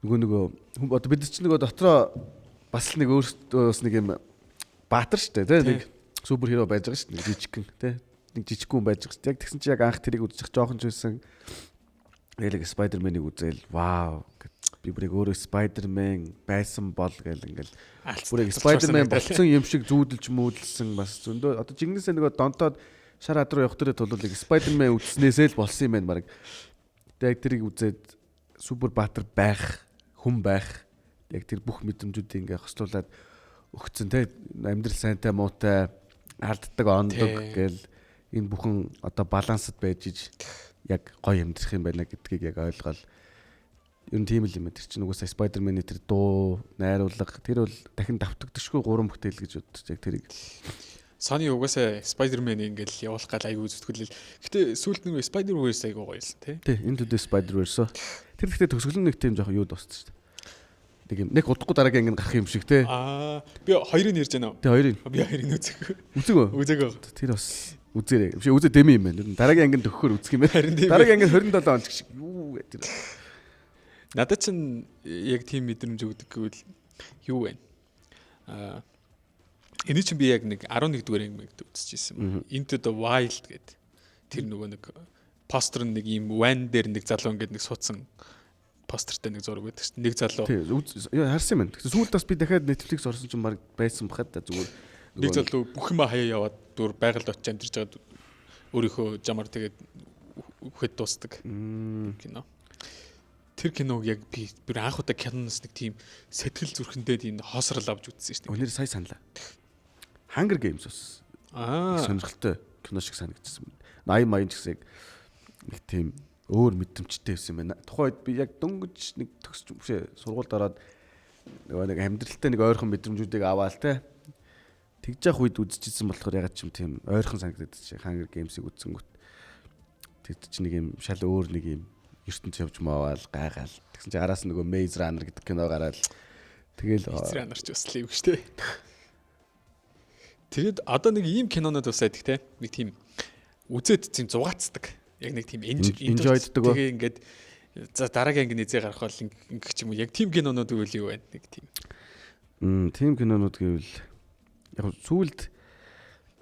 Speaker 3: нөгөө одоо бид ч нөгөө дотроо бас нэг өөртөө бас нэг юм баатар штэ тий нэг супер хиро байж байгаа штэ нэг жижигхэн тий нэг жижигхэн байж байгаа штэ яг тэгсэн чи яг анх тэрийг үзчих жоохон ч байсан яг Spider-Man-ыг үзэл вау би бүрийг өөрөө Spider-Man байсан бол гэл ингээл бүрийг Spider-Man болсон юм шиг зүүдэлж мүүдэлсэн бас зөндөө одоо жигнэсээ нөгөө донтоод шар ад руу явах төрөд бол Spider-Man үзснээсээ л болсон юм байна баг. Яг тэрийг үзээд супер баатар байх, хүн байх яг тэр бүх мэдрэмжүүдийг ингээ хослуулад өгцөн те амьдрал сайнтай муутай алддаг ондог гэл энэ бүхэн одоо балансд байж иж яг гоё амьдрах юм байна гэдгийг яг ойлгоод ер нь тийм л юм. Тэр чинь угаасаа Spider-Man-ийн тэр дуу, найруулга тэр бол дахин давтагдчихгүй гурван бүтээл гэж бодож яг тэрийг
Speaker 4: Sony угаасаа Spider-Man ингээл явуулах гал аягүй зүтгэлэл. Гэтэ сүүлд нэг Spider-Verse аягүй гоёлсон тий.
Speaker 3: Тий, Into the Spider-Verse. Тэр ихтэй төгсгөл нэг тийм жоох юу дууссан шүү дээ. Нэг удахгүй дараагийн анги гарах юм шиг тий.
Speaker 4: Би хоёрыг ярьж байна уу?
Speaker 3: Тий, хоёрыг.
Speaker 4: Би хоёрыг үзэхгүй.
Speaker 3: Үзээгөө.
Speaker 4: Үзээгөө.
Speaker 3: Тэр бас үзээрэй. Биш үзээ дэми юм байна. Дараагийн анги төгөхөр үзэх юм байна. Дараагийн анги 27 он ч шиг юу гэдэг.
Speaker 4: Надад чинь яг тийм мэдрэмж өгдөг гэвэл юу вэ? Энэ чинь би яг нэг 11 дугаар ангид үзчихсэн. Into the Wild гэдэг. Тэр нөгөө нэг постэр нэг юм van дээр нэг залуу ингээд нэг суудсан постертэй нэг зураг байдаг шүү дээ. Нэг залуу.
Speaker 3: Тий, харсан юм байна. Тэгсэн сүүлд бас би дахиад Netflix орсон чинь баг байсан бахад зүгээр
Speaker 4: нэг залуу бүх юм хаяа яваад дүр байгальд очиж амьдарч байгаа өөрийнхөө жамаар тэгээд үхэт дуустдаг кино. Тэр киног яг би анх удаа киноноос нэг тийм сэтгэл зүрхэндээ тийм хоосрал авч үзсэн шүү дээ.
Speaker 3: Өнөр сая саналаа. Hunger Games бас сонирхолтой кино шиг санагдсан. 80 маяг ч гэсэн нэг тийм өөр мэдрэмжтэй байсан юм байна. Тухайд би яг дөнгөж нэг төгсч бишээ сургуульд ороод нэг амьдралтай нэг ойрхон мэдрэмжүүдийг аваал те. Тэгж явах үед үзчихсэн болохоор ягаад ч юм тийм ойрхон санагдаад чи Hunger Games-ийг үзсэнгүүт. Тэгт чи нэг юм шал өөр нэг юм ертөнц явж маавал гайгаал. Тэгсэн чи араас нөгөө Maze Runner гэдэг кино гараад тэгэл
Speaker 4: Maze Runner ч бас л юм шүү дээ. Тэгээд одоо нэг ийм кинонод бас байдаг те. Нэг тийм үзээд тийм зугаацдаг. Яг нэг тийм
Speaker 3: enjoyддаг.
Speaker 4: Тэгээ ингээд за дараагийн анги нэзээ гарах бол ингэх ч юм уу. Яг тийм кинонод үйл юу байна нэг тийм.
Speaker 3: Тийм кинонууд гэвэл яг сүүлд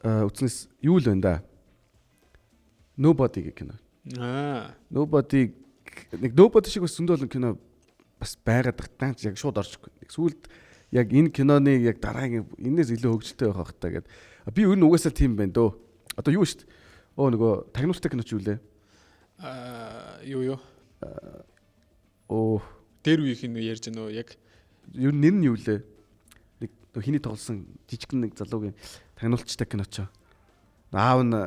Speaker 3: үзснээс юу л байна да. Nobody гэх кино. Nobody шиг бас зөндөл кино бас байгаад тагтаа яг шууд орчихгүй. Сүүлд яг энэ киноны яг дараагийн энэс илүү хөгжилтэй байх хэрэгтэй гэдэг. Би өөр нь угаасаа тийм байна дөө. Одоо юу шүү дээ. Нөгөө тагнуултай киноч юу лээ?
Speaker 4: Юу. Дээр үеийнх нь ярьж гэнэ үү яг.
Speaker 3: Ер нь нэр нь юу лээ? Нэг хиний тоглосон жижигхэн нэг залуугийн тагнуулчтай киноч. Аав нь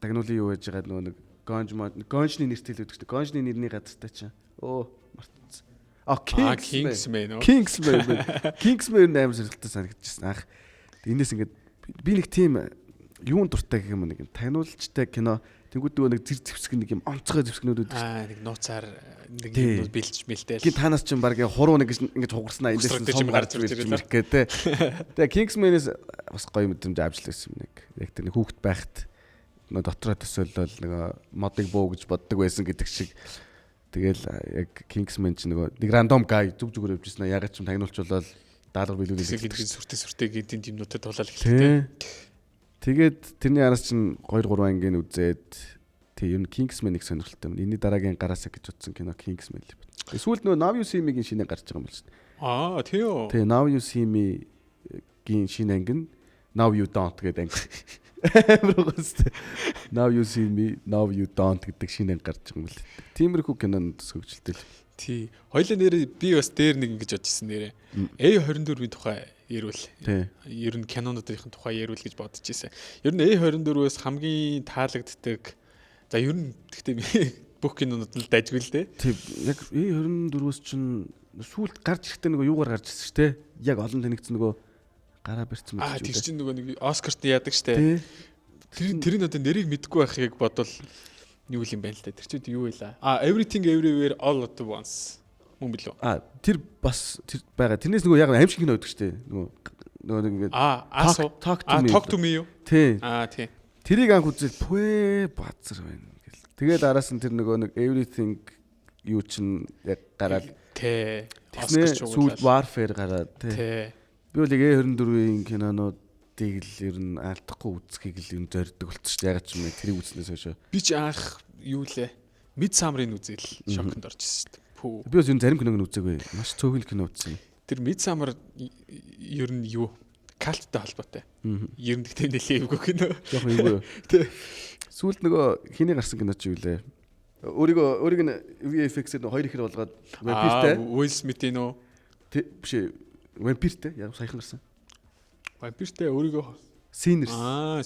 Speaker 3: тагнуулын юу яаж байгаа нөгөө нэг Гонжны нэртэй л өгдөг. Гонжны нэрний газартай чинь. Мартсан.
Speaker 4: Kingsman.
Speaker 3: Kingsman амар сонирхолтой санагдчихсан. Анх энэс ингээд би нэг тийм юун дуртай гэх юм нэг таниулчтай кино тэнгууд нэг зэвсэг нэг юм онцгой зэвсгнүүд үүдэж.
Speaker 4: Нэг нууцаар нэг юм бэлж мэлтэл.
Speaker 3: Гин танаас ч баг хуруу нэг ингэж хугарснаа эндээс сум гарч ирж мэрх гэ тэ. Тэгээ Kingsman-ээс бас гоё мэдрэмж авчлаа юм нэг. Яг тэр нэг хүүхэд байхад дотроо төсөөлөл нэг модыг буу гэж боддог байсан гэдэг шиг Тэгэл яг Kingsman ч нэг random guy зүгээр явж ирсэн. Ягаад ч юм тагнуулчлал даалгавар биелүүлээд
Speaker 4: сүртэй гэдэг юмнуудад тулаал эхэллээ.
Speaker 3: Тэгээд тэрний араас чинь 2 3 ангийн үзээд тий ер нь Kingsman их сонирхолтой юм. Энэний дараагийн гараасаа гэж утсан кино Kingsman л байна. Сүүлд нөгөө Now You See Me-гийн шинэ гарч байгаа юм байна шүү дээ.
Speaker 4: Тийм үү.
Speaker 3: Тий Now You See Me-гийн шинэ анги нь Now You Don't гэдэг анги. Now You See Me, Now You Don't гэдэг шинэ анги гарч байгаа юм байна. Тиймэрхүү кинонд төгсгөлтэй л.
Speaker 4: Тий. Хоёлаа нэрээ би бас дээр нэг ингэж бодчихсон нэрээ. A24-ийн тухай ярил.
Speaker 3: Тий.
Speaker 4: Ер нь кинонуудын тухай ярил гэж бодож ирсэн. Ер нь A24-өөс хамгийн таалагддаг. За ер нь гэхдээ бүх кинонууд л дайжгүй л дээ.
Speaker 3: Тий. Яг A24-өөс чинь сүүлд гарч ирэхдээ нөгөө юугаар гарч ирсэн шүү дээ. Яг олон танигдсан нөгөө гараа барьсан мэт
Speaker 4: шүү дээ. Тэр чинь нөгөө нэг Оскарт яадаг шүү дээ. Тэр нь одоо нэрийг мэдгүй байхыг бодвол юу юм байна л да. Тэр чинь юу вэ? Everything Everywhere All at Once. Мөн билүү?
Speaker 3: Тэр бас тэр байгаа. Тэрнээс нөгөө яг аимшиг кино байдаг шүү дээ. Нөгөө нэг ингээд
Speaker 4: Talk to me юу?
Speaker 3: Тий.
Speaker 4: Тий.
Speaker 3: Тэрийг анх үзэл пүэ баазар байна гэл. Тэгээд араас нь тэр нөгөө нэг Everything юу чин яг гараад
Speaker 4: тий.
Speaker 3: Сүүл Warfare гараад
Speaker 4: тий.
Speaker 3: Би бол яг A24-ийн кинонуудыг л ер нь алдахгүй үзхийг л юм зорддог болчих шүү дээ. Ягаад ч юм бэ? Тэрийг үзснээс хойш.
Speaker 4: Би ч анх юу лээ? Midsummer-ыг үзэл шоконд орж ирсэн шүү дээ. Пүү.
Speaker 3: Би бас энэ зарим киног нь үзээгүй. Маш цөөхөл кино үзсэн.
Speaker 4: Тэр Midsummer ер нь юу? Калттай холбоотой. Ер нь гэхдээ нэлээ эвгүй кино.
Speaker 3: Яг эвгүй.
Speaker 4: Тэ.
Speaker 3: Сүүлд нөгөө хиний гарсан кино ч юу лээ? Өөрийг нь VFX-ээр 2 ихэр болгоод вампиртай.
Speaker 4: Will Smith-ийн үү?
Speaker 3: Биш вампиртай. Яг саяхан гарсан.
Speaker 4: Вампиртай өөрийгөө
Speaker 3: Sinners.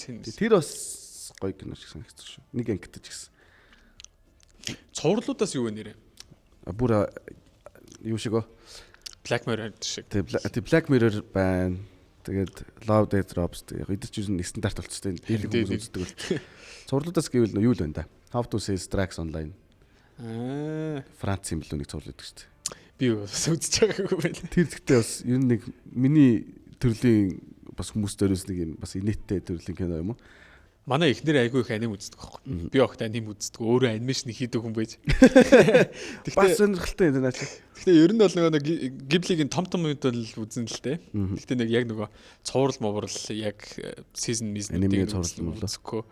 Speaker 4: Sinners.
Speaker 3: Тэр бас гоё кино шиг санагдсан шүү. Нэг ангитаж гисэн.
Speaker 4: Цувралуудаас юу вэ нэрэ?
Speaker 3: Бүр юу шиг оо?
Speaker 4: Black Mirror шиг.
Speaker 3: Тэг Black Mirror байна. Тэгээд Love Death Robs яг эдгээр чинь нэг стандарт болчихсон. Дийлэг хүмүүс үздэг бол. Цувралуудаас гэвэл юу л байна да? How to Sell Drugs Online. Франц юм билүү нэг цуврал гэдэг шүү дээ.
Speaker 4: Би бас үзэж байгаагүй байна.
Speaker 3: Тэр зэгтээ бас ер нь нэг миний төрлийн бас хүмүүс дөрөөс нэг юм бас инээдтэй төрлийн кино юм уу?
Speaker 4: Манай эхнэр айгүй их аним үздэг байхгүй. Би огт аним үздэг. Өөрөө анимашн хийдэг хүн байж.
Speaker 3: Бас сонирхолтой энэ наач.
Speaker 4: Гэхдээ ер нь бол нөгөө Ghibli-гийн том үед л үзэн л дээ. Гэхдээ нэг яг нөгөө цуврал моврал яг season
Speaker 3: анимын цуврал
Speaker 4: үзэхгүй.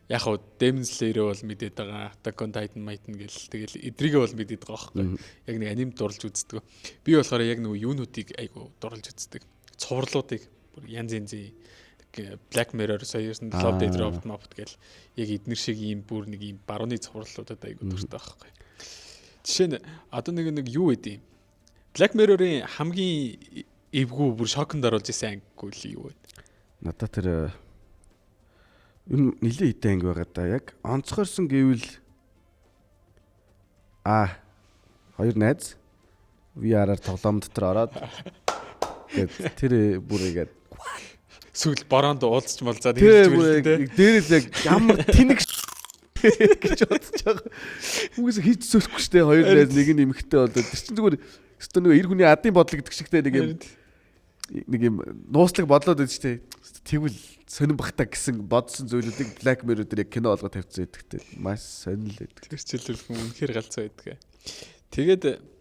Speaker 4: Яг хоо Demon Slayer бол мэдээд байгаа. Attack on Titan гэл тэгэл эдрийгээ бол мэдээд байгаа байхгүй. Яг нэг анимд дурлж үздэг. Би болохоор яг нөгөө юунуудыг айгүй дурлж үздэг. Цувралуудыг бүр янз янзын Black Mirror соёрсон Love Death Robot Mobot гэл яг эднэр шиг ийм бүр нэг ийм барууны цувралуудад айгүй дуртай байхгүй. Жишээ нь одоо нэг юу вэ? Black Mirror-ийн хамгийн эвгүй бүр шоконд оруулж исэн ангигүй л юу вэ?
Speaker 3: Надад тэр энэ нэлээд хитэн анги байгаа да. Яг онцгойрсон гэвэл хоёр найз VR-аар тоглоом дотор ороод тэр бүрийгээд
Speaker 4: сүүл бороонд уулзч малзаад хэлж байлээ.
Speaker 3: Дээрээс яг ямар тэнэг гэж бодож байгаа. Хүмүүс хийж сөхгүй штэ хоёр найз нэг нь эмхтэй болоод тэр чинь зүгээр өстө нэг эр хүний адын бодлого гэдэг чигтэй нэг юм нууцлаг бодлоод байдаг штэ. Тэгвэл сонирн бахта гэсэн бодсон зүйлүүдийг Black Mirror дээр яг кино болгоод тавьчихсан гэдэгтэй маш сонирхол байдаг.
Speaker 4: Тэр чиглэл хүн үнэхээр галзуу байдаг. Тэгээд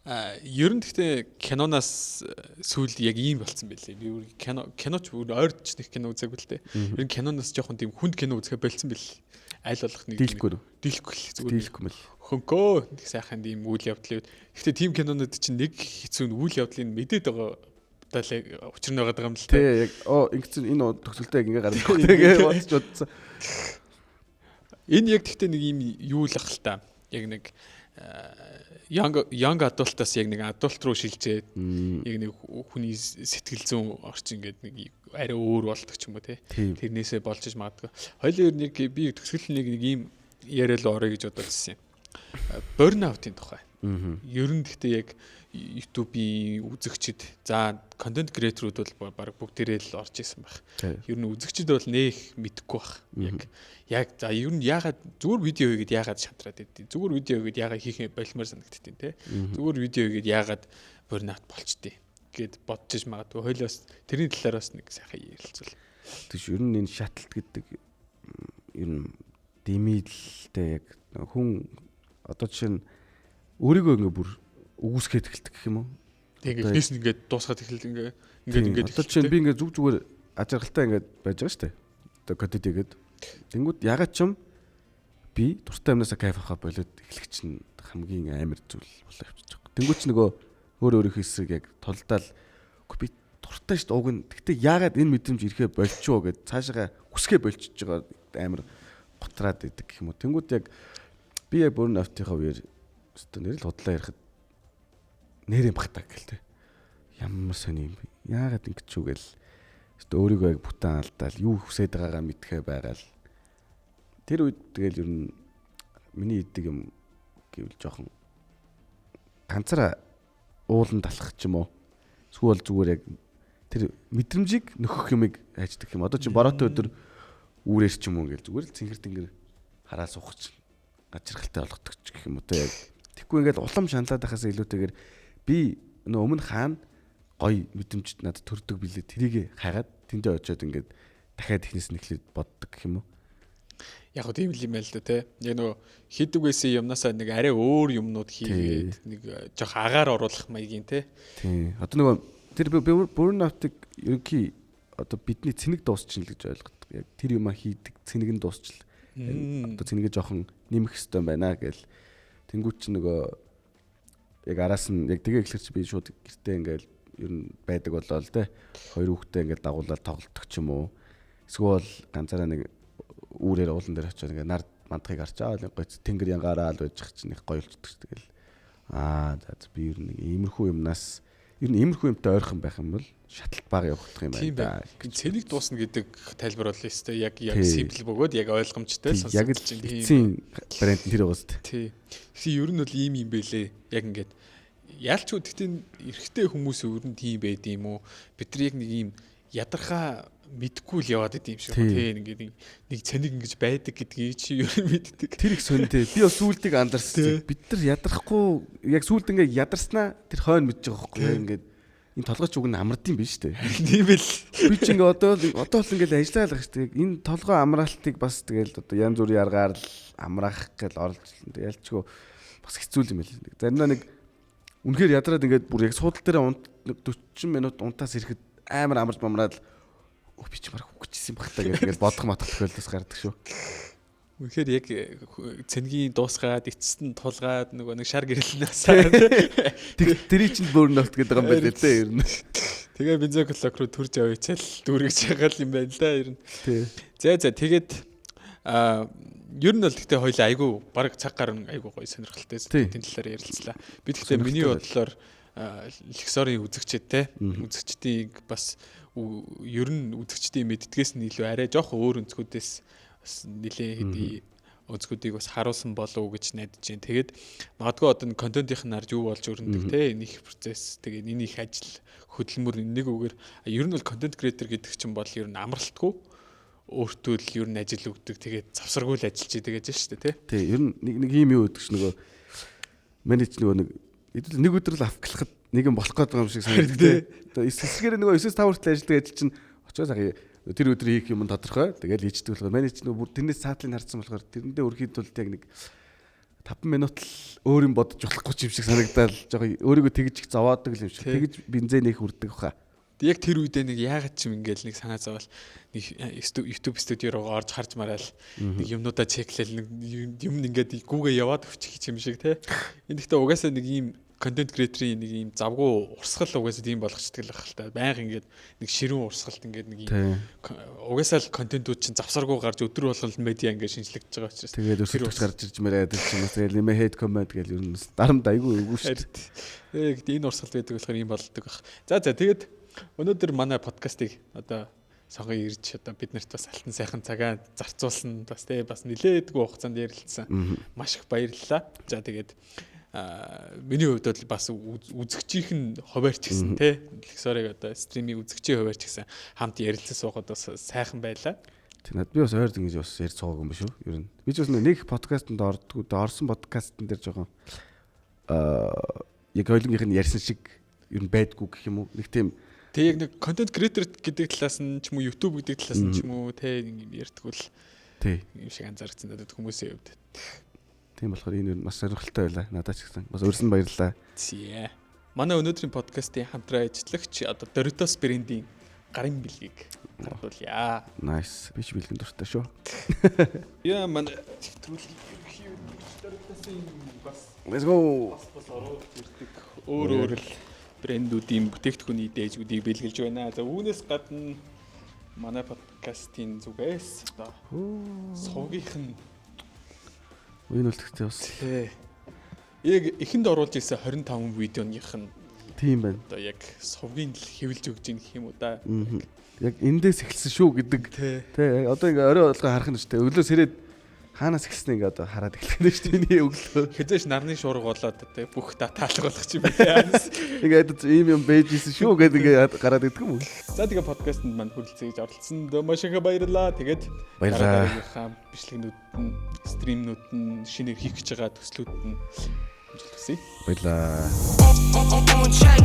Speaker 4: ер нь гэхдээ киноноос сүүл яг ийм болцсон байлээ. Би киноч ойрч нэг кино үзээгүй л дээ. Ер нь киноноос жоохон тийм хүнд кино үзэхэ болцсон бэл. Айл болох нэг
Speaker 3: дийлэхгүй
Speaker 4: зүгээр
Speaker 3: дийлэхгүй мэл.
Speaker 4: Хөнкөө нэг сайхан тийм үйл явдал. Гэхдээ тийм кинонууд чинь нэг хэцүү үйл явдлыг мэдээд байгаа учир нь байгаа юм л дээ.
Speaker 3: Тий яг ингэсэн энэ төгсөлтөө яг ингээ гарах гэдэг бодсон.
Speaker 4: Энэ яг гэхдээ нэг ийм юу л ах л та. Яг нэг young adult-аас яг нэг adult руу шилжээд яг нэг хүний сэтгэл зүйн орчин гэдэг нэг арай өөр болдог ч юм уу тий. Тэрнээсээ болж иж магадгүй. Хоёул ер нэг би төгсгөл нэг ийм яриад орё гэж бодож ирсэн юм. Burnout-ийн тухай. Ер нь гэхдээ яг YouTube-ийн үзэгчид за контент креаторууд бол баг бүгдээрээ л орж исэн байх. Ер нь үзэгчид бол нэх мэдэхгүй байх. Яг за ер нь ягаад зүгээр видео хийгээд ягаад шатраад байдیں۔ Зүгээр видео хийгээд ягаад хийх болмоор санагдтiin те. Зүгээр видео хийгээд ягаад burnout болчтой гэд бодож магадгүй. Хойлоос тэрний талаар бас нэг сайхан ярилцвал.
Speaker 3: Тэгш ер нь энэ шатлт гэдэг ер нь дэмийлтэй яг хүн Одоо жишээ нь өөрийгөө ингээ бүр үгүйсгээд эхэлдэг гэх юм уу?
Speaker 4: Тэгээ хийс ингээд дуусгаад эхэл ингээд
Speaker 3: одоо жишээ нь би ингээ зүгээр ажиргалтай ингээ байж байгаа шүү дээ. Одоо кодит игээд. Тэнгүүд ягаад ч юм би дуртай юмнасаа кайф авах болоод эхлэх чинь хамгийн амар зүйл болоо явчихж байгаа. Тэнгүүд ч нөгөө өөрийнхөө хэсэг яг толдаал би дуртай шүү дээ уг нь. Гэтэ ягаад энэ мэдрэмж ирэхэ болчихоо гэд цаашаа хүсгээ болчихж байгаа амар готраад идэг гэх юм уу. Тэнгүүд яг би яг бүрэн автынхаа үеэр өстө нэр л худлаа ярихад нэрээ багтаа гэлтэй. Ямар сони юм бэ? Яагаад ингэж юу гээл өстө өөрийгөө яг бүтэн алдаал юу хүсэж байгаагаа мэдхээ байгаал. Тэр үед тэгэл ер нь миний идэг юм гэвэл жоохон ганцаараа уулан талах ч юм уу. Эсвэл зүгээр яг тэр мэдрэмжийг нөхөх юмыг хайждаг юм. Одоо чи бороотой өдөр үүрээр ч юм уу ингээл зүгээр л цэнгэр тэнгэр хараа суух чинь гажиргалтай болгодог ч гэх юм уу те яг. Тэгэхгүй ингээл улам шаналаад байхаас илүүтэйгээр би өмнө хаана гоё мэдрэмж надад төрдөг билээ тэрийг хайгаад тэндээ очиод ингээд дахиад ихнээс нь эхлээд боддог гэх юм уу.
Speaker 4: Яг гоо тийм л юм байл л да те. Яг нөгөө хийдэг байсан юмнасаа нэг арай өөр юмнууд хийгээд нэг жоох агаар оруулах маягийн те.
Speaker 3: Тийм. Одоо нөгөө тэр burnout-ыг ерөнхий одоо бидний цэник дуусчихна л гэж ойлгодог. Яг тэр юмаа хийдэг цэнийг нь дуусчил. Одоо цэнигээ жоохон нэмэх хэрэгтэй байна гэл. Тэнгүүт чи нөгөө яг араас нь яг тэгээ эхлэрч би шууд гэртээ ингээл ер нь байдаг болоо л те. Хоёр хүүхдээ ингээл дагуулаад тоглолдог ч юм уу. Эсвэл ганцаараа нэг үүрээр уулан дээр очиод ингээ нард мандахыг харж байгаа л гоц тэнгэр янгаараа л байж чинь их гоёлчдөг тэгэл за би ер нь иймэрхүү юмнаас ер нь иймэрхүү юмтай ойрхон байх юм бол шатлалт бага явагдах юм байна.
Speaker 4: Цэнийг дуусна гэдэг тайлбар бол өстой яг симпл бөгөөд яг ойлгомжтой
Speaker 3: сонсогдож байна. Яг л эцсийн вариант нь тэр угаст.
Speaker 4: Тий. Тэгэхээр ер нь бол ийм юм бэлээ. Яг ингээд яалч үгтээ эрэгтэй хүмүүс ер нь тийм байд юм уу? Бид нар яг нэг ийм ядархаа мэдгүй л яваад идэм шиг тийм ингээд нэг цэник ингэж байдаг гэдгийг чи ер нь мэддэг.
Speaker 3: Тэр их сонтэй. Би бас сүултыг андарсан. Бид нар ядрахгүй яг сүулт ингээд ядарснаа тэр хойно мэдж байгаа байхгүй ингээд энэ толгойч уг нь амардсан биш үү?
Speaker 4: Тийм бэл.
Speaker 3: Би ч ингээд одоо л ингээд ажиллаалах шүү дээ. Энэ толгой амраалтыг бас тэгэл одоо янз бүрийн аргаар л амраах гэл орж ялчгүй бас хэцүү юм байл. Заримдаа нэг үнэхээр ядраад ингээд бүр яг суудал дээр 40 минут унтаас ирэхэд амар амарч бамраад би ч марах хүчсэн баг таа гэдэг бодох матах тохиолдолс гардаг шүү.
Speaker 4: Үнэхээр яг цэнгийн дуусгаад эцэст нь тулгаад нөгөө нэг шар гэрэлнээсаа
Speaker 3: тэрий чинь burnout гэдэг юм байна лээ ер нь.
Speaker 4: Тэгээ бензоклок руу төрж авъячаал дүүргэж байгаа юм байна да ер нь. За тэгээд ер нь л гэхдээ хоёлаа айгүй баг цаг гар айгүй гоё сонирхолтой тэн талаар ярилцлаа. Би гэхдээ миний бодлоор лексорын үзэгчтэй те үзэгчдийг бас ер нь үзэгчдийн мэддгээс нь илүү арай жоох өөр өнцгүүдээс бас нэлээ хэдий өнцгүүдийг бас харуулсан болов уу гэж найдаж байна. Тэгээд магадгүй одоо контентын нарж юу болж өрнөдөг те энэ их процесс тэгээд энэ их ажил хөдөлмөр нэг үгээр ер нь бол контент креатор гэдэг чинь бол ер нь амралтгүй өөртөө л ер нь ажил өгдөг тэгээд завсаргүй л ажиллаж идэг гэж шүү дээ те.
Speaker 3: Тий ер нь нэг юм юу гэдэг чинь нөгөө менеж нөгөө нэг өдөр л авклахад нэг юм болох гэдэг юм шиг санагддаг тий. Одоо эсрэгээр нөгөө 9-5 хүртэл ажилладаг ажил чинь очоо сая тэр өдөр хийх юм тодорхой. Тэгэл хийждэг болохоор менеж нөгөө бүр тэрнээс саадлыг харсан болохоор тэрэндээ өрхийн тулд яг нэг 5 минут л өөр юм бодож болохгүй юм шиг санагдаад жоохон өөрийгөө тэгж их зовоодаг юм шиг. Тэгж бензинээх хүрдэг баха.
Speaker 4: Яг тэр үедээ нэг яагаад ч юм ингээл нэг санаа зовол нэг YouTube студио руу орж харж мараал нэг юмнуудаа чеклэл нэг юм ингээд гүүгээ яваад өччих юм шиг те. Энэ гэхдээ угаасаа нэг ийм контент креаторын нэг ийм завгүй урсгал угаасаа тийм болгочдөг л байх л та. Байнга ингээд нэг ширүүн урсгалт ингээд нэг ийм угаасаа л контентууд чинь завсаргүй гарч өдөр болгол медиа ингээд шинжлэгдэж байгаа учраас
Speaker 3: тэгээд өсөлтөж гарч ирж мэрээд чинь тэгэл нэмээ хейт комент гэл ер нь дарамт айгүй өгөө шүү дээ.
Speaker 4: Тэгээд энэ урсгал байдаг болохоор ийм болдог байх. За тэгээд өнөөдөр манай подкастыг одоо сонгоё ирж одоо бид нарт бас алтан сайхан цагаа зарцуулсан бас тий бас нилээдгүй хугацаанд ярилцсан. Маш их баярлалаа. За тэгээд миний хувьд бол бас үзэгчийн хуваарч гэсэн тий лексорыг одоо стримийн үзэгчийн хуваарч гэсэн хамт ярилцсан суугаад бас сайхан байлаа.
Speaker 3: Тэг над би бас ойр ингэж бас ярьж цаагааг юм биш үү? Ер нь би ч бас нэг подкастэнд ордог. Орсон подкастн дээр жоохон яг ойлгомжийн ярьсан шиг ер нь байдгүй гэх юм уу? Нэг тийм
Speaker 4: тэг яг нэг контент креатор гэдэг талаас нь ч юм уу YouTube гэдэг талаас нь ч юм уу те юм ярьдаг бол
Speaker 3: тий
Speaker 4: юм шиг анзаарчихсан надад хүмүүсийн хувьд.
Speaker 3: Тийм болохоор энэ маш сонирхолтой байлаа. Надад ч гэсэн бас өрсөн баярлалаа.
Speaker 4: Зээ. Манай өнөөдрийн подкастын хамтран ажиллагч одоо Doritos брендийн гарын бэлгийг гардуулъя.
Speaker 3: Nice. Би ч бэлгэн дуртай шүү.
Speaker 4: Яа манай нэвтрүүлгийг хийв Doritos-ийн бас
Speaker 3: Let's go.
Speaker 4: бас оруулж ирдэг өөр л брэндүүдийн бүтээгдэхүүний дээжүүдийг бэлгэлж байна. За үүнээс гадна манай подкастын зүгээс одоо сувгийнх нь
Speaker 3: Үн үлдчихсэн бас.
Speaker 4: яг эхэнд оруулж ирсэн 25 видеоных нь
Speaker 3: Тийм байна.
Speaker 4: одоо яг сувгийн л хэвлж өгж ийн гэх юм уу да.
Speaker 3: Яг эндээс эхэлсэн шүү гэдэг. Тэ одоо ингээ орой болгоо харах нь шүү дээ. Өглөөс ирээд хаанаас эхэлсэн ингээ одоо хараад эхлэх нь шүү дээ. Миний өглөө.
Speaker 4: Хязээш нарны шуурга болоод тэ бүх датаалга болгох юм байна.
Speaker 3: Ингээд ийм юм бэжсэн шүү гэдэг ингээ гараад идэх юм уу?
Speaker 4: За тэгээ подкастт манд хүрэлцээ гэж оролцсон. Маш их баярлалаа. Тэгээд
Speaker 3: Баярлалаа.
Speaker 4: дараагийнхаа бичлэгнүүд нь, стримнүүд нь, шинээр хийх гэж байгаа төслүүд нь амжилт хүсье.
Speaker 3: Баярлаа.
Speaker 6: on track.